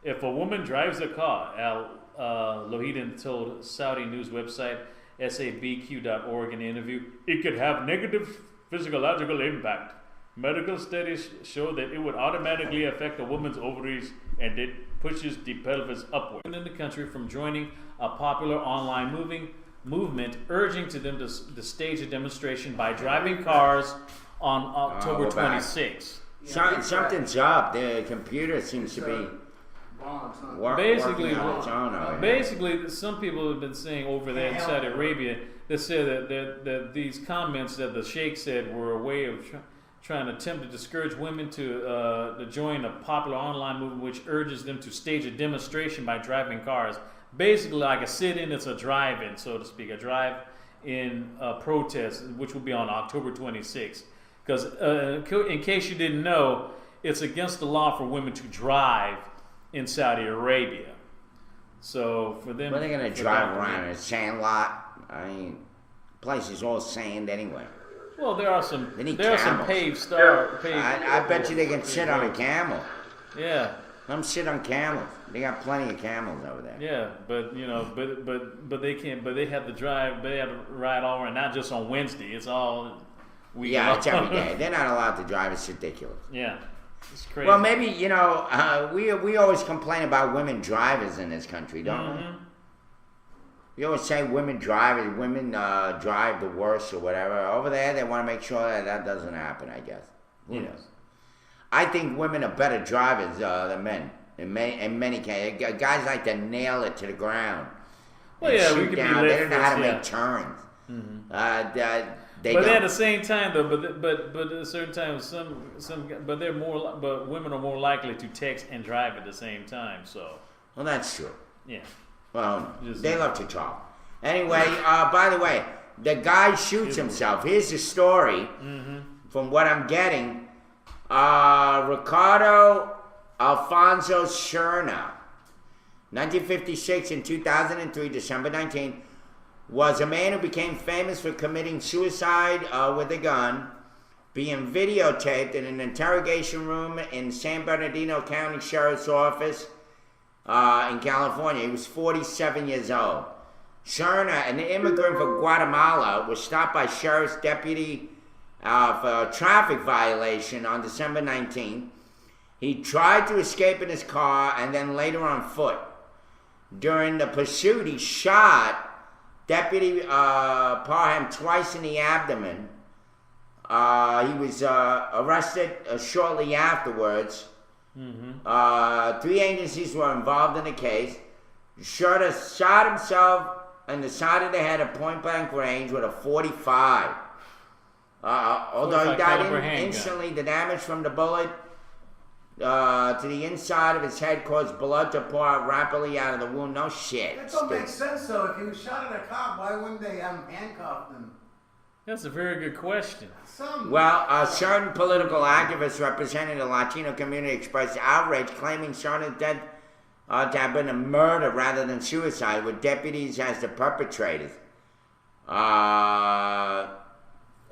Speaker 1: If a woman drives a car, Al-Lanhidan told Saudi news website sabq.org in an interview, it could have negative physiological impact. Medical studies show that it would automatically affect a woman's ovaries, and it pushes the pelvis upward. In the country from joining a popular online movement urging to them to stage a demonstration by driving cars on October 26th.
Speaker 2: Something's up. The computer seems to be
Speaker 1: basically,
Speaker 2: working on its own.
Speaker 1: Basically, some people have been saying over there in Saudi Arabia, they said that these comments that the Sheikh said were a way of trying to attempt to discourage women to join a popular online movement which urges them to stage a demonstration by driving cars. Basically, like a sit-in, it's a drive-in, so to speak, a drive-in protest, which will be on October 26th. Because in case you didn't know, it's against the law for women to drive in Saudi Arabia. So for them,
Speaker 2: but they're gonna drive around in a sand lot. I mean, place is all sand anyway.
Speaker 1: Well, there are some paved
Speaker 2: I bet you they can sit on a camel.
Speaker 1: Yeah.
Speaker 2: Come sit on camels. They got plenty of camels over there.
Speaker 1: Yeah, but you know, but they can't. But they have to drive. They have to ride all around, not just on Wednesday. It's all week.
Speaker 2: Yeah, it's every day. They're not allowed to drive. It's ridiculous.
Speaker 1: Yeah, it's crazy.
Speaker 2: Well, maybe we always complain about women drivers in this country, don't we? We always say women drive the worst or whatever. Over there, they want to make sure that doesn't happen, I guess. Who knows? I think women are better drivers than men. In many cases. Guys like to nail it to the ground.
Speaker 1: Well, yeah, we
Speaker 2: shoot
Speaker 1: could
Speaker 2: down.
Speaker 1: be
Speaker 2: They don't know how to make turns.
Speaker 1: But at the same time, though, but at a certain time, but women are more likely to text and drive at the same time. So.
Speaker 2: Well, that's true.
Speaker 1: Yeah.
Speaker 2: Well, they love to talk. Anyway, by the way, the guy shoots himself. Here's the story from what I'm getting. Ricardo Alfonso Cerna, 1956 and 2003, December 19th, was a man who became famous for committing suicide with a gun, being videotaped in an interrogation room in San Bernardino County Sheriff's Office in California. He was 47 years old. Cerna, an immigrant from Guatemala, was stopped by sheriff's deputy for a traffic violation on December 19th. He tried to escape in his car and then later on foot. During the pursuit, he shot Deputy Parham twice in the abdomen. He was arrested shortly afterwards. 3 agencies were involved in the case. Cerna shot himself in the side of the head at point-blank range with a .45. Although he died instantly, the damage from the bullet to the inside of his head caused blood to pour out rapidly out of the wound. No shit.
Speaker 3: That don't make sense, though. If he was shot at a cop, why wouldn't they have him handcuffed him?
Speaker 1: That's a very good question.
Speaker 2: Well, certain political activists representing the Latino community expressed outrage, claiming Cerna's death to have been a murder rather than suicide, with deputies as the perpetrators.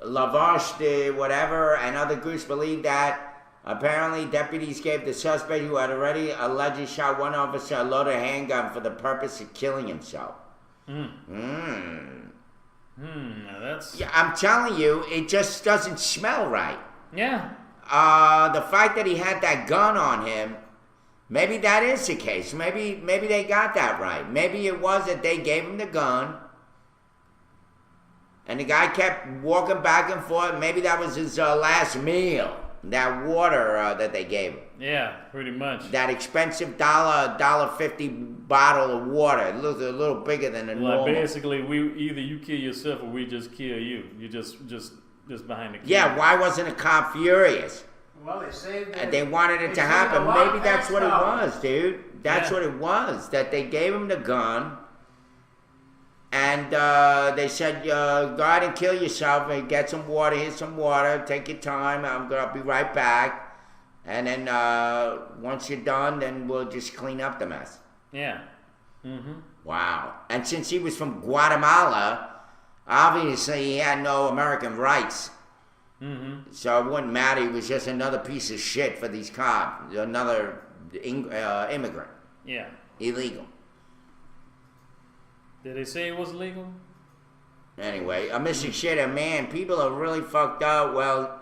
Speaker 2: Lavash de whatever and other groups believe that apparently deputies gave the suspect, who had already allegedly shot one officer, a loaded handgun for the purpose of killing himself.
Speaker 1: That's...
Speaker 2: Yeah, I'm telling you, it just doesn't smell right.
Speaker 1: Yeah.
Speaker 2: The fact that he had that gun on him, maybe that is the case. Maybe they got that right. Maybe it was that they gave him the gun and the guy kept walking back and forth. Maybe that was his last meal. that water that they gave him.
Speaker 1: Yeah, pretty much.
Speaker 2: That expensive $1.50 bottle of water. It looks a little bigger than a normal.
Speaker 1: Basically, either you kill yourself or we just kill you. You just behind the key.
Speaker 2: Yeah, why wasn't a cop furious?
Speaker 3: Well, they saved it.
Speaker 2: They wanted it to happen. Maybe that's what it was, dude. That's what it was. That they gave him the gun. And they said, go out and kill yourself and get some water. Here's some water. Take your time. I'll be right back. And then once you're done, then we'll just clean up the mess.
Speaker 1: Yeah. Mm-hmm.
Speaker 2: Wow. And since he was from Guatemala, obviously he had no American rights.
Speaker 1: Mm-hmm.
Speaker 2: So it wouldn't matter. He was just another piece of shit for these cops. Another immigrant.
Speaker 1: Yeah.
Speaker 2: Illegal.
Speaker 1: Did they say it was legal?
Speaker 2: Anyway, a Mr. Shitter, man, people are really fucked up. Well,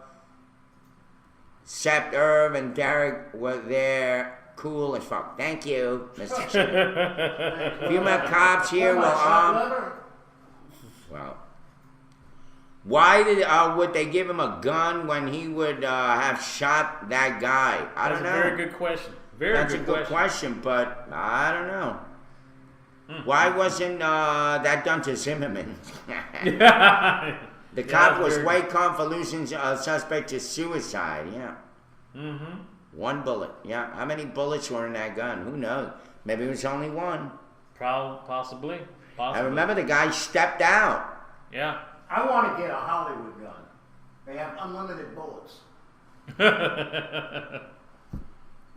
Speaker 2: Sept, Irv, and Derek were there. Cool as fuck. Thank you, Mr. Shitter. Female cops here will well, why would they give him a gun when he would have shot that guy? I don't know.
Speaker 1: That's a very good question. That's
Speaker 2: a good question, but I don't know. Why wasn't that done to Zimmerman? The cop was way calm for losing a suspect to suicide. Yeah.
Speaker 1: Mm-hmm.
Speaker 2: One bullet. Yeah. How many bullets were in that gun? Who knows? Maybe it was only one.
Speaker 1: Possibly.
Speaker 2: I remember the guy stepped out.
Speaker 1: Yeah.
Speaker 3: I want to get a Hollywood gun. They have unlimited bullets.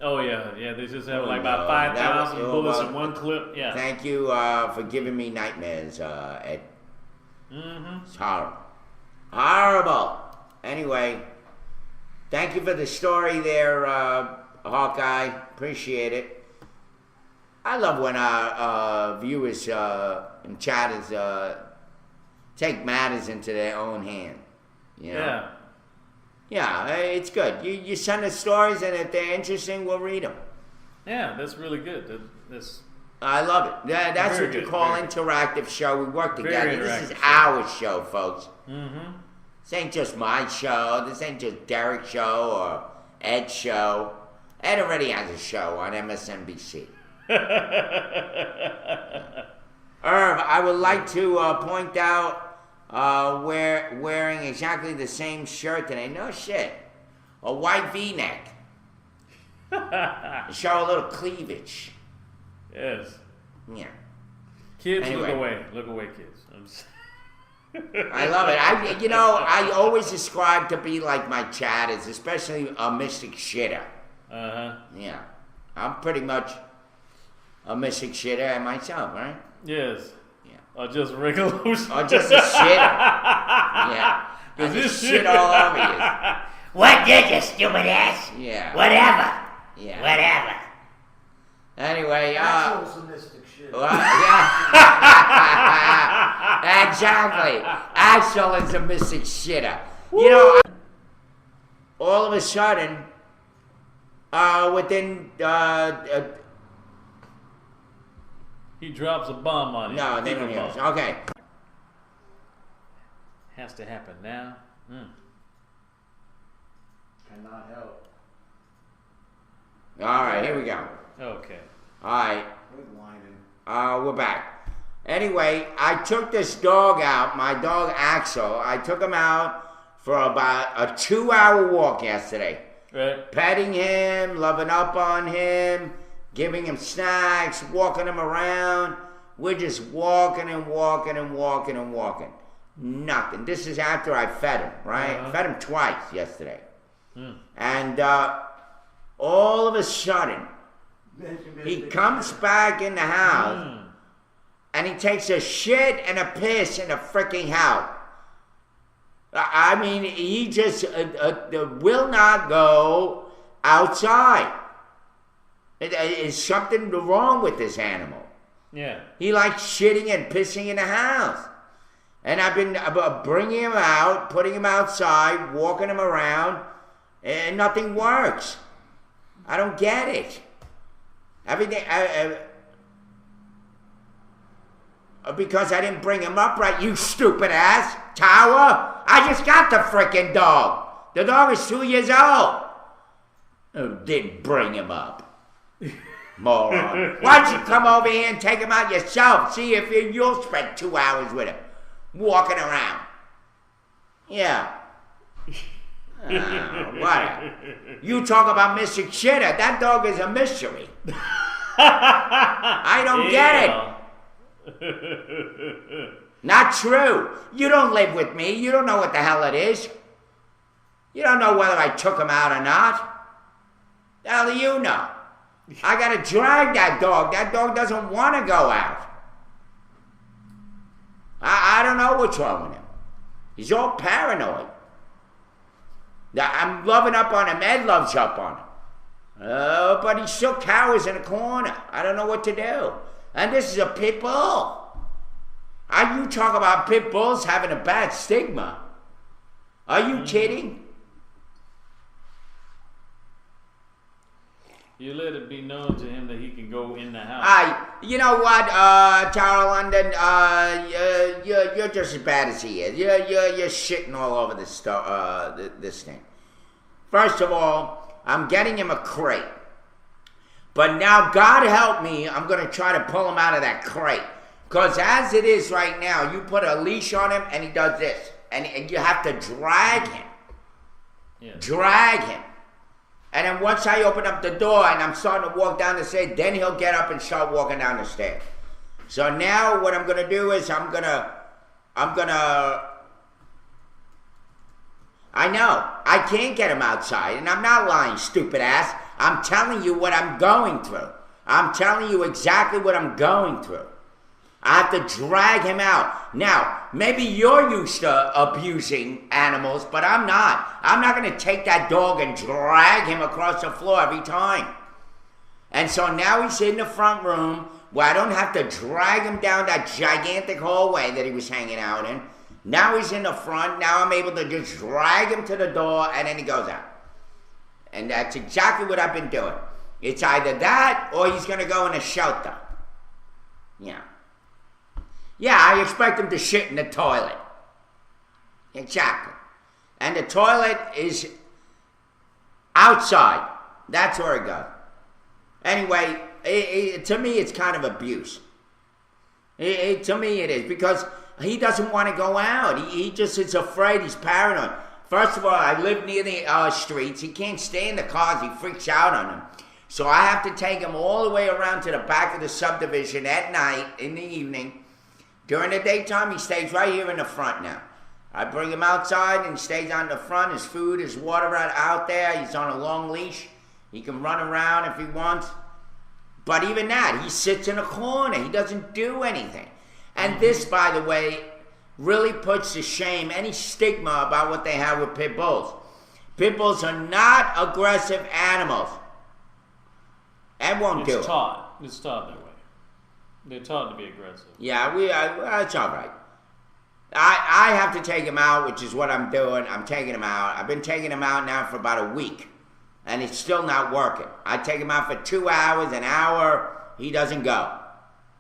Speaker 1: Oh yeah. They just have like about 5,000 bullets in one clip. Yeah.
Speaker 2: Thank you for giving me nightmares, Ed.
Speaker 1: Mm-hmm.
Speaker 2: It's horrible. Horrible. Anyway, thank you for the story there, Hawkeye. Appreciate it. I love when our viewers and chatters take matters into their own hand. You know?
Speaker 1: Yeah.
Speaker 2: Yeah, it's good. You send us stories, and if they're interesting, we'll read them.
Speaker 1: Yeah, that's really good.
Speaker 2: I love it. That's what you call interactive show. We work together. This is our show, folks.
Speaker 1: Mm-hmm.
Speaker 2: This ain't just my show. This ain't just Derek's show or Ed's show. Ed already has a show on MSNBC. Irv, I would like to point out wearing exactly the same shirt today. No shit. A white V-neck. Show a little cleavage.
Speaker 1: Yes.
Speaker 2: Yeah.
Speaker 1: Kids,
Speaker 2: anyway.
Speaker 1: Look away, kids.
Speaker 2: I love it. I always ascribe to be like my chatters, especially a Mystic Shitter.
Speaker 1: Uh-huh.
Speaker 2: Yeah. I'm pretty much a Mystic Shitter myself, right?
Speaker 1: Yes.
Speaker 2: Yeah.
Speaker 1: Or just regular.
Speaker 2: Or just a shitter. Yeah. I just shit all over you.
Speaker 5: What did you, stupid ass?
Speaker 2: Yeah.
Speaker 5: Whatever.
Speaker 2: Yeah.
Speaker 5: Whatever.
Speaker 2: Anyway,
Speaker 3: That's a mystic shit.
Speaker 2: Yeah. Exactly. Axel is a Mystic Shitter. Woo! You know, all of a sudden, within
Speaker 1: he drops a bomb on you.
Speaker 2: No, they don't hear us. Okay.
Speaker 1: Has to happen now.
Speaker 3: Cannot help.
Speaker 2: All right, here we go.
Speaker 1: Okay.
Speaker 2: All right.
Speaker 3: We're whining.
Speaker 2: We're back. Anyway, I took this dog out, my dog Axel. I took him out for about a 2-hour walk yesterday.
Speaker 1: Right.
Speaker 2: Petting him, loving up on him, giving him snacks, walking him around. We're just walking and walking and walking and walking. Nothing. This is after I fed him, right?
Speaker 1: Uh-huh.
Speaker 2: Fed him twice yesterday. And all of a sudden, he comes back in the house and he takes a shit and a piss in the freaking house. I mean, he just will not go outside. Is something wrong with this animal?
Speaker 1: Yeah.
Speaker 2: He likes shitting and pissing in the house. And I've been bringing him out, putting him outside, walking him around, and nothing works. I don't get it. Everything, because I didn't bring him up right, you stupid ass. Tower, I just got the frickin' dog. The dog is 2 years old. Oh, didn't bring him up. Moron. Why don't you come over here and take him out yourself? See if you'll spend 2 hours with him. Walking around. Yeah. What? You talk about missing shitter. That dog is a mystery. I don't get it. Not true. You don't live with me. You don't know what the hell it is. You don't know whether I took him out or not. The hell do you know? I gotta drag that dog. That dog doesn't want to go out. I don't know what's wrong with him. He's all paranoid. I'm loving up on him. Ed loves up on him. But he still cowers in a corner. I don't know what to do. And this is a pit bull. You talk about pit bulls having a bad stigma. Are you kidding?
Speaker 1: You let it be known to him that he can go in the house.
Speaker 2: You know what, Tara London? You're just as bad as he is. You're shitting all over this thing. First of all, I'm getting him a crate. But now, God help me, I'm going to try to pull him out of that crate. Because as it is right now, you put a leash on him and he does this. And you have to drag him.
Speaker 1: Yeah.
Speaker 2: Drag him. And then once I open up the door and I'm starting to walk down the stairs, then he'll get up and start walking down the stairs. So now what I'm going to do is I know, I can't get him outside, and I'm not lying, stupid ass. I'm telling you what I'm going through. I'm telling you exactly what I'm going through. I have to drag him out. Now, maybe you're used to abusing animals, but I'm not. I'm not going to take that dog and drag him across the floor every time. And so now he's in the front room where I don't have to drag him down that gigantic hallway that he was hanging out in. Now he's in the front. Now I'm able to just drag him to the door, and then he goes out. And that's exactly what I've been doing. It's either that or he's going to go in a shelter. Yeah. Yeah, I expect him to shit in the toilet. Exactly. And the toilet is outside. That's where it goes. Anyway, to me, it's kind of abuse. To me, it is. Because he doesn't want to go out. He just is afraid. He's paranoid. First of all, I live near the streets. He can't stay in the cars. He freaks out on them. So I have to take him all the way around to the back of the subdivision at night, in the evening. During the daytime, he stays right here in the front now. I bring him outside and he stays on the front. His food, his water out there. He's on a long leash. He can run around if he wants. But even that, he sits in a corner. He doesn't do anything. And this, by the way, really puts to shame any stigma about what they have with pit bulls. Pit bulls are not aggressive animals. And won't do it.
Speaker 1: It's taught that way. They're taught to be aggressive.
Speaker 2: Yeah, it's all right. I have to take him out, which is what I'm doing. I'm taking him out. I've been taking him out now for about a week, and it's still not working. I take him out for 2 hours, an hour, he doesn't go.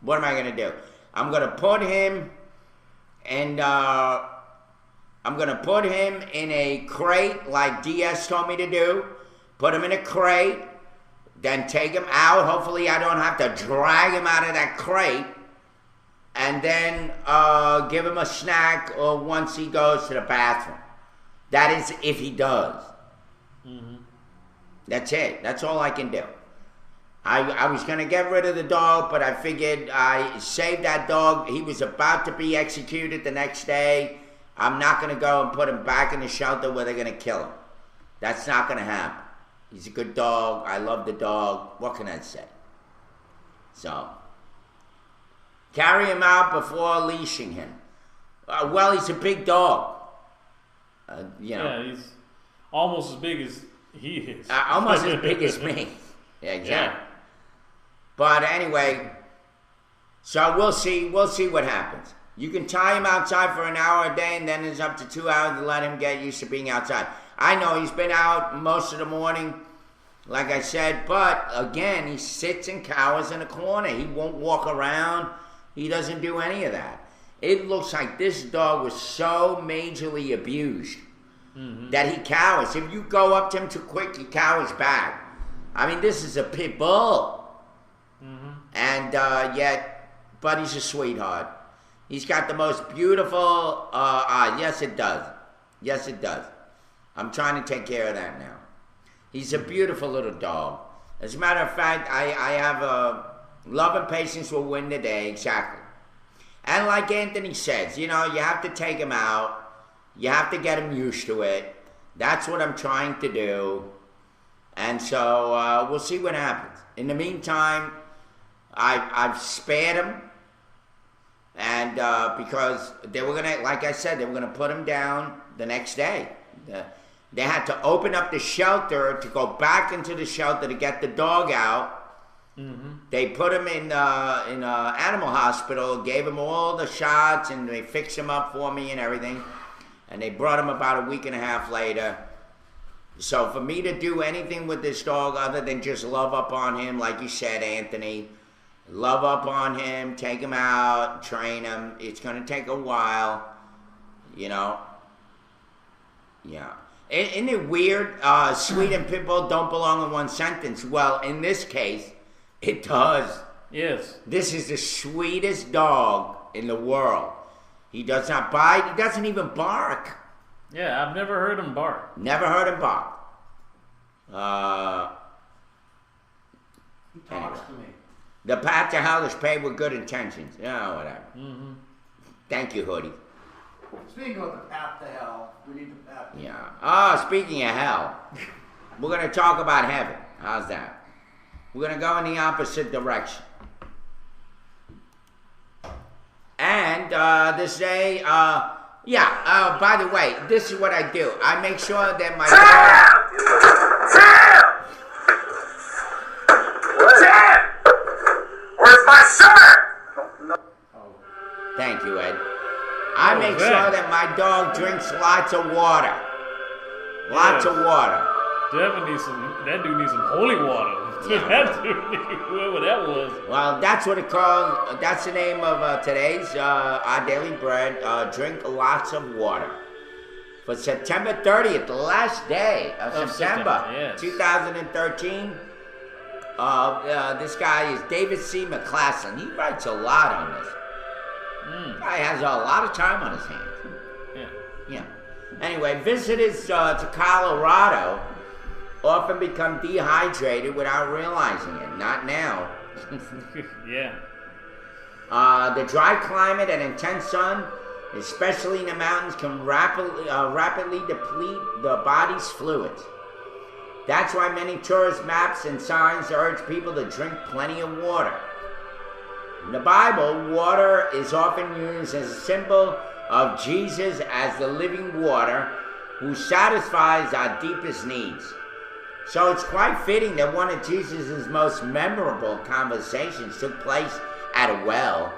Speaker 2: What am I going to do? I'm going to put him in a crate like DS told me to do. Put him in a crate. Then take him out. Hopefully I don't have to drag him out of that crate. And then give him a snack once he goes to the bathroom. That is if he does. Mm-hmm. That's it. That's all I can do. I was going to get rid of the dog, but I figured I saved that dog. He was about to be executed the next day. I'm not going to go and put him back in the shelter where they're going to kill him. That's not going to happen. He's a good dog. I love the dog. What can I say? So, carry him out before leashing him. Well, he's a big dog.
Speaker 1: Yeah, he's almost as big as he is.
Speaker 2: Almost as big as me. Yeah, exactly. Yeah. But anyway, so we'll see what happens. You can tie him outside for an hour a day, and then it's up to 2 hours to let him get used to being outside. I know he's been out most of the morning, like I said, but again, he sits and cowers in a corner. He won't walk around. He doesn't do any of that. It looks like this dog was so majorly abused that he cowers. If you go up to him too quick, he cowers back. I mean, this is a pit bull. And but he's a sweetheart. He's got the most beautiful eyes. Yes, it does. Yes, it does. I'm trying to take care of that now. He's a beautiful little dog. As a matter of fact, I have love and patience will win the day, exactly. And like Anthony says, you have to take him out. You have to get him used to it. That's what I'm trying to do. And so we'll see what happens. In the meantime, I've spared him. And because they were going to, like I said, they were going to put him down the next day. They had to open up the shelter to go back into the shelter to get the dog out. They put him in an animal hospital, gave him all the shots, and they fixed him up for me and everything. And they brought him about a week and a half later. So for me to do anything with this dog other than just love up on him, like you said, Anthony, love up on him, take him out, train him, it's going to take a while, Yeah. Isn't it weird? Sweet and Pitbull don't belong in one sentence. Well, in this case, it does.
Speaker 1: Yes.
Speaker 2: This is the sweetest dog in the world. He does not bite. He doesn't even bark.
Speaker 1: Yeah, I've never heard him bark.
Speaker 2: Never heard him bark.
Speaker 3: He talks to me.
Speaker 2: The path to hell is paved with good intentions. Yeah, whatever. Thank you, Hoodie.
Speaker 3: Speaking of the path to hell, we need the path to hell.
Speaker 2: Yeah. Speaking of hell, we're going to talk about heaven. How's that? We're going to go in the opposite direction. And this day, by the way, this is what I do. I make sure that my
Speaker 4: Where's my shirt?
Speaker 2: Thank you, Ed. I make sure that my dog drinks lots of water. Lots of water.
Speaker 1: That dude needs some holy water. That dude, whoever that was.
Speaker 2: Well, that's what it called. That's the name of today's Our Daily Bread. Drink lots of water. For September 30th, the last day of September 2013. This guy is David C. McClasson. He writes a lot on this. Guy has a lot of time on his hands. Yeah. Anyway, visitors to Colorado often become dehydrated without realizing it. Not now.
Speaker 1: Yeah.
Speaker 2: The dry climate and intense sun, especially in the mountains, can rapidly deplete the body's fluids. That's why many tourist maps and signs urge people to drink plenty of water. In the Bible, water is often used as a symbol of Jesus as the living water who satisfies our deepest needs. So it's quite fitting that one of Jesus' most memorable conversations took place at a well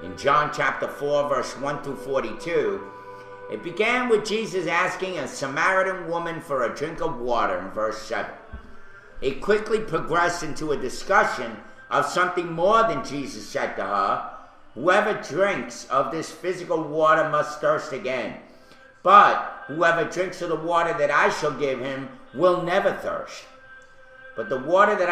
Speaker 2: in John chapter 4, verse 1 through 42. It began with Jesus asking a Samaritan woman for a drink of water in verse 7. It quickly progressed into a discussion of something more than Jesus said to her. Whoever drinks of this physical water must thirst again. But whoever drinks of the water that I shall give him will never thirst. But the water that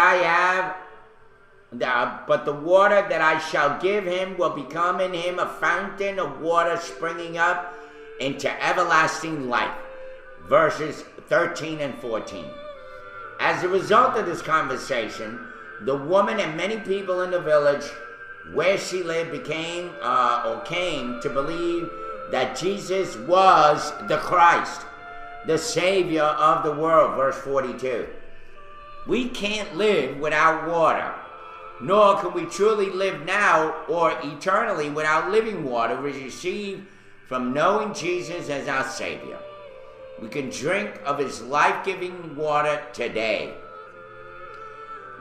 Speaker 2: I shall give him will become in him a fountain of water springing up into everlasting life. Verses 13 and 14. As a result of this conversation, the woman and many people in the village where she lived came to believe that Jesus was the Christ, the Savior of the world. Verse 42. We can't live without water, nor can we truly live now or eternally without living water we receive from knowing Jesus as our Savior. We can drink of his life-giving water today.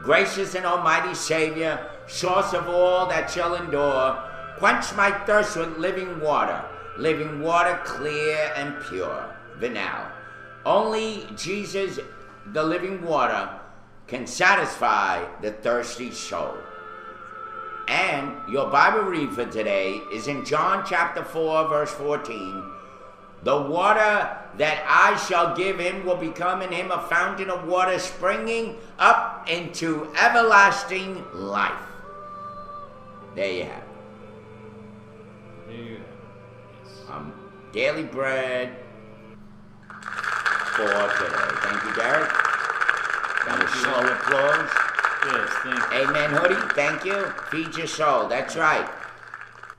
Speaker 2: Gracious and almighty Savior, source of all that shall endure, quench my thirst with living water clear and pure. Vinal. Only Jesus, the living water, can satisfy the thirsty soul. And your Bible read for today is in John chapter 4, verse 14. The water that I shall give him will become in him a fountain of water springing up into everlasting life. There you have it.
Speaker 1: There you have it. Yes.
Speaker 2: Daily bread for today. Thank you, Derek. That was slow applause.
Speaker 1: Yes, thank you.
Speaker 2: Amen, Hoodie. Thank you. Feed your soul. That's right.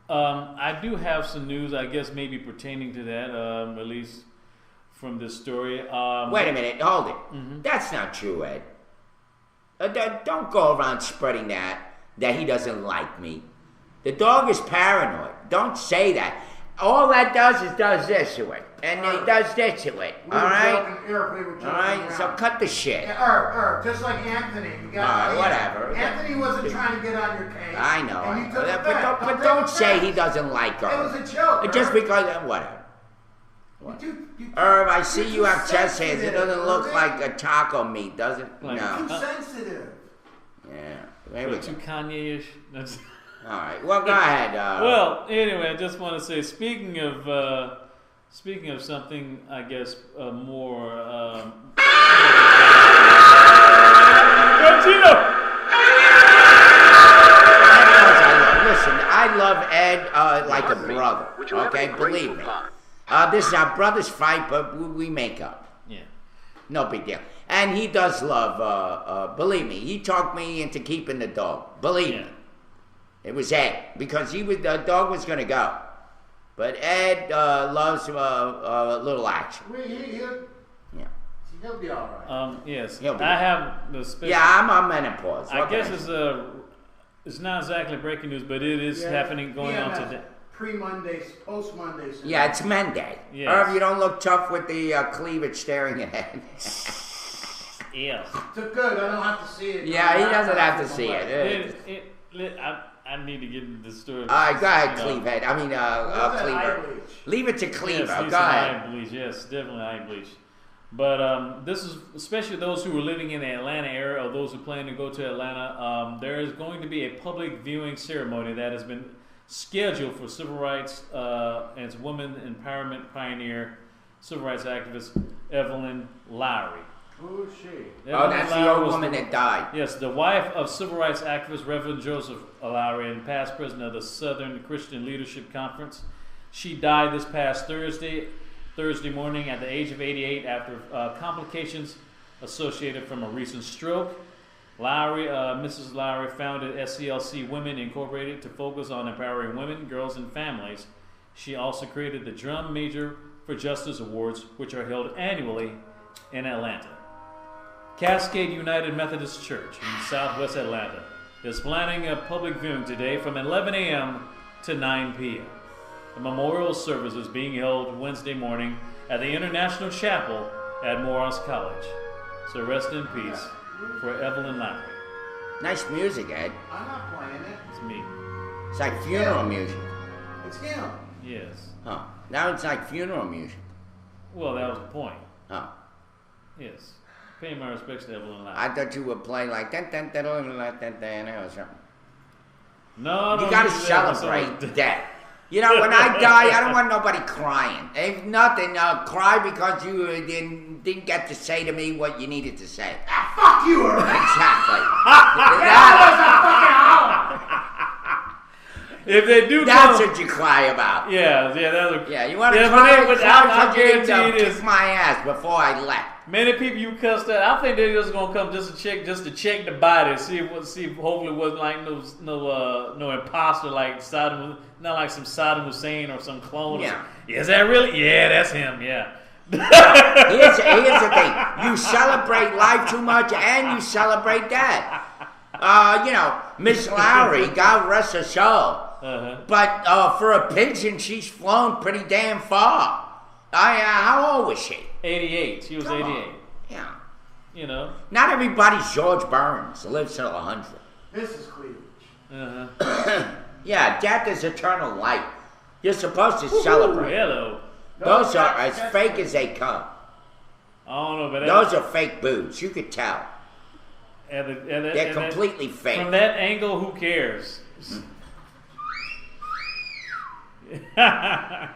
Speaker 1: I do have some news, I guess, maybe pertaining to that, at least from this story.
Speaker 2: Wait a minute. Hold it. That's not true, Ed. Don't go around spreading that he doesn't like me. The dog is paranoid. Don't say that. All that does this to it. And he does this to it. All right? All right? So cut the shit.
Speaker 3: Just like Anthony. You got
Speaker 2: All right, whatever.
Speaker 3: Anthony wasn't trying to get on your case.
Speaker 2: I know.
Speaker 3: And you took it
Speaker 2: But
Speaker 3: back.
Speaker 2: don't say he doesn't like her.
Speaker 3: It was a joke.
Speaker 2: Just because, whatever. Irv, I see you have chest hairs. It doesn't look like a taco meat, does it?
Speaker 1: Like
Speaker 3: Too
Speaker 2: No.
Speaker 3: sensitive.
Speaker 2: Yeah. Maybe.
Speaker 1: Too Kanye-ish. That's...
Speaker 2: All right. Well, go ahead.
Speaker 1: Well, anyway, I just want to say, speaking of something, I guess more.
Speaker 2: Listen, I love Ed like a brother. Okay, believe me. This is our brother's fight, but we make up.
Speaker 1: Yeah.
Speaker 2: No big deal. And he does love. Believe me, he talked me into keeping the dog. Believe me. It was Ed, because the dog was going to go. But Ed loves a little action.
Speaker 3: He'll be all right.
Speaker 1: Yes.
Speaker 2: He'll be
Speaker 1: I have the special...
Speaker 2: Yeah, I'm on menopause.
Speaker 1: I guess it's not exactly breaking news, but it is happening, going on today.
Speaker 3: Pre-Monday, post-Monday.
Speaker 2: Yeah, it's Monday.
Speaker 1: Yes.
Speaker 2: Irv, you don't look tough with the cleavage staring ahead.
Speaker 1: Yes.
Speaker 3: So good, I don't have to see it.
Speaker 2: Yeah, he doesn't have to see it.
Speaker 1: I need to get into the story.
Speaker 2: All right, go ahead, Cleavehead. I mean, Cleaver. Leave it to Cleaver.
Speaker 1: Yes,
Speaker 2: go ahead.
Speaker 1: eye bleach. Yes, definitely eye bleach. But this is especially those who are living in the Atlanta area, or those who plan to go to Atlanta. There is going to be a public viewing ceremony that has been scheduled for civil rights and woman empowerment pioneer, civil rights activist Evelyn Lowry.
Speaker 3: Who is she?
Speaker 2: That's the old woman that died.
Speaker 1: Yes, the wife of civil rights activist Reverend Joseph Lowry and past president of the Southern Christian Leadership Conference. She died this past Thursday morning at the age of 88 after complications associated from a recent stroke. Mrs. Lowry founded SCLC Women Incorporated to focus on empowering women, girls, and families. She also created the Drum Major for Justice Awards, which are held annually in Atlanta. Cascade United Methodist Church in southwest Atlanta is planning a public viewing today from 11 a.m. to 9 p.m. The memorial service is being held Wednesday morning at the International Chapel at Morehouse College. So rest in peace for Evelyn Lowry.
Speaker 2: Nice music, Ed.
Speaker 3: I'm not playing it.
Speaker 1: It's me.
Speaker 2: It's like funeral music.
Speaker 3: It's him.
Speaker 1: Yes.
Speaker 2: Huh. Now it's like funeral music.
Speaker 1: Well, that was the point.
Speaker 2: Huh.
Speaker 1: Yes. Pay my respects to Evelyn Lowry.
Speaker 2: I thought you would play like or something.
Speaker 1: No,
Speaker 2: You gotta celebrate that. You know, when I die, I don't want nobody crying. If nothing, cry because you didn't get to say to me what you needed to say.
Speaker 3: Fuck you, Irv.
Speaker 2: Exactly.
Speaker 1: If they do
Speaker 2: That's
Speaker 1: come,
Speaker 2: what you cry about.
Speaker 1: yeah,
Speaker 2: You want to cry
Speaker 1: but I
Speaker 2: because you need
Speaker 1: guarantee
Speaker 2: to
Speaker 1: it is.
Speaker 2: kick my ass before I left.
Speaker 1: Many people you cussed at, I think they're just gonna come just to check the body, see hopefully it wasn't like no imposter like Saddam, not like some Saddam Hussein or some clone.
Speaker 2: Yeah.
Speaker 1: Is that really? Yeah, that's him. Yeah.
Speaker 2: Here's the thing. You celebrate life too much and you celebrate that. Miss Lowry, God rest her soul. But for a pigeon, she's flown pretty damn far. How old was she?
Speaker 1: 88. She was 88.
Speaker 2: Yeah.
Speaker 1: You know.
Speaker 2: Not everybody's George Burns lives till 100.
Speaker 3: This is cleavage.
Speaker 2: Yeah, death is eternal life. You're supposed to celebrate.
Speaker 1: Hello.
Speaker 2: Those are as fake as they come.
Speaker 1: I don't know, but
Speaker 2: Those are fake boobs. You could tell. They're completely fake.
Speaker 1: From that angle, who cares?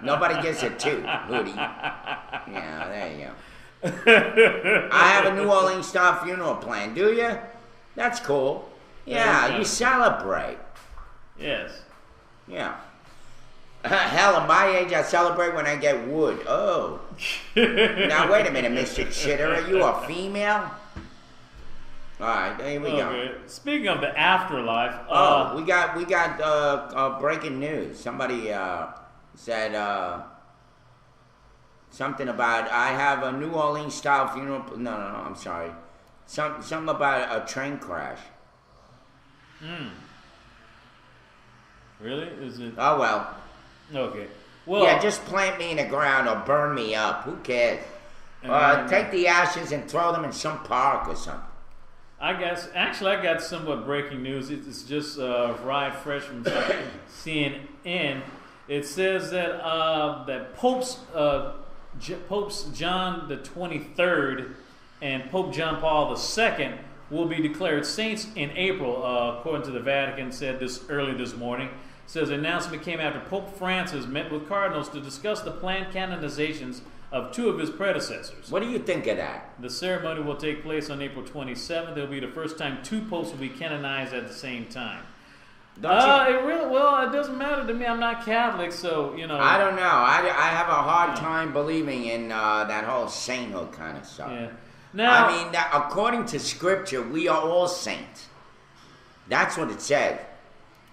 Speaker 2: Nobody gets a toot, Hootie. Yeah, there you go. I have a New Orleans style funeral plan. Do you? That's cool. Yeah, you celebrate.
Speaker 1: Yes.
Speaker 2: Yeah. Hell, at my age, I celebrate when I get wood. Oh. Now, wait a minute, Mr. Chitter. Are you a female? All right, here we go.
Speaker 1: Speaking of the afterlife,
Speaker 2: we got breaking news. Somebody said something about I have a New Orleans style funeral. No, I'm sorry. Something about a train crash.
Speaker 1: Really? Is it?
Speaker 2: Oh well.
Speaker 1: Okay. Well,
Speaker 2: yeah, just plant me in the ground or burn me up. Who cares? Take the ashes and throw them in some park or something.
Speaker 1: I got somewhat breaking news. It's just right fresh from CNN. It says that that Popes John the 23rd and Pope John Paul II will be declared saints in April, according to the Vatican. Said early this morning. It says the announcement came after Pope Francis met with cardinals to discuss the planned canonizations of two of his predecessors.
Speaker 2: What do you think of that?
Speaker 1: The ceremony will take place on April 27th. It'll be the first time two popes will be canonized at the same time. It doesn't matter to me. I'm not Catholic, so you know.
Speaker 2: I don't know. I have a hard time believing in that whole sainthood kind of stuff.
Speaker 1: Yeah. Now,
Speaker 2: I mean, according to Scripture, we are all saints. That's what it says.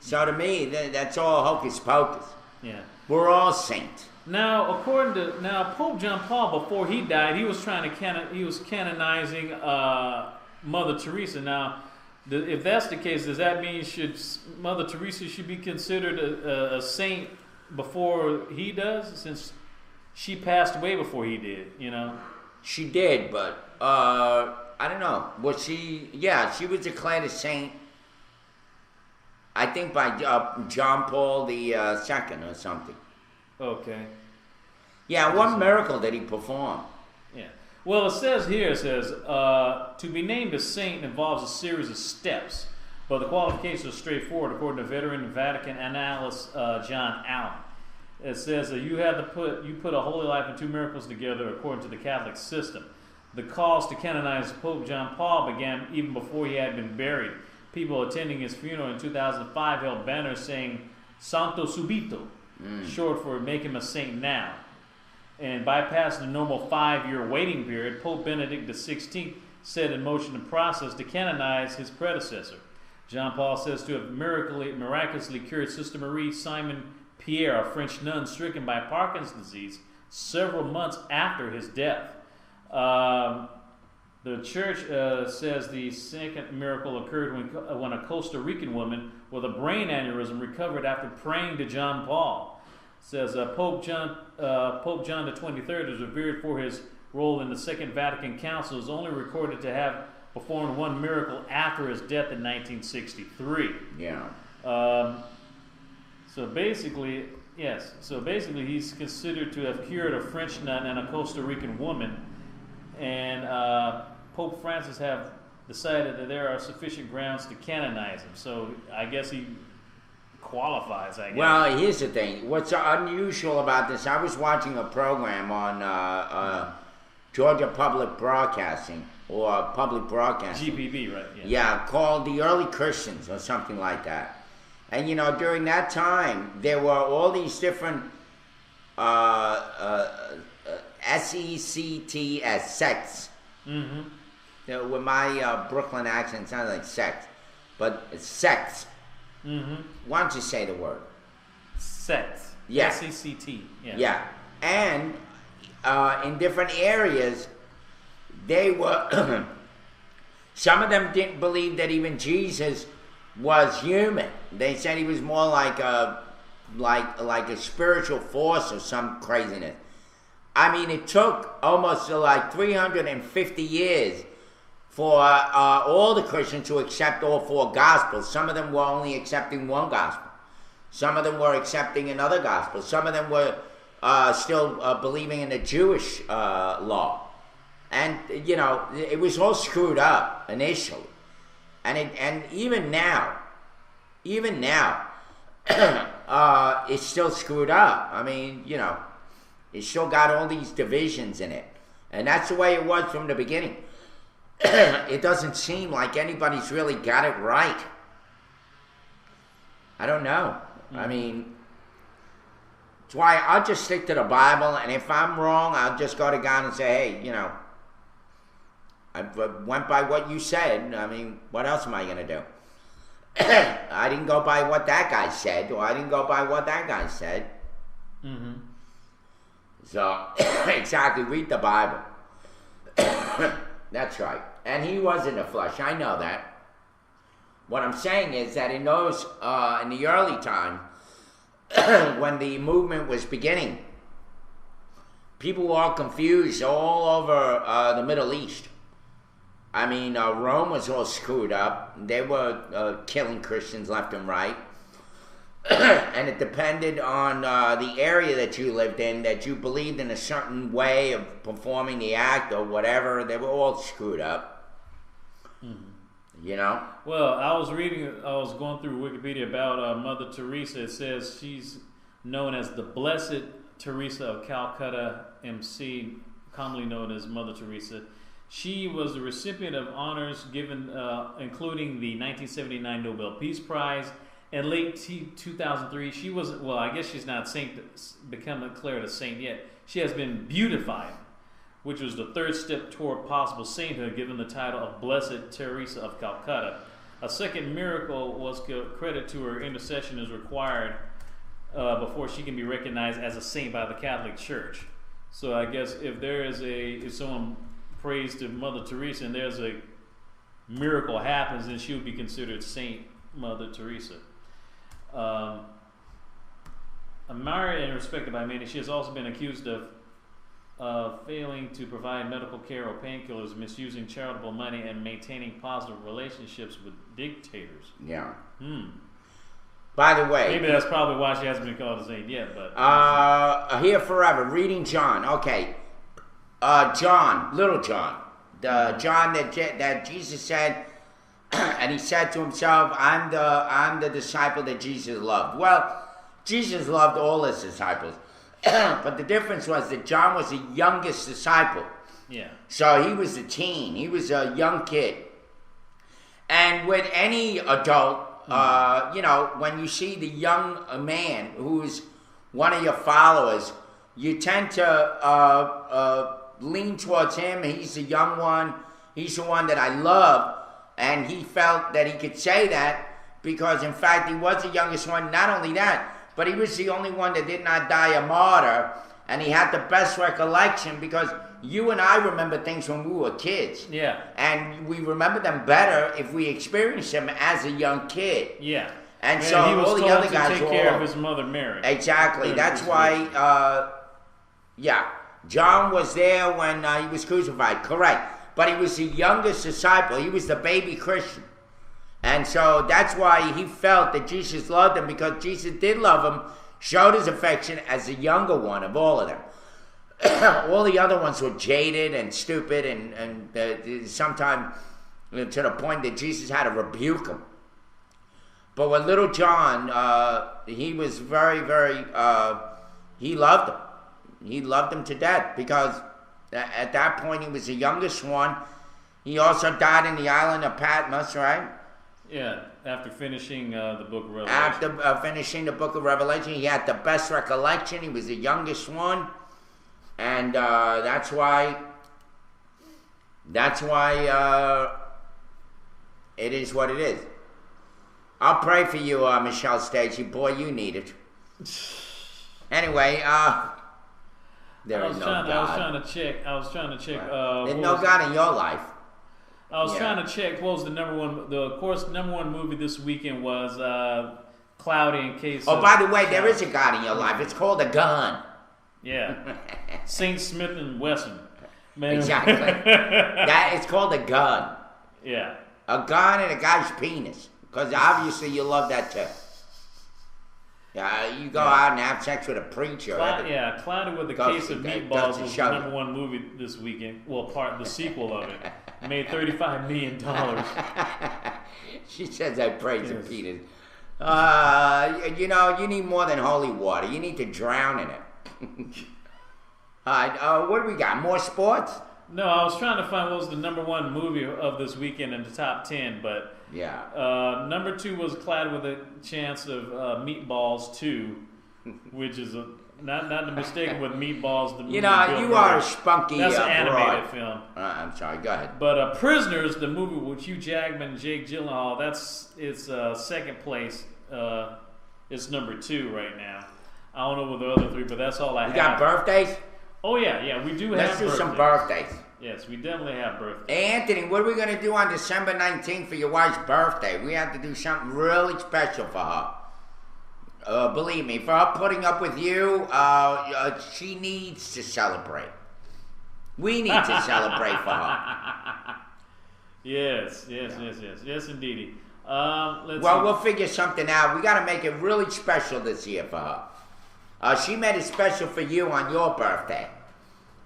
Speaker 2: So to me, that's all hocus pocus.
Speaker 1: Yeah.
Speaker 2: We're all saints.
Speaker 1: Now, according to Pope John Paul, before he died, he was canonizing Mother Teresa. Now, if that's the case, does that mean Mother Teresa should be considered a saint before he does, since she passed away before he did? You know,
Speaker 2: she did, but I don't know. Was she? Yeah, she was declared a saint. I think by John Paul II or something.
Speaker 1: Okay.
Speaker 2: Yeah, what miracle did he perform?
Speaker 1: Yeah. Well, it says to be named a saint involves a series of steps, but the qualifications are straightforward, according to veteran Vatican analyst John Allen. It says that you put a holy life and two miracles together according to the Catholic system. The calls to canonize Pope John Paul began even before he had been buried. People attending his funeral in 2005 held banners saying "Santo Subito," short for "Make him a saint now." And bypassing the normal 5-year waiting period, Pope Benedict XVI set in motion the process to canonize his predecessor. John Paul says to have miraculously cured Sister Marie Simon Pierre, a French nun stricken by Parkinson's disease, several months after his death. The church says the second miracle occurred when a Costa Rican woman with a brain aneurysm recovered after praying to John Paul. It says Pope John the 23rd is revered for his role in the Second Vatican Council. Is only recorded to have performed one miracle after his death in 1963.
Speaker 2: Yeah.
Speaker 1: So basically, he's considered to have cured a French nun and a Costa Rican woman, and Pope Francis have decided that there are sufficient grounds to canonize him. So I guess he qualifies, I guess.
Speaker 2: Well, here's the thing. What's unusual about this, I was watching a program on Georgia Public Broadcasting, or Public Broadcasting.
Speaker 1: GPB, right?
Speaker 2: Yeah, called The Early Christians, or something like that. And, you know, during that time, there were all these different SECTS, sects.
Speaker 1: Mm-hmm.
Speaker 2: With my Brooklyn accent, it sounds like sex, but it's sects.
Speaker 1: Mm-hmm.
Speaker 2: Why don't you say the word?
Speaker 1: Sects.
Speaker 2: Yeah.
Speaker 1: S-E-C-T. Yeah.
Speaker 2: Yeah. And in different areas, they were. Some of them didn't believe that even Jesus was human. They said he was more like a spiritual force or some craziness. I mean, it took almost like 350 years for all the Christians to accept all four Gospels. Some of them were only accepting one Gospel. Some of them were accepting another Gospel. Some of them were still believing in the Jewish law. And, you know, it was all screwed up initially. And even now, it's still screwed up. I mean, you know, it's still got all these divisions in it. And that's the way it was from the beginning. It doesn't seem like anybody's really got it right. I don't know. I mean, that's why I'll just stick to the Bible, and if I'm wrong, I'll just go to God and say, hey, you know, I went by what you said. I mean, what else am I going to do? I didn't go by what that guy said, or I didn't go by what that guy said.
Speaker 1: Mm-hmm.
Speaker 2: So, exactly, read the Bible. That's right. And he was in the flesh, I know that. What I'm saying is that in those, in the early time, when the movement was beginning, people were all confused all over the Middle East. I mean, Rome was all screwed up. They were killing Christians left and right. And it depended on the area that you lived in, that you believed in a certain way of performing the act or whatever. They were all screwed up. Mm-hmm. You know?
Speaker 1: Well, I was going through Wikipedia about Mother Teresa. It says she's known as the Blessed Teresa of Calcutta, MC, commonly known as Mother Teresa. She was the recipient of honors given, including the 1979 Nobel Peace Prize. In late 2003, she was, well, I guess she's not become declared a saint yet. She has been beatified, which was the third step toward possible sainthood, given the title of Blessed Teresa of Calcutta. A second miracle was credited to her intercession is required before she can be recognized as a saint by the Catholic Church. So I guess if someone prays to Mother Teresa and there's a miracle happens, then she would be considered Saint Mother Teresa. Admired and respected by many, she has also been accused of failing to provide medical care or painkillers, misusing charitable money, and maintaining positive relationships with dictators.
Speaker 2: Yeah. By the way,
Speaker 1: maybe that's probably why she hasn't been called a saint yet. But
Speaker 2: here forever, reading John. Okay, John, little John, the John that Jesus said. And he said to himself, I'm the disciple that Jesus loved. Well, Jesus loved all his disciples. But the difference was that John was the youngest disciple.
Speaker 1: Yeah.
Speaker 2: So he was a teen. He was a young kid. And with any adult, you know, when you see the young man who's one of your followers, you tend to lean towards him. He's the young one. He's the one that I love. And he felt that he could say that because, in fact, he was the youngest one. Not only that, but he was the only one that did not die a martyr. And he had the best recollection because you and I remember things when we were kids.
Speaker 1: Yeah.
Speaker 2: And we remember them better if we experienced them as a young kid.
Speaker 1: Yeah.
Speaker 2: And so
Speaker 1: he was
Speaker 2: all the
Speaker 1: told
Speaker 2: other
Speaker 1: to
Speaker 2: guys
Speaker 1: take
Speaker 2: were
Speaker 1: care of his mother Mary.
Speaker 2: Exactly. That's why, John was there when he was crucified. Correct. But he was the youngest disciple. He was the baby Christian. And so that's why he felt that Jesus loved him, because Jesus did love him, showed his affection as the younger one of all of them. All the other ones were jaded and stupid and sometimes to the point that Jesus had to rebuke them. But with little John, he was very, very, he loved him. He loved him to death because at that point, he was the youngest one. He also died in the island of Patmos, right?
Speaker 1: Yeah, after finishing the book of Revelation.
Speaker 2: After finishing the book of Revelation, he had the best recollection. He was the youngest one. And that's why it is what it is. I'll pray for you, Michelle Stacey. Boy, you need it. Anyway, there is no God.
Speaker 1: I was trying to check.
Speaker 2: There's no God in your life.
Speaker 1: I was trying to check what was the number one movie this weekend was Cloudy in Case.
Speaker 2: Oh, by the way, there is a God in your life. It's called a gun.
Speaker 1: Yeah. St. Smith and Wesson. Man.
Speaker 2: Exactly. It's called a gun.
Speaker 1: Yeah.
Speaker 2: A gun and a guy's penis. Because obviously you love that too. Yeah, you go out and have sex with a preacher.
Speaker 1: Cloudy with a Case of Meatballs was the number one movie this weekend. Well, the sequel of it. Made $35 million.
Speaker 2: She says I praise the penis. you know, you need more than holy water. You need to drown in it. All right, what do we got? More sports?
Speaker 1: No, I was trying to find what was the #1 movie of this weekend in the top 10, but
Speaker 2: yeah,
Speaker 1: #2 was Clad with a Chance of Meatballs 2, which is not to mistake with Meatballs. The movie
Speaker 2: you know, you are a spunky.
Speaker 1: That's an animated
Speaker 2: broad.
Speaker 1: film.
Speaker 2: I'm sorry. Go ahead.
Speaker 1: But Prisoners, the movie with Hugh Jackman and Jake Gyllenhaal, that's its second place. It's #2 right now. I don't know what the other three, but that's all I have.
Speaker 2: You got birthdays?
Speaker 1: Oh yeah, we do have.
Speaker 2: Let's do some birthdays.
Speaker 1: Yes, we definitely have birthdays.
Speaker 2: Hey, Anthony, what are we going to do on December 19th for your wife's birthday? We have to do something really special for her. Believe me, for her putting up with you, she needs to celebrate. We need to celebrate for her.
Speaker 1: Yes, indeedy.
Speaker 2: We'll figure something out. We got to make it really special this year for her. She made it special for you on your birthday.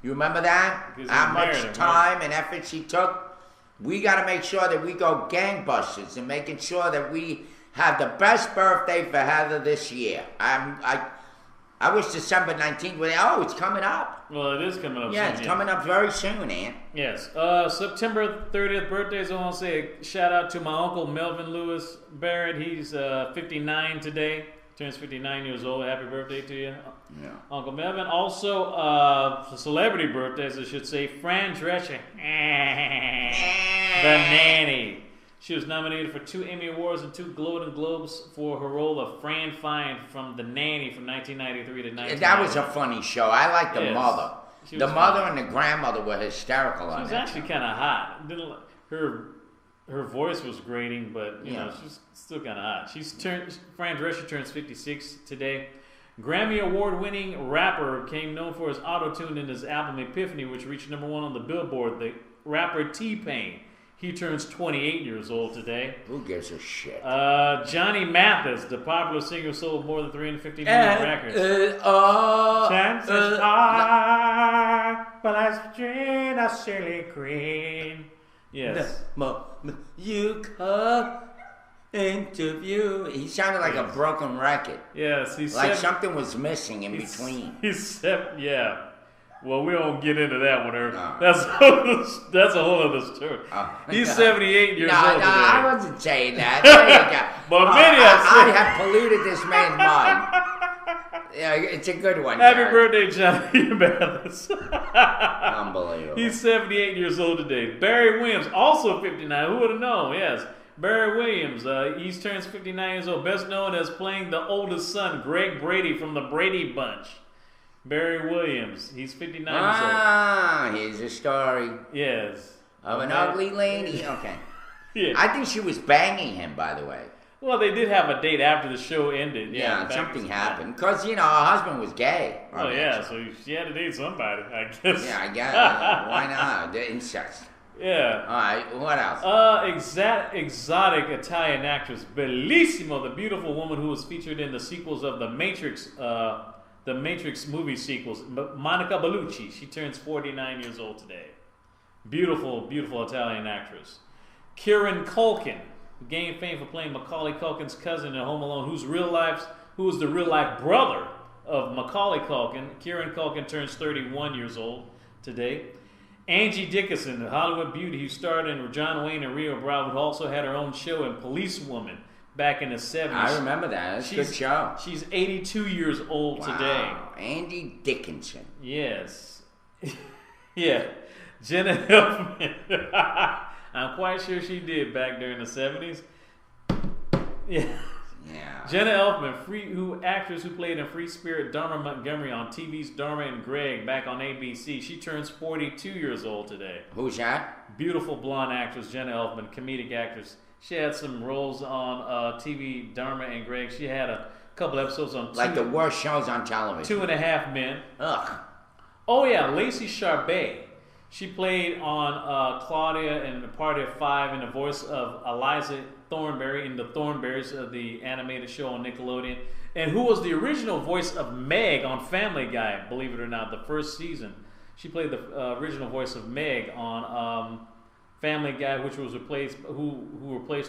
Speaker 2: You remember that? How much time and effort she took? We got to make sure that we go gangbusters and making sure that we have the best birthday for Heather this year. I wish December 19th would. Oh, it's coming up.
Speaker 1: Well, it is coming up.
Speaker 2: Yeah,
Speaker 1: soon,
Speaker 2: it's coming up very soon, Ant.
Speaker 1: Yes. September 30th birthdays. I want to say a shout out to my uncle Melvin Lewis Barrett. He's 59 today. Turns 59 years old. Happy birthday to you,
Speaker 2: yeah.
Speaker 1: Uncle Melvin. Also, celebrity birthdays, I should say. Fran Drescher, the nanny. She was nominated for 2 Emmy Awards and 2 Golden Globes for her role of Fran Fine from The Nanny from 1993 to 1990.
Speaker 2: That was a funny show. I like the mother. The mother
Speaker 1: funny.
Speaker 2: and the grandmother were hysterical on
Speaker 1: She was
Speaker 2: that.
Speaker 1: actually kind of hot. Her voice was grating, but you know she's still kind of hot. Fran Drescher turns 56 today. Grammy Award-winning rapper became known for his auto-tune in his album Epiphany, which reached #1 on the Billboard. The rapper T-Pain. He turns 28 years old today.
Speaker 2: Who gives a shit?
Speaker 1: Johnny Mathis, the popular singer, sold more than 350 million records. Chances are, but I strain a silly green. Yes.
Speaker 2: You come interview. He sounded like a broken record.
Speaker 1: Yes, he's
Speaker 2: like something was missing in between.
Speaker 1: Yeah. Well, we don't get into that one, Irv.
Speaker 2: No.
Speaker 1: That's a whole other story. He's 78 years old today.
Speaker 2: No, I wasn't saying that. There you go.
Speaker 1: But many
Speaker 2: I have polluted this man's mind. Yeah, it's a good one.
Speaker 1: Happy birthday, Johnny Mathis.
Speaker 2: Unbelievable.
Speaker 1: He's 78 years old today. Barry Williams, also 59. Who would have known? Yes. Barry Williams, he turns 59 years old, best known as playing the oldest son, Greg Brady, from the Brady Bunch. Barry Williams, he's 59 years old.
Speaker 2: Here's a story.
Speaker 1: Yes.
Speaker 2: Of an ugly lady? Okay.
Speaker 1: Yeah.
Speaker 2: I think she was banging him, by the way.
Speaker 1: Well, they did have a date after the show ended.
Speaker 2: Yeah, something happened. Because, her husband was gay.
Speaker 1: Oh, yeah, so she had to date somebody, I guess.
Speaker 2: Yeah, I guess. Why not? The incest.
Speaker 1: Yeah.
Speaker 2: All right, what else?
Speaker 1: Exotic Italian actress, Bellissimo, the beautiful woman who was featured in the sequels of The Matrix movie sequels, Monica Bellucci. She turns 49 years old today. Beautiful, beautiful Italian actress. Kieran Culkin, who gained fame for playing Macaulay Culkin's cousin in Home Alone, who was the real life brother of Macaulay Culkin. Kieran Culkin turns 31 years old today. Angie Dickinson, the Hollywood beauty who starred in John Wayne and Rio Bravo, who also had her own show in Policewoman back in the 70s.
Speaker 2: I remember that. That's a good show.
Speaker 1: She's 82 years old today.
Speaker 2: Angie Dickinson.
Speaker 1: Yes. Yeah. Jenna Elfman. I'm quite sure she did back during the 70s. Yeah. Jenna Elfman, actress who played in Free Spirit Dharma Montgomery on TV's Dharma and Greg back on ABC. She turns 42 years old today.
Speaker 2: Who's that?
Speaker 1: Beautiful blonde actress, Jenna Elfman, comedic actress. She had some roles on TV Dharma and Greg. She had a couple episodes on
Speaker 2: the worst shows on television.
Speaker 1: 2.5 Men.
Speaker 2: Ugh.
Speaker 1: Oh yeah, Lacey Chabert. She played on Claudia in The Party of Five and the voice of Eliza Thornberry in The Thornberrys of the animated show on Nickelodeon. And who was the original voice of Meg on Family Guy, believe it or not, the first season. She played the original voice of Meg on Family Guy, which was replaced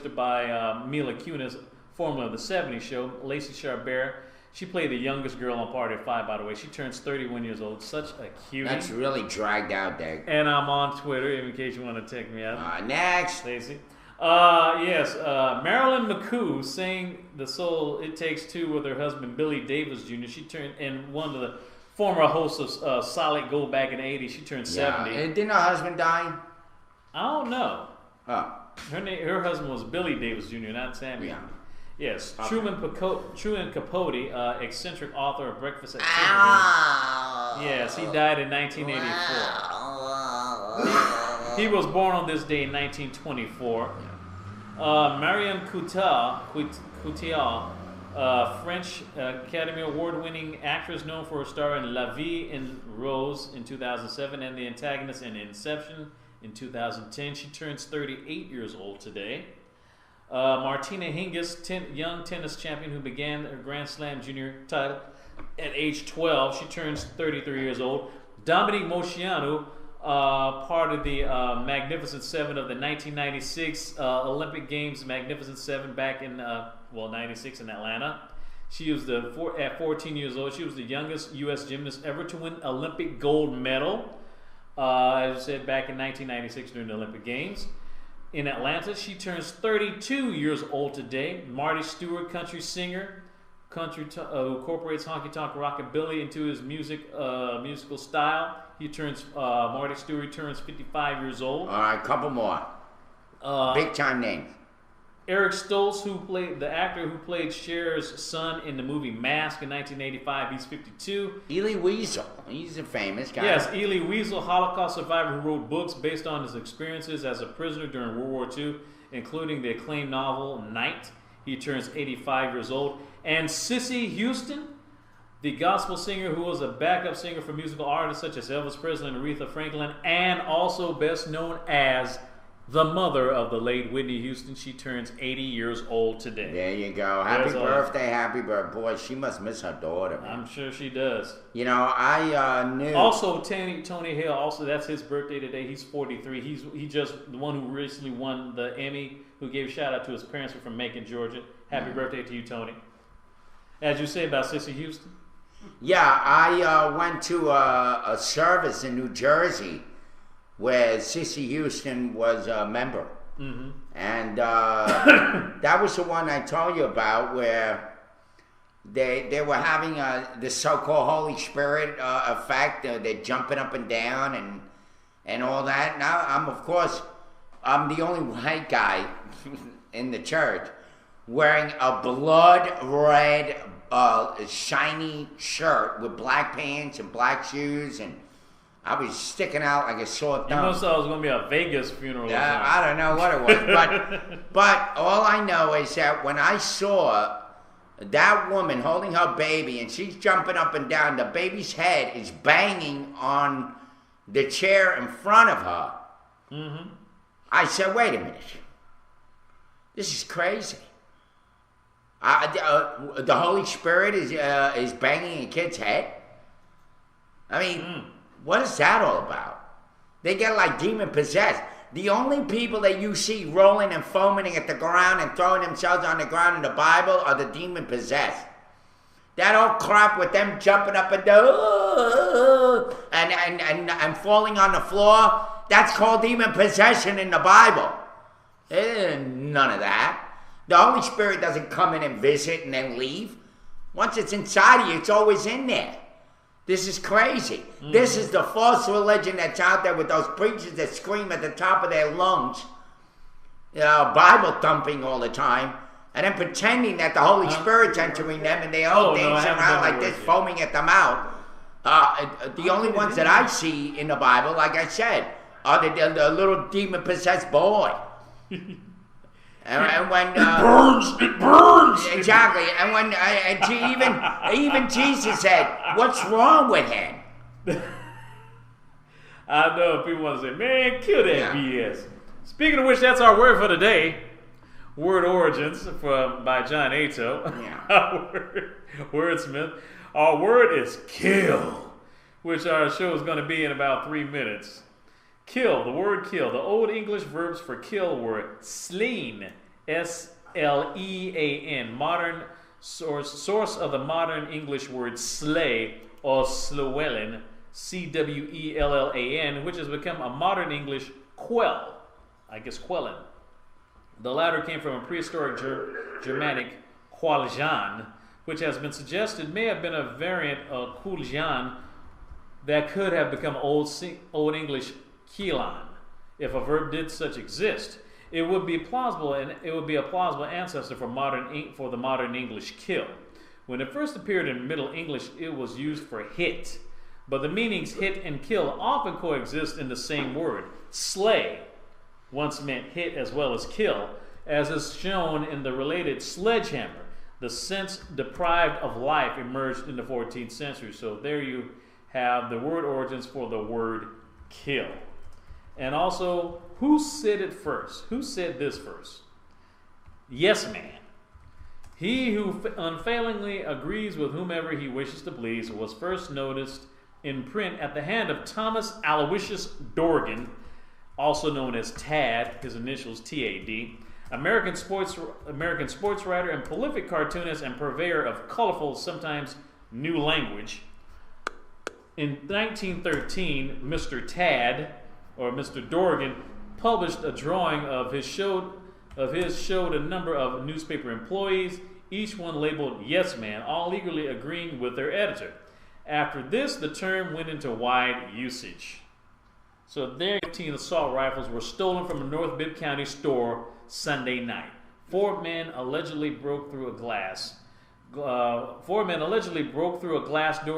Speaker 1: her by Mila Kunis formula of the 70s show. Lacey Chabert. She played the youngest girl on Party of Five, by the way. She turns 31 years old. Such a cutie.
Speaker 2: That's really dragged out there.
Speaker 1: And I'm on Twitter in case you want to check me out.
Speaker 2: Next.
Speaker 1: Stacey. Yes, Marilyn McCoo sang the song "It Takes Two" with her husband Billy Davis Jr. She turned, and one of the former hosts of Solid Gold back in the 80s. She turned 70.
Speaker 2: And didn't her husband die?
Speaker 1: I don't know.
Speaker 2: Oh.
Speaker 1: Her husband was Billy Davis Jr., not Sammy.
Speaker 2: Yeah.
Speaker 1: Yes, okay. Truman Capote, eccentric author of Breakfast at Tiffany's. Yes, he died in 1984. He was born on this day in 1924. Marion Cotillard, French Academy Award-winning actress known for her star in La Vie en Rose in 2007 and the antagonist in Inception in 2010. She turns 38 years old today. Martina Hingis, young tennis champion who began her Grand Slam junior title at age 12. She turns 33 years old. Dominique Moceanu, part of the Magnificent Seven of the 1996 Olympic Games, Magnificent Seven back in 96 in Atlanta. She was at 14 years old. She was the youngest U.S. gymnast ever to win Olympic gold medal. As I said, back in 1996 during the Olympic Games. In Atlanta, she turns 32 years old today. Marty Stewart, country singer, who incorporates honky-tonk rockabilly into his musical style. Marty Stewart turns 55 years old.
Speaker 2: All right, couple more. Big-time names.
Speaker 1: Eric Stoltz, the actor who played Cher's son in the movie Mask in 1985, he's 52.
Speaker 2: Elie Wiesel, he's a famous guy.
Speaker 1: Yes, Elie Wiesel, Holocaust survivor who wrote books based on his experiences as a prisoner during World War II, including the acclaimed novel Night. He turns 85 years old. And Cissy Houston, the gospel singer who was a backup singer for musical artists such as Elvis Presley and Aretha Franklin, and also best known as the mother of the late Whitney Houston. She turns 80 years old today.
Speaker 2: There you go. Happy birthday, happy birthday. Boy, she must miss her daughter, man.
Speaker 1: I'm sure she does.
Speaker 2: You know, I knew.
Speaker 1: Also, Tony Hale, also, that's his birthday today. He's 43. He just the one who recently won the Emmy, who gave a shout out to his parents from Macon, Georgia. Happy birthday to you, Tony. As you say about Cissy Houston?
Speaker 2: Yeah, I went to a service in New Jersey where Cissy Houston was a member. Mm-hmm. And that was the one I told you about where they were having the so-called Holy Spirit effect. They're jumping up and down and all that. Now, I'm the only white guy in the church wearing a blood red shiny shirt with black pants and black shoes, and I was sticking out like a sore thumb.
Speaker 1: You must have thought it was going to be a Vegas funeral.
Speaker 2: I don't know what it was. But all I know is that when I saw that woman holding her baby and she's jumping up and down, the baby's head is banging on the chair in front of her. Mm-hmm. I said, wait a minute. This is crazy. The Holy Spirit is banging a kid's head? I mean... What is that all about? They get like demon possessed. The only people that you see rolling and foaming at the ground and throwing themselves on the ground in the Bible are the demon possessed. That old crap with them jumping up and down and falling on the floor, that's called demon possession in the Bible. None of that. The Holy Spirit doesn't come in and visit and then leave. Once it's inside of you, it's always in there. This is crazy. Mm-hmm. This is the false religion that's out there with those preachers that scream at the top of their lungs, Bible thumping all the time, and then pretending that the Holy Spirit's entering them, and they all dancing around like this, foaming at the mouth. The only ones that I see in the Bible, like I said, are the little demon-possessed boy. And when
Speaker 1: it burns.
Speaker 2: Exactly. And when even Jesus said, "What's wrong with him?"
Speaker 1: I know people want to say, "Man, kill that BS." Speaking of which, that's our word for today. Word origins by John Ato. Yeah. Wordsmith. Our word is kill, which our show is going to be in about 3 minutes. Kill, the word kill. The Old English verbs for kill were slain, S-L-A-I-N, S-L-E-A-N. Modern source of the modern English word slay or slewelyn, C-W-E-L-L-A-N, which has become a modern English quell. I guess quellen. The latter came from a prehistoric Germanic qualjan, which has been suggested may have been a variant of kuljan that could have become Old English kilan. If a verb did such exist, it would be plausible, and it would be a plausible ancestor for the modern English kill. When it first appeared in Middle English, it was used for hit, but the meanings hit and kill often coexist in the same word. Slay once meant hit as well as kill, as is shown in the related sledgehammer. The sense deprived of life emerged in the 14th century. So there you have the word origins for the word kill. And also, who said it first? Who said this first? Yes man. He who unfailingly agrees with whomever he wishes to please was first noticed in print at the hand of Thomas Aloysius Dorgan, also known as Tad, his initials T-A-D, American sports writer and prolific cartoonist and purveyor of colorful, sometimes new language. In 1913, Mr. Tad, or Mr. Dorgan, published a drawing of his showed a number of newspaper employees, each one labeled Yes Man, all eagerly agreeing with their editor. After this, the term went into wide usage. So there, 15 assault rifles were stolen from a North Bibb County store Sunday night. Four men allegedly broke through a glass door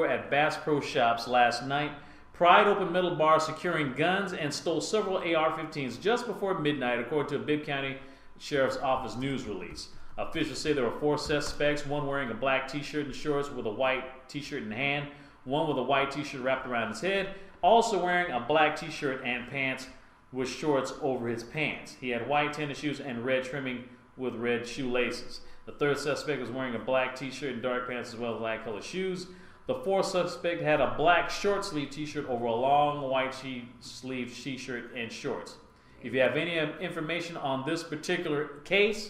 Speaker 1: at Bass Pro Shops last night, pried open metal bars securing guns, and stole several AR-15s just before midnight, according to a Bibb County Sheriff's Office news release. Officials say there were four suspects, one wearing a black t-shirt and shorts with a white t-shirt in hand, one with a white t-shirt wrapped around his head, also wearing a black t-shirt and pants with shorts over his pants. He had white tennis shoes and red trimming with red shoelaces. The third suspect was wearing a black t-shirt and dark pants as well as light colored shoes. The fourth suspect had a black short sleeve t-shirt over a long white sleeve t-shirt and shorts. If you have any information on this particular case,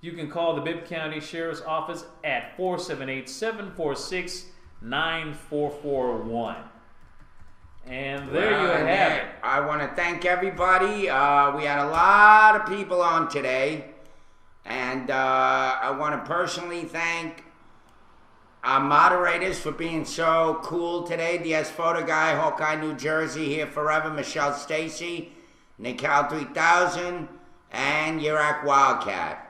Speaker 1: you can call the Bibb County Sheriff's Office at 478-746-9441. And there you have it.
Speaker 2: I want to thank everybody. We had a lot of people on today. And I want to personally thank our moderators for being so cool today. DS Photo Guy, Hawkeye, New Jersey, here forever. Michelle Stacy, Nical 3000, and Iraq Wildcat.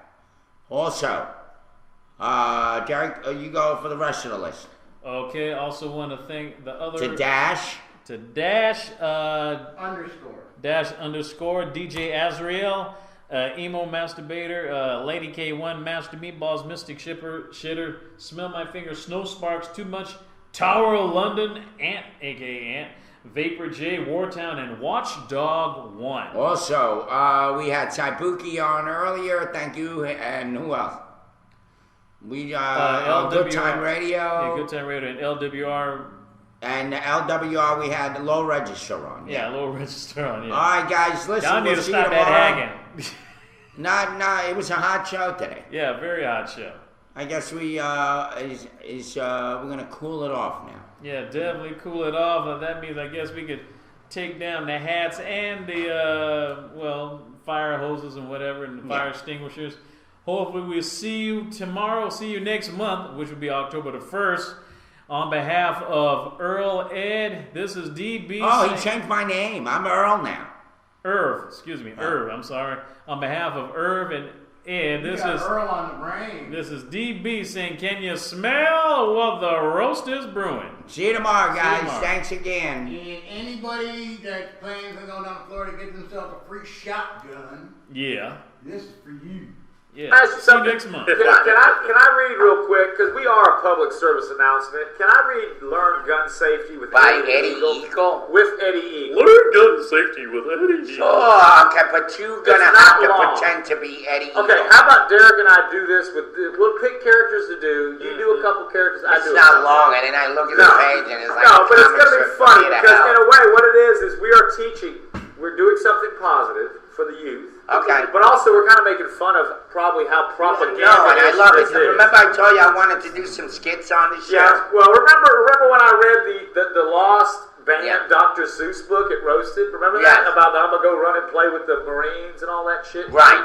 Speaker 2: Also, Derek, you go for the rest of the list.
Speaker 1: Okay, also want to thank the other...
Speaker 2: To Dash,
Speaker 1: DJ Azrael, Emo Masturbator, Lady K1, Master Meatballs, Mystic Shitter, Smell My Finger, Snow Sparks, Too Much, Tower of London, Ant, aka Ant, Vapor J, Wartown, and Watchdog 1.
Speaker 2: Also, we had Saibuki on earlier. Thank you. And who else? We Good Time Radio.
Speaker 1: Yeah, Good Time Radio and LWR.
Speaker 2: And LWR, we had the Low Register on.
Speaker 1: Yeah, Low Register on, yeah.
Speaker 2: All right, guys, listen.
Speaker 1: Y'all need to stop that hagging.
Speaker 2: No, it was a hot show today.
Speaker 1: Yeah, very hot show.
Speaker 2: I guess we're gonna cool it off now.
Speaker 1: Yeah, definitely cool it off. That means I guess we could take down the hats and the fire hoses and whatever and fire extinguishers. Hopefully we'll see you tomorrow. See you next month, which will be October the 1st. On behalf of Earl Ed, this is DB.
Speaker 2: Oh, he changed my name. I'm Earl now.
Speaker 1: Irv, I'm sorry. On behalf of Irv and Ed, this is
Speaker 3: Earl on the brain.
Speaker 1: This is DB saying, can you smell what the roast is brewing?
Speaker 2: See you tomorrow, guys. Thanks again.
Speaker 3: And anybody that plans on going down to Florida to get themselves a free shotgun, this is for you.
Speaker 1: Yeah. See you next month.
Speaker 10: Can I read real quick, because we are a public service announcement. Can I read Learn Gun Safety with
Speaker 2: Eddie Eagle?
Speaker 10: With Eddie Eagle.
Speaker 1: Learn Gun Safety with Eddie Eagle.
Speaker 2: Sure, okay, but you're going to have to pretend to be Eddie Eagle.
Speaker 10: Okay, how about Derek and I do this with, we'll pick characters to do. You do a couple characters, I do a couple.
Speaker 2: It's not long, and then I look at the page and it's like...
Speaker 10: No, but it's going to be funny, because in a way, what it is we are teaching, we're doing something positive. for the youth.
Speaker 2: Okay.
Speaker 10: But also, we're kind of making fun of probably how propaganda.
Speaker 2: No, and I love it.
Speaker 10: this is.
Speaker 2: Remember I told you I wanted to do some skits on this show?
Speaker 10: Yeah, well, remember when I read the Lost banned Dr. Seuss book at Roasted? Remember that? About I'm going to go run and play with the Marines and all that shit?
Speaker 2: Right.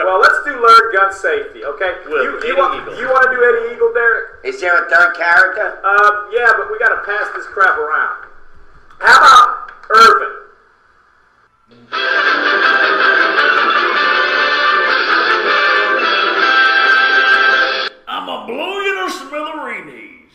Speaker 10: Well, let's do Learn Gun Safety, okay? You want to do Eddie Eagle, Derek?
Speaker 2: Is there a third character?
Speaker 10: Yeah, but we got to pass this crap around. How about Irvin?
Speaker 1: I'ma blow you to smithereens.